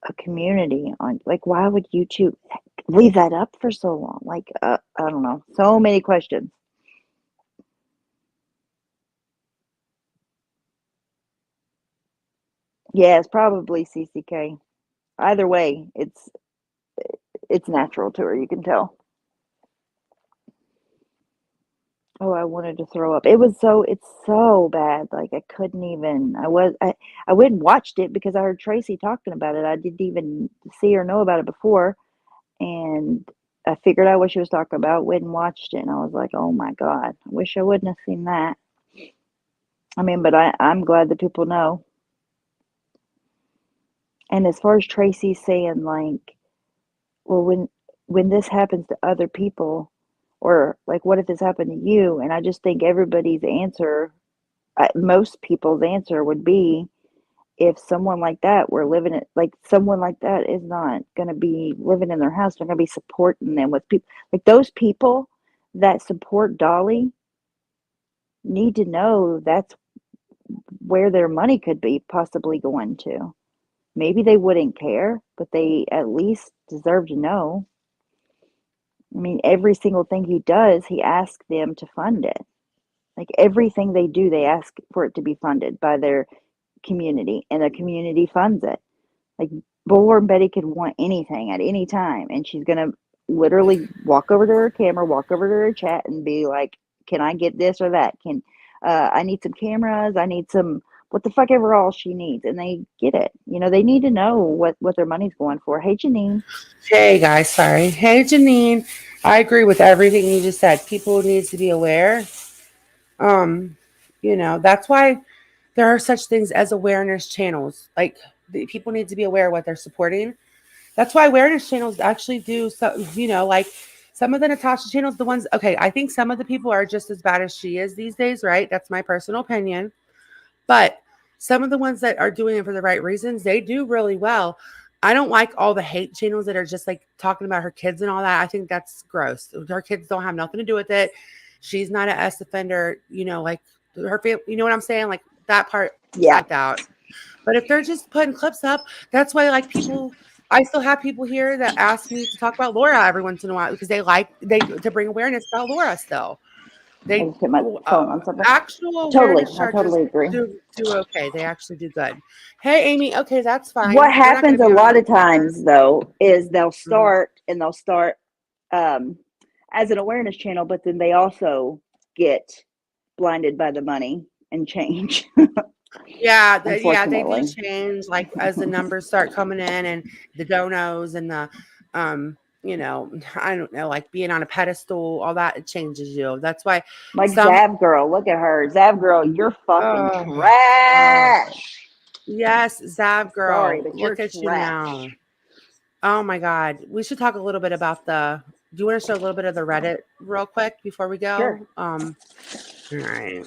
a community on, like, why would YouTube leave that up for so long? Like, I don't know. So many questions. Yeah, it's probably CCK. Either way, it's natural to her. You can tell. Oh, I wanted to throw up. It's so bad. Like, I couldn't even. I went and watched it because I heard Tracy talking about it. I didn't even see or know about it before, and I figured out what she was talking about. Went and watched it, and I was like, oh my God, I wish I wouldn't have seen that. I mean, but I'm glad that people know. And as far as Tracy saying, like, well, when this happens to other people, or like, what if this happened to you? And I just think everybody's answer, most people's answer would be, if someone like that were living it, like, someone like that is not going to be living in their house. They're going to be supporting them with people. Like, those people that support Dolly need to know that's where their money could be possibly going to. Maybe they wouldn't care, but they at least deserve to know. I mean, every single thing he does, he asks them to fund it. Like, everything they do, they ask for it to be funded by their community, and the community funds it. Like, Bull and Betty could want anything at any time, and she's gonna literally walk over to her camera, walk over to her chat, and be like, "Can I get this or that? I need some cameras. I need some what the fuck ever all she needs," and they get it. They need to know what their money's going for. Hey, Janine. Hey guys, sorry. Hey Janine. I agree with everything you just said. People need to be aware. That's why there are such things as awareness channels. Like, people need to be aware of what they're supporting. That's why awareness channels actually do so, like some of the Natasha channels, the ones, okay, I think some of the people are just as bad as she is these days, right? That's my personal opinion. But some of the ones that are doing it for the right reasons, they do really well. I don't like all the hate channels that are just like talking about her kids and all that. I think that's gross. Her kids don't have nothing to do with it. She's not an S offender, like her family, you know what I'm saying? Like, that part, Yeah. I doubt. But if they're just putting clips up, that's why, like, I still have people here that ask me to talk about Laura every once in a while because they to bring awareness about Laura still. I They just hit my phone on something. actual Totally, awareness I charges totally agree. do okay. They actually do good. Hey, Amy. Okay, that's fine. What We're not going happens to a be on lot here of times, though, is they'll start as an awareness channel, but then they also get blinded by the money and change. Yeah, yeah, they do Unfortunately. change like as the numbers start coming in and the donos and the I don't know, like being on a pedestal, all that it changes you. That's why Like some Zav girl, look at her. Zav girl, you're fucking oh, oh trash. yes, Zav Sorry, girl, but you're look at you trash. now. Oh my God. We should talk a little bit about do you want to show a little bit of the Reddit real quick before we Sure. go? All right.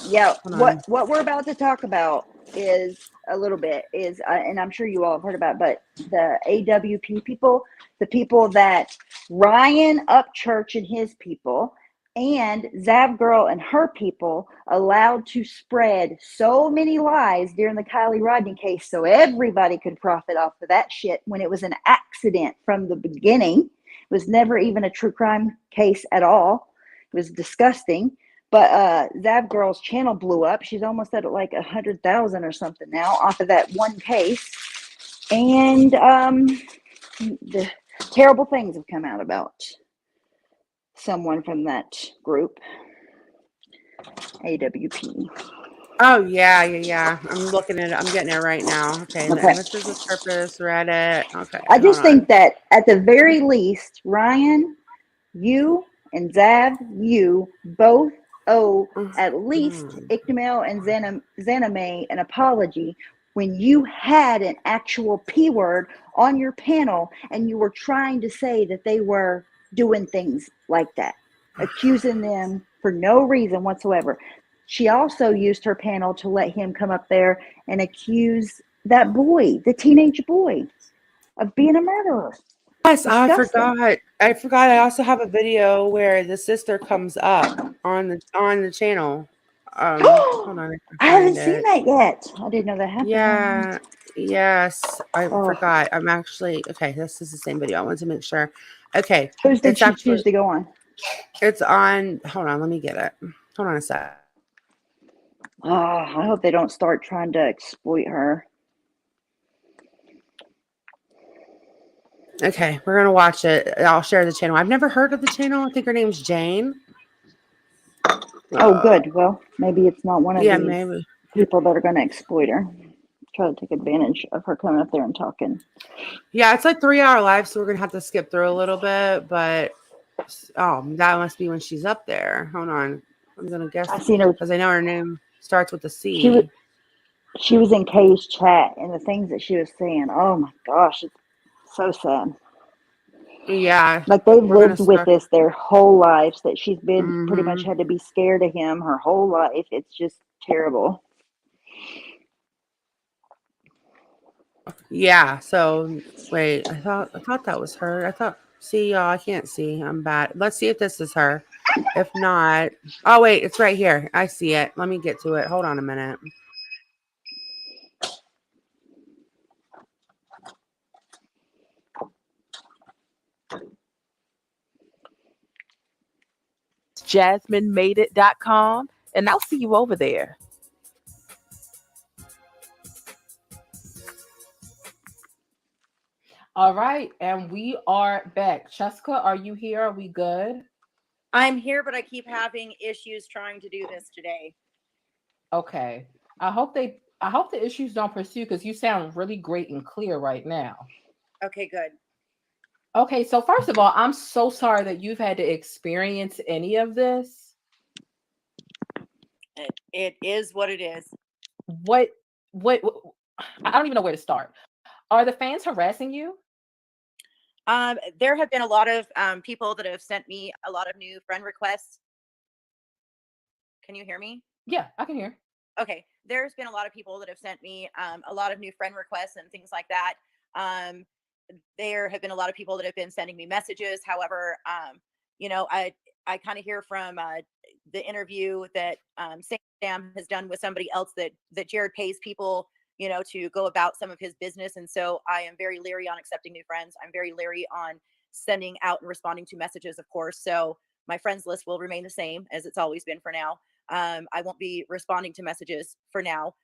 Yeah, Hold what on. what we're about to talk about is a little bit is, and I'm sure you all have heard about, it, but the AWP people, the people that Ryan Upchurch and his people, and Zav Girl and her people allowed to spread so many lies during the Kylie Rodney case, so everybody could profit off of that shit when it was an accident from the beginning. It was never even a true crime case at all. It was disgusting. But Zav Girl's channel blew up. She's almost at like 100,000 or something now off of that one case. And the terrible things have come out about someone from that group, AWP. Oh yeah. I'm looking at it. I'm getting it right now. Okay, the Okay. images of purpose, Reddit. Okay, I hold just think on. that at the very least, Ryan, you and Zav, you both owe at least Mm. Ictamel and Zaname an apology when you had an actual P word on your panel and you were trying to say that they were doing things like that, accusing them for no reason whatsoever. She also used her panel to let him come up there and accuse that boy, the teenage boy, of being a murderer. Yes, I Disgusting. forgot. I forgot. I also have a video where the sister comes up on the channel. Hold on, I can I haven't find seen it. that yet. I didn't know that happened. Yeah. Yes, I Oh, forgot. I'm actually okay. This is the same video. I wanted to make sure. Okay, whose did it's she actually choose to go on? it's on. Hold on, let me get it. Hold on a sec. Oh, I hope they don't start trying to exploit her. Okay, we're gonna watch it. I'll share the channel. I've never heard of the channel. I think her name's Jane. Oh, good. Well, maybe it's not one of Yeah, these maybe. people that are going to exploit her. Try to take advantage of her coming up there and talking. Yeah, it's like 3 hour live, so we're gonna have to skip through a little bit. But that must be when she's up there. Hold on, I'm gonna guess I seen her. because I know her name starts with a She was C. she was in Kay's chat, and the things that she was saying. Oh my gosh, it's so sad. Yeah, Like they've we're gonna lived with start. this their whole lives. That she's been pretty much Mm-hmm. had to be scared of him her whole life. It's just terrible. Yeah. So wait, I thought that was her. I thought. See, y'all, I can't see. I'm bad. Let's see if this is her. If not, oh wait, it's right here. I see it. Let me get to it. Hold on a minute. JasmineMadeIt.com, and I'll see you over there. All right, and we are back. Cheska, are you here? Are we good? I'm here, but I keep having issues trying to do this today. Okay. I hope the issues don't pursue because you sound really great and clear right now. Okay, good. Okay, so first of all, I'm so sorry that you've had to experience any of this. It is what it is. What I don't even know where to start. Are the fans harassing you? There have been a lot of people that have sent me a lot of new friend requests. Can you hear me? Yeah, I can hear. Okay, there's been a lot of people that have sent me a lot of new friend requests and things like that. There have been a lot of people that have been sending me messages. However, I kind of hear from the interview that Sam has done with somebody else that Jared pays people, to go about some of his business. And so I am very leery on accepting new friends. I'm very leery on sending out and responding to messages, of course. So my friends list will remain the same as it's always been for now. I won't be responding to messages for now,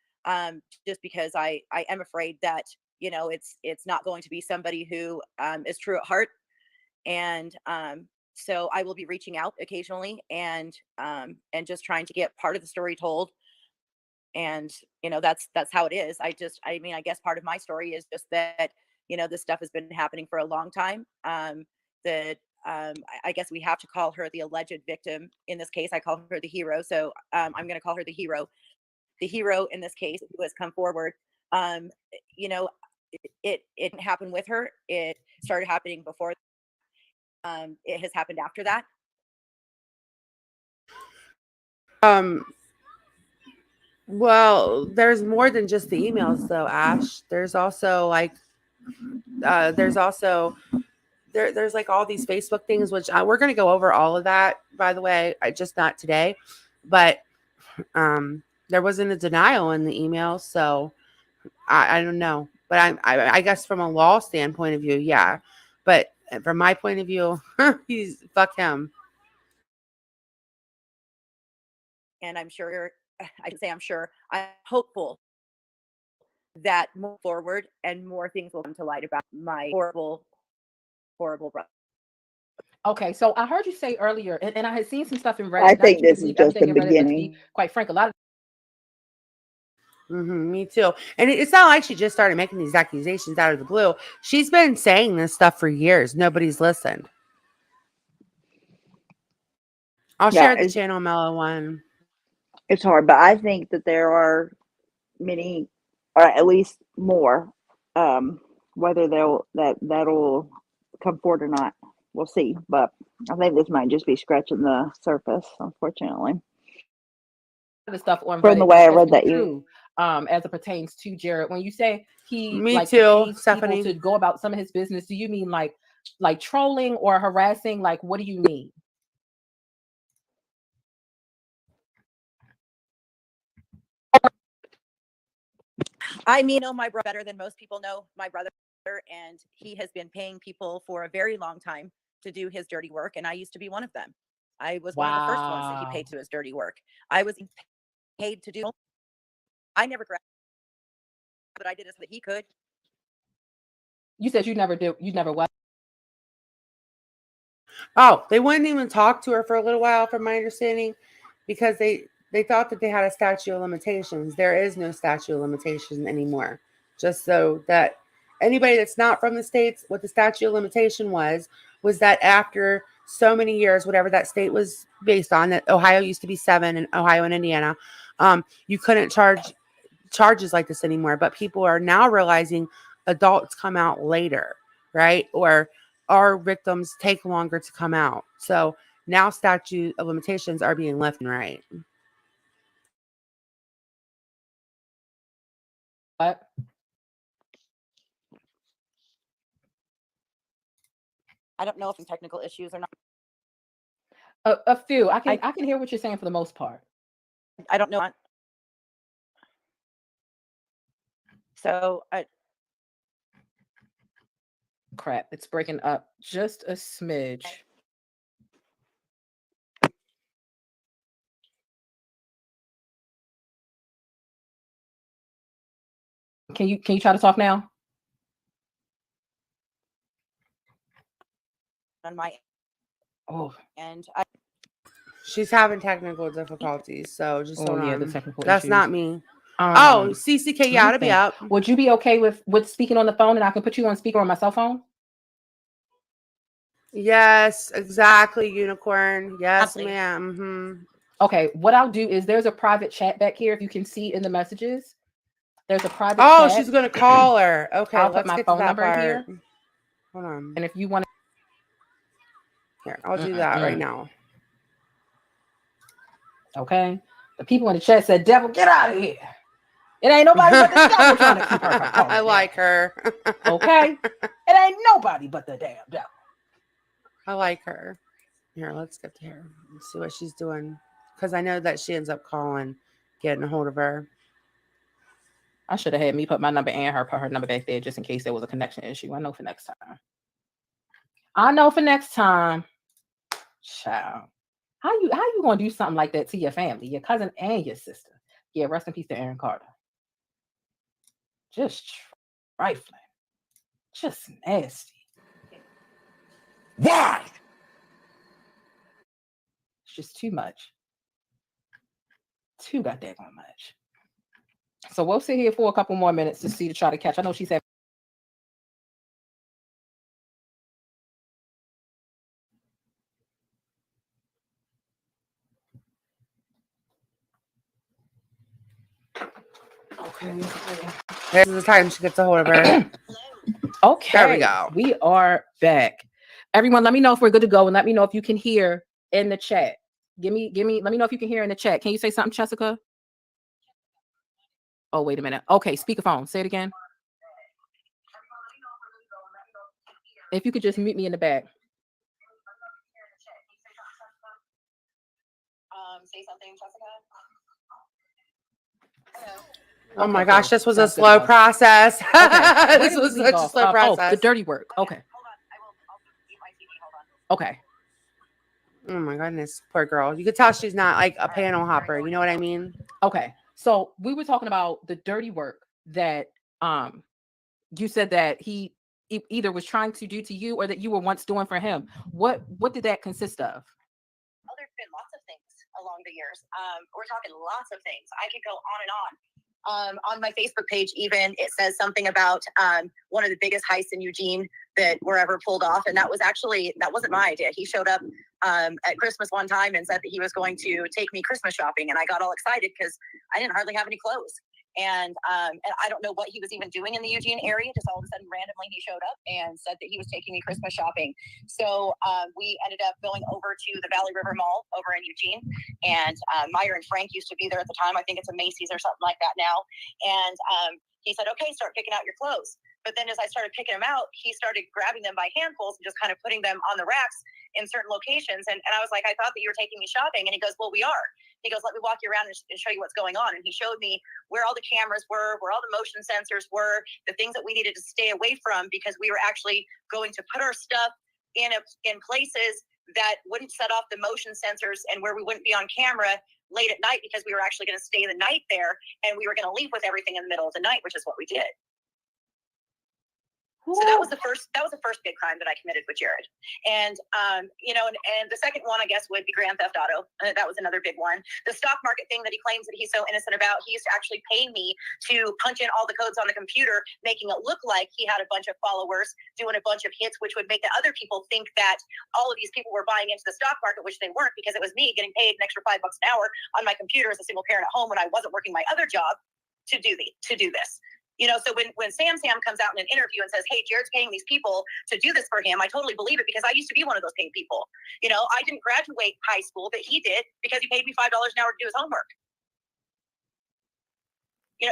just because I am afraid that it's not going to be somebody who is true at heart, and so I will be reaching out occasionally and just trying to get part of the story told. And that's how it is. I mean, I guess part of my story is just that this stuff has been happening for a long time. That I guess we have to call her the alleged victim in this case. I call her the hero, so I'm going to call her the hero in this case, who has come forward. You know, it didn't happen with her. It started happening before. It has happened after that. Well, there's more than just the emails though, Ash. There's also like there's also there's like all these Facebook things, which we're going to go over all of that, by the way. Just not today, but there wasn't a denial in the email, so I don't know. But I guess from a law standpoint of view, yeah. But from my point of view, he's fuck him. And I'm sure, I can say I'm sure, I'm hopeful that move forward and more things will come to light about my horrible brother. Okay, so I heard you say earlier, and I had seen some stuff in Reddit. I Not that think you can this is believe just the everything in Reddit, but to be beginning. quite frank, a lot of Me too. And it's not like she just started making these accusations out of the blue. She's been saying this stuff for years. Nobody's listened. I'll Yeah, share the channel Mellow one. it's hard, but I think that there are many, or at least more. Whether that'll come forward or not, we'll see. But I think this might just be scratching the surface, unfortunately. the stuff on From the Reddit way I has read been that, true, as it pertains to Jared. When you say he Me like too, pays Stephanie. people to go about some of his business, do you mean like trolling or harassing? Like, what do you mean? I mean, know my brother better than most people know my brother, and he has been paying people for a very long time to do his dirty work, and I used to be one of them. I was one of the first ones that he paid to do his dirty work. I was paid to do. I never grabbed, but I did it so that he could. You said you never did. You never what? Oh, they wouldn't even talk to her for a little while, from my understanding, because they thought that they had a statute of limitations. There is no statute of limitations anymore. Just so that anybody that's not from the states, what the statute of limitation was that after so many years, whatever that state was based on, that Ohio used to be 7, and Ohio and Indiana, you couldn't charge charges like this anymore. But people are now realizing adults come out later, right? Or our victims take longer to come out. So now statute of limitations are being left and right. What? I don't know if it's technical issues or not. A few. I can hear what you're saying for the most part. I don't know. So Crap, it's breaking up just a smidge. Can you try to talk now? On my and she's having technical difficulties, so just hold yeah, on. the technical That's issues. not me. CCK, yeah, let me it'll be think. up. Would you be okay with speaking on the phone, and I can put you on speaker on my cell phone? Yes, exactly, Unicorn. Yes, Absolutely. ma'am. Mm-hmm. Okay, what I'll do is there's a private chat back here. If you can see in the messages, there's a private chat. She's gonna call her. Okay, I'll let's put my get phone to that number part. here. Hold on. And if you want here, I'll do that right now. Okay. The people in the chat said, "Devil, get out of here." It ain't nobody but the devil trying to keep her from calling. I like her. Okay. It ain't nobody but the damn devil. I like her. Here, let's get to her and see what she's doing. Because I know that she ends up calling, getting a hold of her. I should have had me put my number and put her number back there just in case there was a connection issue. I know for next time. Child. How you gonna do something like that to your family, your cousin and your sister? Yeah, rest in peace to Aaron Carter. Just trifling. Just nasty. Why? It's just too much. Too goddamn much. So we'll sit here for a couple more minutes to try to catch. I know she said. Okay. This is the time she gets a hold of her. Okay. There we go. We are back. Everyone, let me know if we're good to go, and let me know if you can hear in the chat. Let me know if you can hear in the chat. Can you say something, Jessica? Oh, wait a minute. Okay, speakerphone. Say it again. If you could just mute me in the back. Say something, Jessica. Oh my Okay, gosh, cool. this was a Sounds good slow to us. process. Okay. This was such a slow Oh, process. the dirty work. Okay. Okay. Oh my goodness, poor girl. You could tell she's not like a panel hopper. You know what I mean? Okay. So we were talking about the dirty work that you said that he either was trying to do to you or that you were once doing for him. What did that consist of? Oh, there's been lots of things along the years. We're talking lots of things. I could go on and on. On my Facebook page, even it says something about one of the biggest heists in Eugene that were ever pulled off, and that wasn't my idea. He showed up at Christmas one time and said that he was going to take me Christmas shopping, and I got all excited because I didn't hardly have any clothes. And I don't know what he was even doing in the Eugene area. Just all of a sudden, randomly, he showed up and said that he was taking me Christmas shopping. So we ended up going over to the Valley River Mall over in Eugene. And Meyer and Frank used to be there at the time. I think it's a Macy's or something like that now. And he said, okay, start picking out your clothes. But then as I started picking them out, he started grabbing them by handfuls and just kind of putting them on the racks in certain locations. And I was like, I thought that you were taking me shopping. And he goes, well, we are. He goes, let me walk you around and show you what's going on. And he showed me where all the cameras were, where all the motion sensors were, the things that we needed to stay away from, because we were actually going to put our stuff in places that wouldn't set off the motion sensors and where we wouldn't be on camera late at night, because we were actually going to stay the night there, and we were going to leave with everything in the middle of the night, which is what we did. So that was the first big crime that I committed with Jared. And and the second one, I guess, would be Grand Theft Auto. That was another big one. The stock market thing that he claims that he's so innocent about, he used to actually pay me to punch in all the codes on the computer, making it look like he had a bunch of followers, doing a bunch of hits, which would make the other people think that all of these people were buying into the stock market, which they weren't, because it was me getting paid an extra $5 an hour on my computer as a single parent at home when I wasn't working my other job to do this. So when Sam comes out in an interview and says, hey, Jared's paying these people to do this for him, I totally believe it, because I used to be one of those paid people. I didn't graduate high school, but he did, because he paid me $5 an hour to do his homework.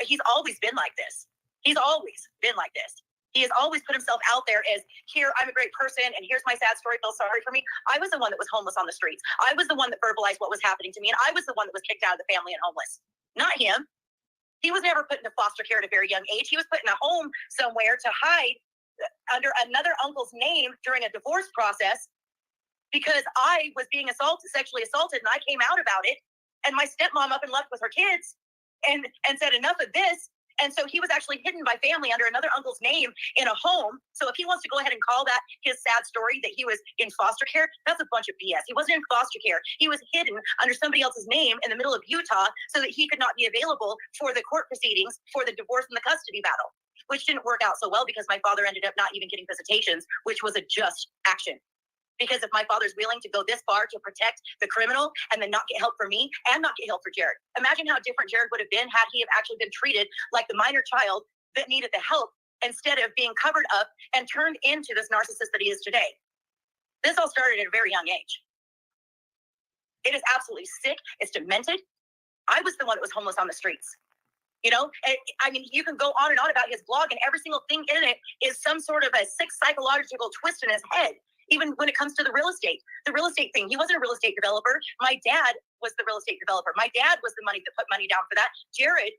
He's always been like this. He's always been like this. He has always put himself out there as, here, I'm a great person, and here's my sad story, feel sorry for me. I was the one that was homeless on the streets. I was the one that verbalized what was happening to me, and I was the one that was kicked out of the family and homeless. Not him. He was never put into foster care at a very young age. He was put in a home somewhere to hide under another uncle's name during a divorce process, because I was being sexually assaulted, and I came out about it. And my stepmom up and left with her kids and said, enough of this. And so he was actually hidden by family under another uncle's name in a home. So if he wants to go ahead and call that his sad story that he was in foster care, that's a bunch of BS. He wasn't in foster care. He was hidden under somebody else's name in the middle of Utah so that he could not be available for the court proceedings for the divorce and the custody battle, which didn't work out so well, because my father ended up not even getting visitations, which was a just action. Because if my father's willing to go this far to protect the criminal and then not get help for me and not get help for Jared, imagine how different Jared would have been had he have actually been treated like the minor child that needed the help, instead of being covered up and turned into this narcissist that he is today. This all started at a very young age. It is absolutely sick. It's demented. I was the one that was homeless on the streets. I mean, you can go on and on about his blog, and every single thing in it is some sort of a sick psychological twist in his head. Even when it comes to the real estate thing, he wasn't a real estate developer. My dad was the real estate developer. My dad was the money that put money down for that. Jared.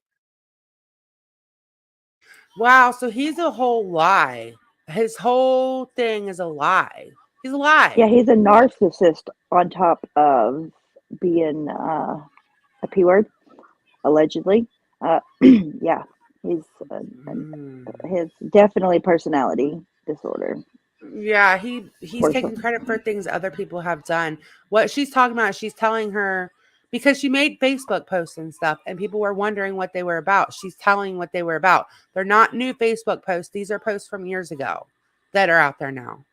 Wow, so he's a whole lie. His whole thing is a lie. He's a lie. Yeah, he's a narcissist on top of being a P word, allegedly. Yeah, he's his definitely personality disorder. Yeah, he's taking credit for things other people have done. What she's talking about, she's telling her because she made Facebook posts and stuff, and people were wondering what they were about. She's telling what they were about. They're not new Facebook posts. These are posts from years ago that are out there now.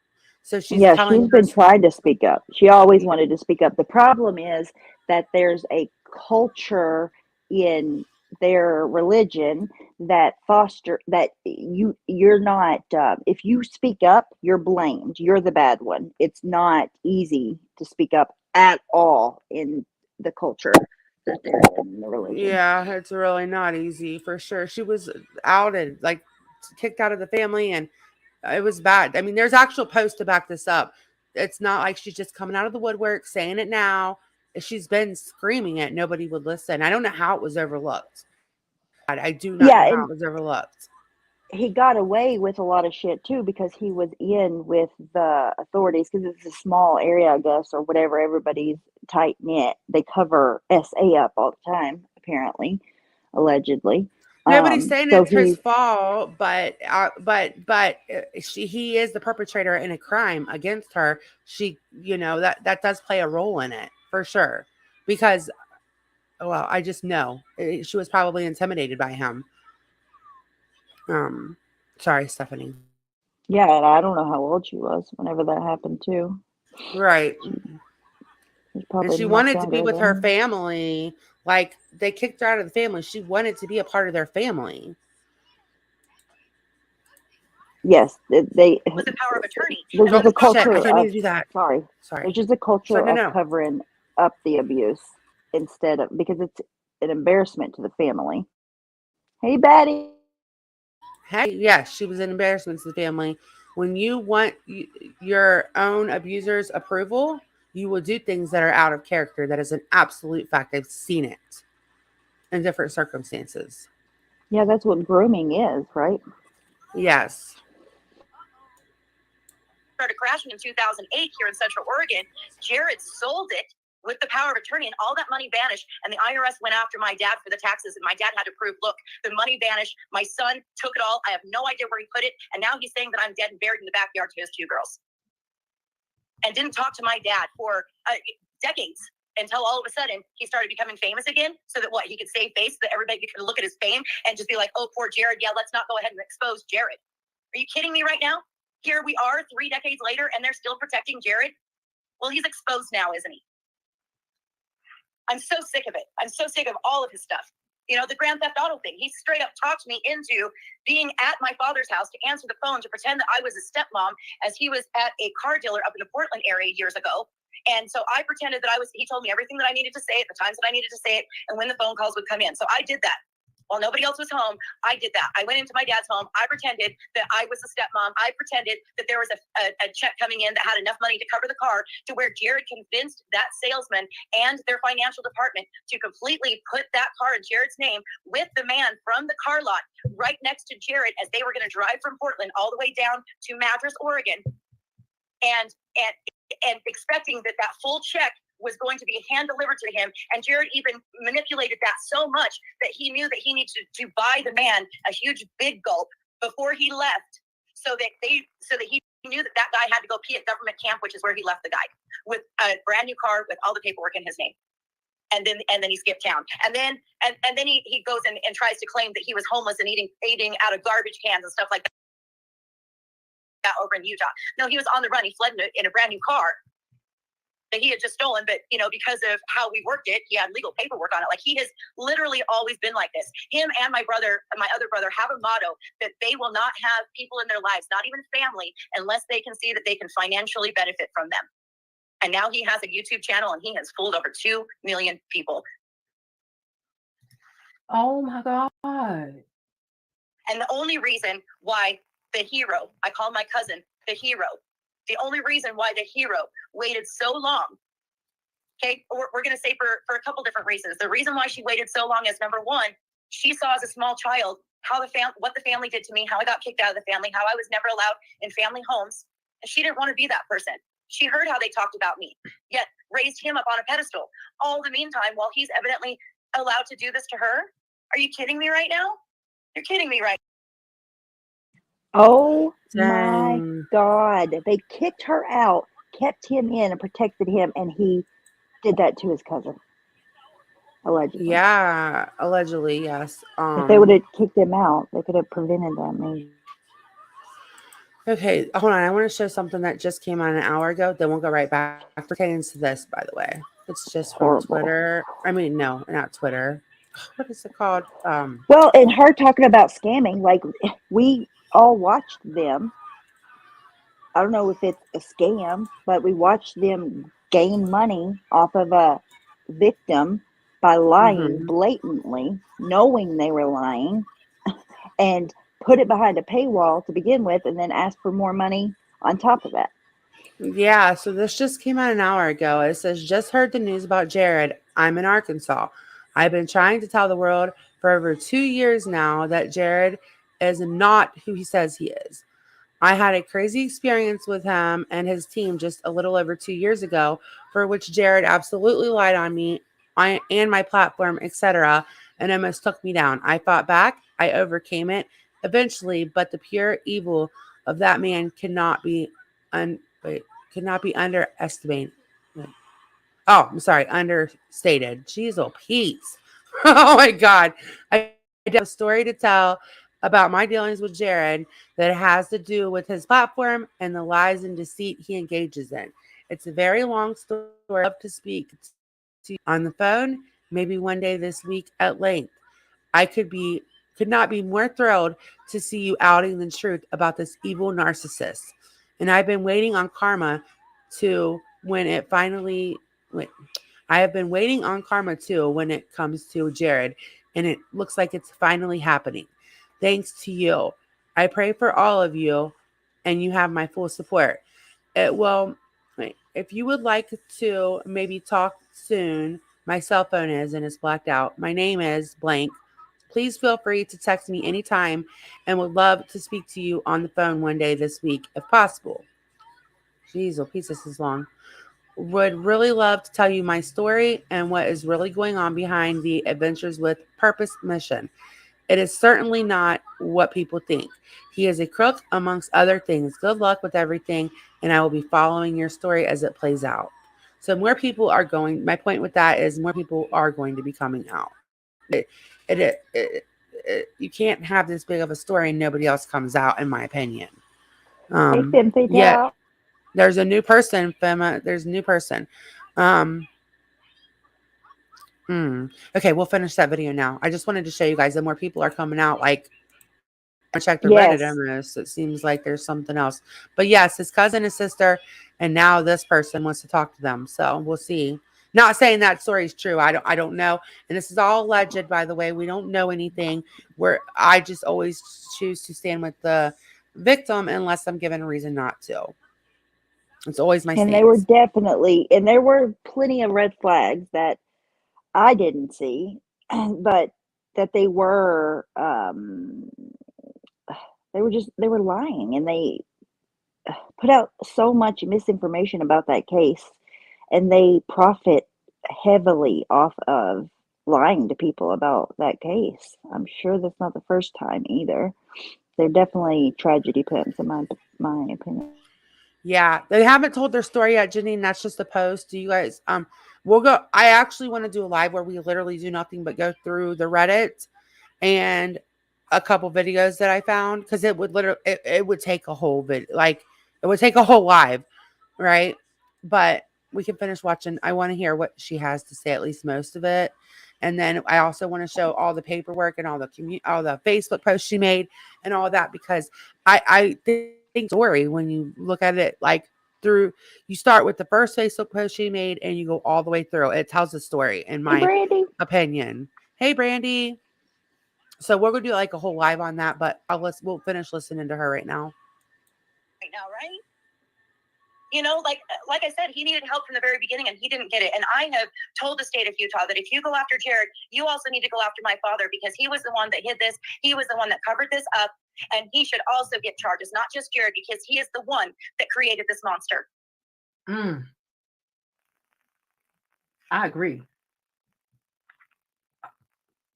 So she's Yeah, telling she's her. been trying to speak up. She always wanted to speak up. The problem is that there's a culture in their religion that foster that you're not if you speak up, you're blamed. You're the bad one. It's not easy to speak up at all in the culture that they're in the religion. Yeah, it's really not easy for sure. She was outed, like kicked out of the family, and it was bad. I mean, there's actual posts to back this up. It's not like she's just coming out of the woodwork saying it now. She's been screaming it. Nobody would listen. I don't know how it was overlooked. I do not know Yeah, how and it was overlooked. he got away with a lot of shit too because he was in with the authorities because it's a small area, I guess, or whatever. Everybody's tight knit. They cover SA up all the time, apparently, allegedly. Nobody's saying So it's his he's fault, he is the perpetrator in a crime against her. She, that does play a role in it for sure, because well, I just know she was probably intimidated by him. Sorry, Stephanie. yeah, and I don't know how old she was whenever that happened too. Right. She was And probably she much wanted to be younger with her then. family. Like they kicked her out of the family. She wanted to be a part of their family. Yes, they. Was the power of attorney. There's Oh just a shit! I culture didn't mean of to do that. sorry. Sorry. There's just a culture No, of no. covering up the abuse instead of because it's an embarrassment to the family. Hey, Betty. Hey, yes, she was an embarrassment to the family. When you want your own abuser's approval, you will do things that are out of character. That is an absolute fact. I've seen it in different circumstances. Yeah, that's what grooming is, right? Yes. Started crashing in 2008 here in Central Oregon. Jared sold it with the power of attorney, and all that money vanished. And the IRS went after my dad for the taxes, and my dad had to prove, look, the money vanished. My son took it all. I have no idea where he put it, and now he's saying that I'm dead and buried in the backyard to his 2 girls. And didn't talk to my dad for decades until all of a sudden he started becoming famous again, so that he could save face, so that everybody could look at his fame and just be like, oh, poor Jared. Yeah, let's not go ahead and expose Jared. Are you kidding me right now? Here we are 3 decades later, and they're still protecting Jared. Well, he's exposed now, isn't he? I'm so sick of it. I'm so sick of all of his stuff. The Grand Theft Auto thing. He straight up talked me into being at my father's house to answer the phone to pretend that I was a stepmom, as he was at a car dealer up in the Portland area years ago. And so I pretended that he told me everything that I needed to say at the times that I needed to say it and when the phone calls would come in. So I did that. While nobody else was home, I did that. I went into my dad's home. I pretended that I was a stepmom. I pretended that there was a check coming in that had enough money to cover the car, to where Jared convinced that salesman and their financial department to completely put that car in Jared's name, with the man from the car lot right next to Jared, as they were going to drive from Portland all the way down to Madras, Oregon, and expecting that full check was going to be hand delivered to him. And Jared even manipulated that so much that he knew that he needed to buy the man a huge big gulp before he left, so that he knew that guy had to go pee at government camp, which is where he left the guy, with a brand new car with all the paperwork in his name. And then he skipped town. And then he goes and tries to claim that he was homeless and eating out of garbage cans and stuff like that over in Utah. No, he was on the run. He fled in a brand new car that he had just stolen, but because of how we worked it, he had legal paperwork on it. Like, he has literally always been like this. Him and my other brother have a motto that they will not have people in their lives, not even family, unless they can see that they can financially benefit from them. And now he has a YouTube channel, and he has fooled over 2 million people. Oh my God. And the only reason why the hero, I call my cousin the hero, the only reason why the hero waited so long, okay, we're going to say for a couple different reasons. The reason why she waited so long is, number one, she saw as a small child what the family did to me, how I got kicked out of the family, how I was never allowed in family homes. And she didn't want to be that person. She heard how they talked about me, yet raised him up on a pedestal. All the meantime, while he's evidently allowed to do this to her. Are you kidding me right now? You're kidding me right now. Oh my Dang. God. They kicked her out, kept him in, and protected him, and he did that to his cousin. allegedly. Yeah, allegedly, yes. If they would have kicked him out, they could have prevented that maybe. Okay, hold on. I want to show something that just came out an hour ago. Then we'll go right back. Pertains to this, by the way. It's just from Horrible. Twitter. I mean, no, not Twitter. What is it called? Well, and her talking about scamming, like we all watched them. I don't know if it's a scam, but we watched them gain money off of a victim by lying Mhm. blatantly, knowing they were lying, and put it behind a paywall to begin with, and then ask for more money on top of that. Yeah, so this just came out an hour ago. It says, just heard the news about Jared. I'm in Arkansas. I've been trying to tell the world for over 2 years now that Jared is not who he says he is. I had a crazy experience with him and his team just a little over 2 years ago, for which Jared absolutely lied on me and my platform, etc., and almost took me down. I fought back. I overcame it eventually, but the pure evil of that man cannot be underestimated. Oh, I'm sorry, understated. Jeez, oh, Pete's. Oh my God. I have a story to tell about my dealings with Jared that has to do with his platform and the lies and deceit he engages in. It's a very long story. I love to speak to you on the phone, maybe one day this week at length. I could not be more thrilled to see you outing the truth about this evil narcissist. And I've been waiting on karma to when it finally wait. I have been waiting on karma too when it comes to Jared, and it looks like it's finally happening. Thanks to you. I pray for all of you, and you have my full support. Well, if you would like to maybe talk soon, my cell phone is and it's blacked out. My name is blank. Please feel free to text me anytime and would love to speak to you on the phone one day this week if possible. Jeez, oh, piece this is long. Would really love to tell you my story and what is really going on behind the Adventures with Purpose mission. It is certainly not what people think. He is a crook, amongst other things. Good luck with everything, and I will be following your story as it plays out. So, more people are going. My point with that is more people are going to be coming out. You can't have this big of a story and nobody else comes out, in my opinion. Hey, Fem Yet Fatale. there's a new person, Fema. There's a new person. Um, Okay, we'll finish that video now. I just wanted to show you guys that more people are coming out. Like, I checked the Reddit Yes. almost. It seems like there's something else. But yes, his cousin, his sister, and now this person wants to talk to them. So we'll see. Not saying that story is true. I don't know. And this is all alleged, by the way. We don't know anything. I just always choose to stand with the victim unless I'm given a reason not to. It's always my And they were stance. definitely, and there were plenty of red flags that I didn't see, but that they were lying, and they put out so much misinformation about that case, and they profit heavily off of lying to people about that case. I'm sure that's not the first time either. They're definitely tragedy pimps, in my opinion. Yeah, they haven't told their story yet, Janine. That's just a post. Do you guys we'll go I actually want to do a live where we literally do nothing but go through the Reddit and a couple videos that I found because it would literally it would take a whole video, like it would take a whole live, right? But we can finish watching. I want to hear what she has to say, at least most of it. And then I also want to show all the paperwork and all the Facebook posts she made and all that because I think story when you look at it like through you start with the first Facebook post she made and you go all the way through. It tells a story in Hey, my Brandy. opinion. Hey Brandy. So we're gonna do like a whole live on that, but we'll finish listening to her right now. Right now, right? You know, like I said, he needed help from the very beginning and he didn't get it. And I have told the state of Utah that if you go after Jared, you also need to go after my father because he was the one that hid this. He was the one that covered this up. And he should also get charges, not just Jared, because he is the one that created this monster. I agree.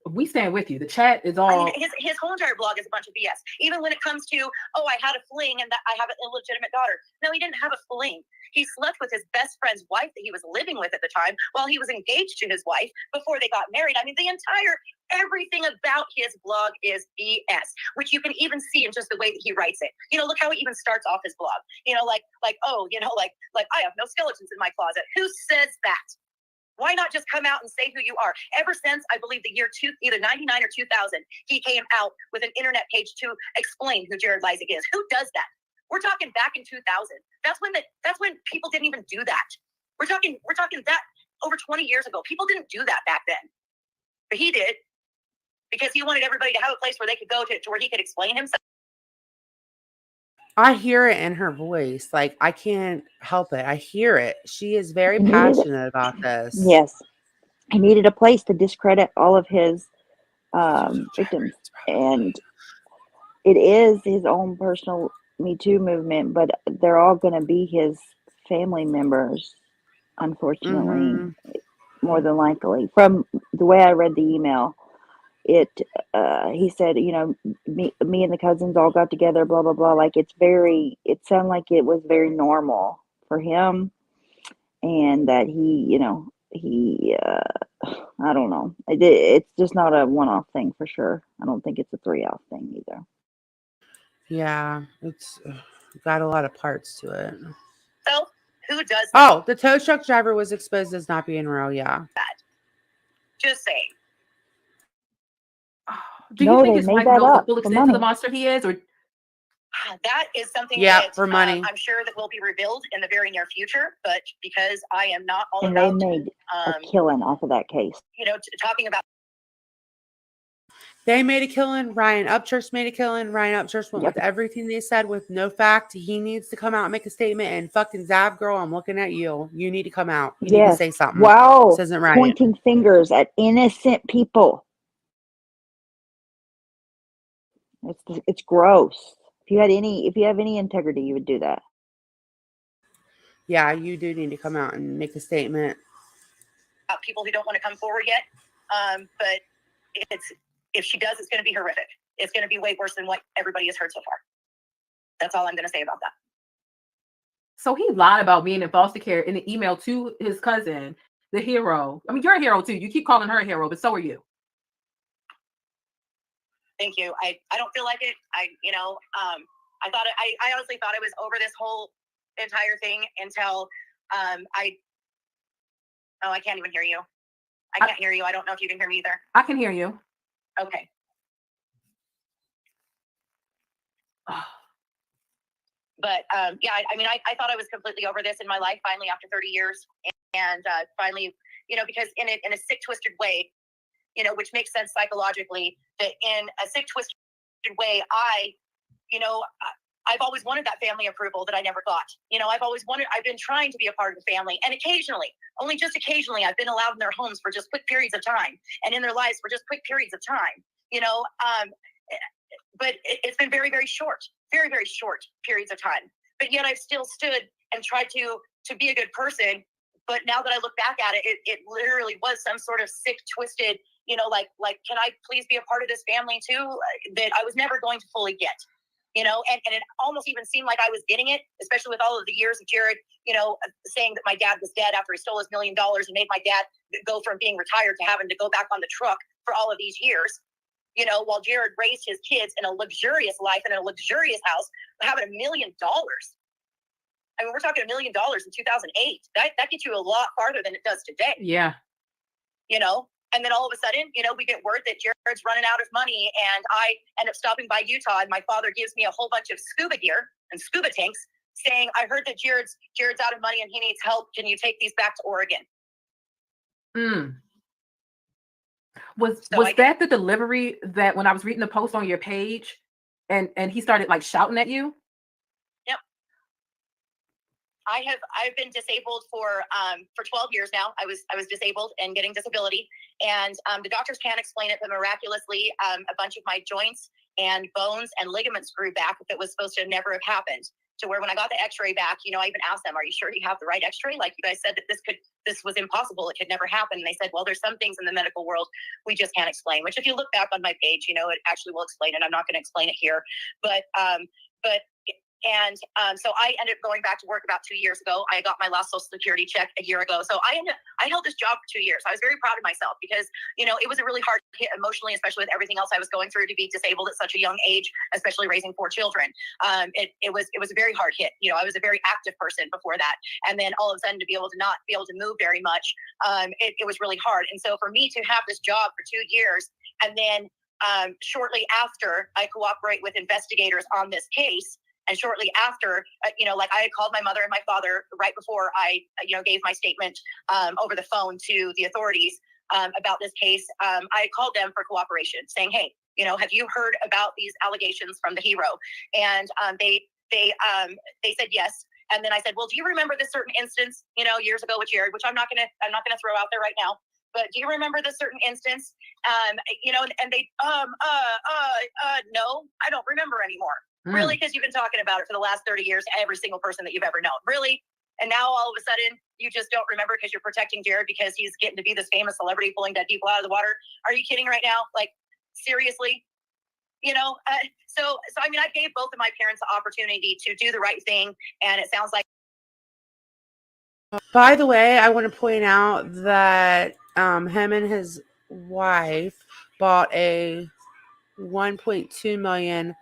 We stand with you. The chat is all. I mean, his whole entire blog is a bunch of BS. Even when it comes to, oh, I had a fling and that I have an illegitimate daughter. No, he didn't have a fling. He slept with his best friend's wife that he was living with at the time while he was engaged to his wife before they got married. I mean, everything about his blog is BS, which you can even see in just the way that he writes it. Look how he even starts off his blog. I have no skeletons in my closet. Who says that? Why not just come out and say who you are? Ever since, I believe, the year either 99 or 2000, he came out with an internet page to explain who Jared Lysick is. Who does that? We're talking back in 2000. That's when people didn't even do that. We're talking that over 20 years ago. People didn't do that back then. But he did, because he wanted everybody to have a place where they could go to where he could explain himself. I hear it in her voice. Like, I can't help it. I hear it. She is very passionate about this. Yes. He needed a place to discredit all of his victims. And it is his own personal Me Too movement, but they're all going to be his family members, unfortunately, more than likely. From the way I read the email, he said, me and the cousins all got together, blah blah blah. Like, it sounded like it was very normal for him, and that he I don't know, it's just not a one-off thing for sure. I don't think it's a 3-off thing either. Yeah, it's got a lot of parts to it. So who does that? Oh, the tow truck driver was exposed as not being real. Yeah. Just saying. Do you think his wife knows the full extent to the monster he is, or that is something Yeah, that for money. I'm sure that will be revealed in the very near future, but because I am not all And about they made a killing off of that case. Talking about. They made a killing. Ryan Upchurch made a killing. Ryan Upchurch went with everything they said with no fact. He needs to come out and make a statement. And fucking Zav girl, I'm looking at you. You need to come out. You need to say something. Wow. This isn't right. Pointing fingers at innocent people. It's gross. If you have any integrity, you would do that. Yeah, you do need to come out and make a statement. People who don't want to come forward yet, but if she does, it's going to be horrific. It's going to be way worse than what everybody has heard so far. That's all I'm going to say about that. So he lied about being in foster care in the email to his cousin, the hero. I mean, you're a hero too. You keep calling her a hero, but so are you. Thank you. I don't feel like it. I honestly thought I was over this whole entire thing until I can't even hear you. I can't hear you. I don't know if you can hear me either. I can hear you. Okay. But I thought I was completely over this in my life finally after 30 years, and finally, because in a sick, twisted way, which makes sense psychologically, that in a sick, twisted way, I've always wanted that family approval that I never got. I've been trying to be a part of the family, and occasionally, only just occasionally, I've been allowed in their homes for just quick periods of time, and in their lives for just quick periods of time, but it's been very, very short periods of time. But yet I've still stood and tried to be a good person. But now that I look back at it, it literally was some sort of sick, twisted, like, can I please be a part of this family too? That I was never going to fully get, and it almost even seemed like I was getting it, especially with all of the years of Jared, saying that my dad was dead after he stole his $1 million and made my dad go from being retired to having to go back on the truck for all of these years. While Jared raised his kids in a luxurious life in a luxurious house, having $1 million. I mean, we're talking $1 million in 2008. That gets you a lot farther than it does today. Yeah. And then all of a sudden, we get word that Jared's running out of money, and I end up stopping by Utah, and my father gives me a whole bunch of scuba gear and scuba tanks, saying, I heard that Jared's out of money and he needs help. Can you take these back to Oregon? Was that the delivery that when I was reading the post on your page and he started like shouting at you? Yep. I've been disabled for 12 years now. I was disabled and getting disability, and the doctors can't explain it, but miraculously a bunch of my joints and bones and ligaments grew back that was supposed to never have happened. To where when I got the x-ray back, I even asked them, are you sure you have the right x-ray? Like, you guys said that this was impossible. It could never happen. And they said, well, there's some things in the medical world we just can't explain, which if you look back on my page, it actually will explain it. I'm not going to explain it here. But So I ended up going back to work about 2 years ago. I got my last Social Security check a year ago. So I held this job for 2 years. I was very proud of myself because, it was a really hard hit emotionally, especially with everything else I was going through, to be disabled at such a young age, especially raising 4 children. It was a very hard hit. I was a very active person before that. And then all of a sudden to be able to not be able to move very much, it was really hard. And so for me to have this job for 2 years, and then shortly after I cooperate with investigators on this case, and shortly after, like I had called my mother and my father right before I, gave my statement over the phone to the authorities about this case. I called them for cooperation, saying, "Hey, have you heard about these allegations from the hero?" And they said yes. And then I said, "Well, do you remember this certain instance, years ago with Jared, which I'm not gonna throw out there right now, but do you remember this certain instance?" And they no, I don't remember anymore. Really? Because you've been talking about it for the last 30 years, every single person that you've ever known. Really? And now all of a sudden you just don't remember because you're protecting Jared because he's getting to be this famous celebrity pulling dead people out of the water. Are you kidding right now? Like, seriously? So I mean, I gave both of my parents the opportunity to do the right thing, and it sounds like. By the way, I want to point out that him and his wife bought a $1.2 million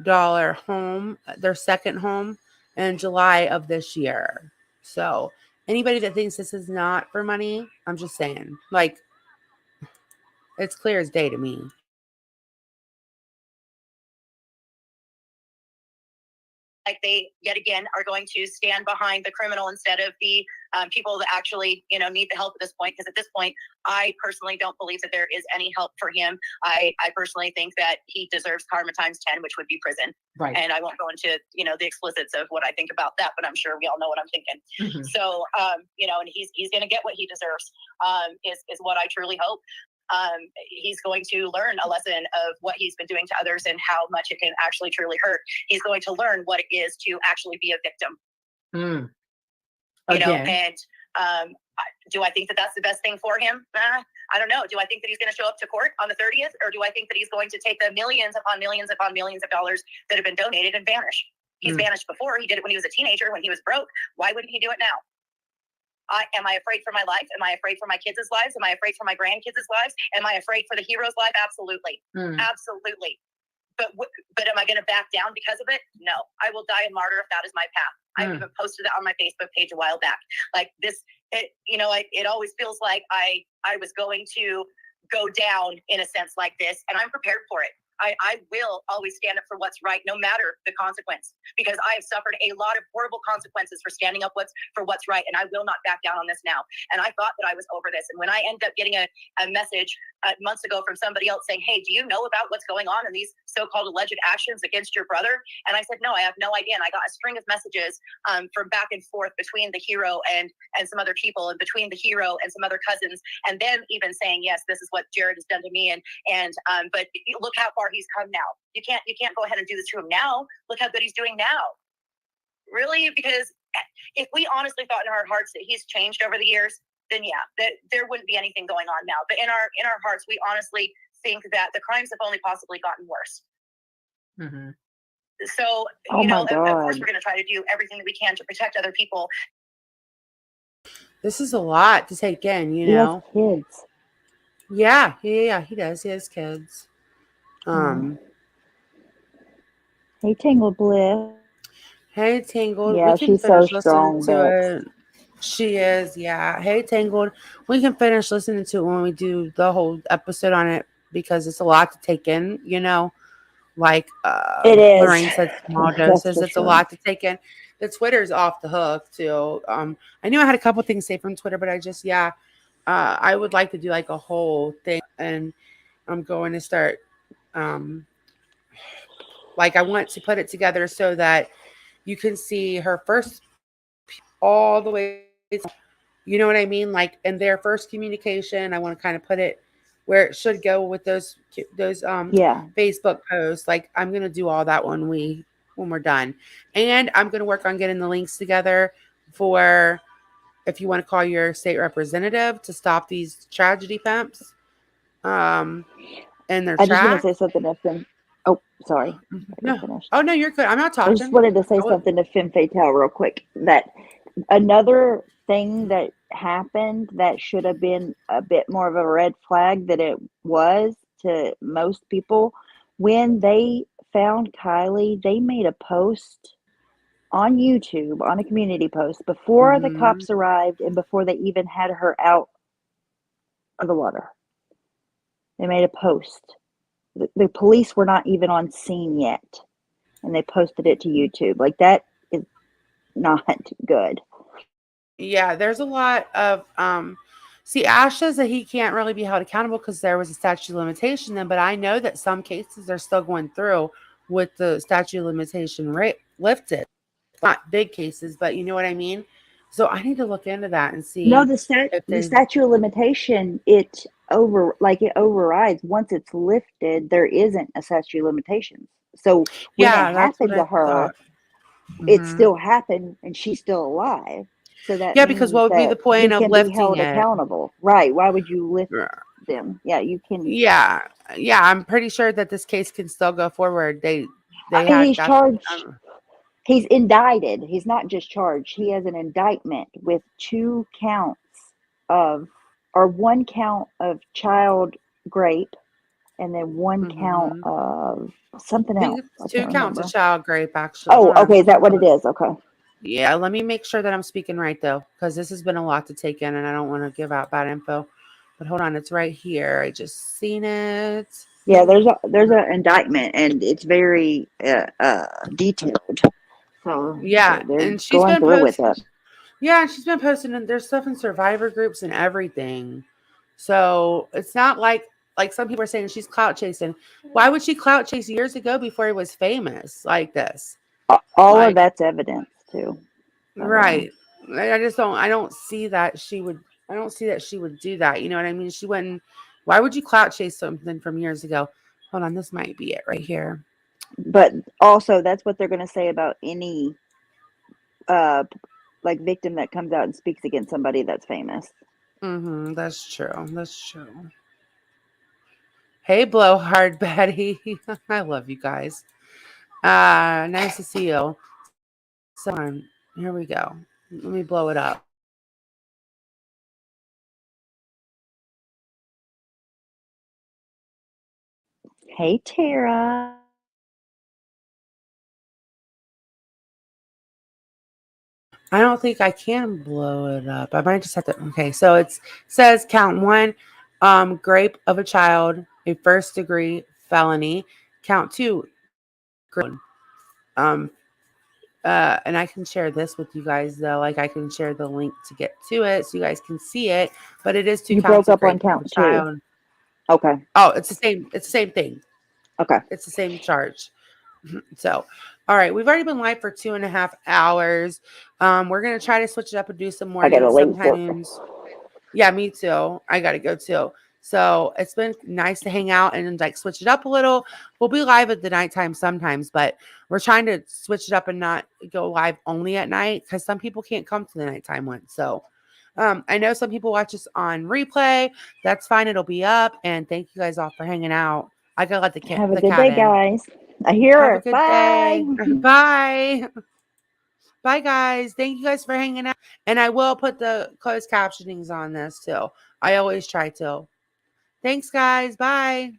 home, their second home, in July of this year. So anybody that thinks this is not for money, I'm just saying, like, it's clear as day to me. Like they yet again are going to stand behind the criminal instead of the people that actually need the help at this point. Because at this point, I personally don't believe that there is any help for him. I personally think that he deserves karma times 10, which would be prison. Right. And I won't go into the explicits of what I think about that, but I'm sure we all know what I'm thinking. Mhm. So and he's going to get what he deserves. Is what I truly hope. He's going to learn a lesson of what he's been doing to others and how much it can actually truly hurt. He's going to learn what it is to actually be a victim. Again. And do I think that that's the best thing for him? I don't know. Do I think that he's going to show up to court on the 30th, or do I think that he's going to take the millions upon millions upon millions of dollars that have been donated and vanish? He's vanished before. He did it when he was a teenager, when he was broke. Why wouldn't he do it now? Am I afraid for my life? Am I afraid for my kids' lives? Am I afraid for my grandkids' lives? Am I afraid for the hero's life? Absolutely. Absolutely. But am I going to back down because of it? No. I will die a martyr if that is my path. I even posted it on my Facebook page a while back. Like this, it always feels like I was going to go down in a sense like this, and I'm prepared for it. I will always stand up for what's right, no matter the consequence, because I have suffered a lot of horrible consequences for standing up for what's right, and I will not back down on this now. And I thought that I was over this. And when I ended up getting a message months ago from somebody else saying, "Hey, do you know about what's going on in these so-called alleged actions against your brother?" And I said, "No, I have no idea." And I got a string of messages from back and forth between the hero and some other people, and between the hero and some other cousins, and then even saying, "Yes, this is what Jared has done to me." And but look how far he's come now. You can't go ahead and do this to him now. Look how good he's doing now. Really? Because if we honestly thought in our hearts that he's changed over the years, then yeah, that there wouldn't be anything going on now. But in our hearts, we honestly think that the crimes have only possibly gotten worse. So of course we're going to try to do everything that we can to protect other people. This is a lot to take in, He has kids. Yeah, he does. He has kids. Hey, Tangled Bliss. Hey, Tangled. Yeah, We can she's so finish listening strong, to Bex. it. She is, yeah. Hey, Tangled. We can finish listening to it when we do the whole episode on it, because it's a lot to take in, Like It is. Lorraine said, small That's doses. for It's a sure. lot to take in. The Twitter's off the hook too. I knew I had a couple things to say from Twitter, but I just I would like to do like a whole thing, and I'm going to start like I want to put it together so that you can see her first all the way. You know what I mean? Like in their first communication, I want to kind of put it where it should go with those Yeah. Facebook posts. Like I'm gonna do all that when we're done, and I'm gonna work on getting the links together for if you want to call your state representative to stop these tragedy pimps, in their I just want to tracks. say something, Efren. Oh, sorry. No. Finished. Oh no, you're good. I'm not I just talking. wanted to say I would- something to Femme Fatale real quick. That another thing that happened that should have been a bit more of a red flag that it was to most people when they found Kylie, they made a post on YouTube, on a community post, before the cops arrived and before they even had her out of the water. They made a post. The police were not even on scene yet, and they posted it to YouTube. Like, that is not good. Yeah, there's a lot of see, Ash says that he can't really be held accountable because there was a statute of limitation then, but I know that some cases are still going through with the statute of limitation rate lifted. Not big cases, but you know what I mean? So I need to look into that and No, see if the they statute of limitation, it overrides. Once it's lifted, there isn't a statute of limitations. So when it yeah, that's what happened to I her, thought. it hmm still happened and she's still alive. So that Yeah, because means what would be that the he point of can be lifting held it? accountable. Right. Why would you lift R- them? Yeah, you can. Yeah, yeah, I'm pretty sure that this case can still go forward. They I mean, had he's got charged. He's indicted. He's not just charged. He has an indictment with 2 counts of, or 1 count of child rape, and then 1 count mhm. of something I think else. it's I 2 can't counts of remember. child rape, actually. Oh, Hold on, okay. Is let me that what it look. is? Okay. Yeah, let me make sure that I'm speaking right though, because this has been a lot to take in, and I don't want to give out bad info. But hold on, it's right here. I just seen it. Yeah, there's an indictment, and it's very detailed. So Yeah, they're and she's going been through with posting. it. Yeah, she's been posting, and there's stuff in survivor groups and everything. So it's not like some people are saying she's clout chasing. Why would she clout chase years ago before he was famous like this? All of Like, that's evidence too, by the way. right. I just don't I don't see that she would I don't see that she would do that. You know what I mean? She wouldn't why would you clout chase something from years ago? Hold on, this might be it right here. But also, that's what they're going to say about any uh like victim that comes out and speaks against somebody that's famous. That's true. That's true. Hey blowhard Betty. I love you guys. Nice to see you. So here we go. Let me blow it up. Hey, Tara. I don't think I can blow it up. I might just have to. Okay, so it says count one, grape of a child, a first degree felony. Count two, um, and I can share this with you guys though. Like I can share the link to get to it so you guys can see it. But it is 2 You counts broke of up on grape of a count 2. child. Okay. Oh, it's the same. It's the same thing. Okay. It's the same charge. So, all right, we've already been live for 2.5 hours. We're gonna try to switch it up and do some I got to mornings leave work. sometimes. Yeah, me too. I gotta go too. So it's been nice to hang out and like switch it up a little. We'll be live at the nighttime sometimes, but we're trying to switch it up and not go live only at night because some people can't come to the nighttime one. So I know some people watch us on replay. That's fine. It'll be up. And thank you guys all for hanging out. I gotta let Have a the good cat day, in. guys. I hear Have a her. good Bye. day. Bye. Bye, guys. Thank you guys for hanging out. And I will put the closed captionings on this too. I always try to. Thanks, guys. Bye.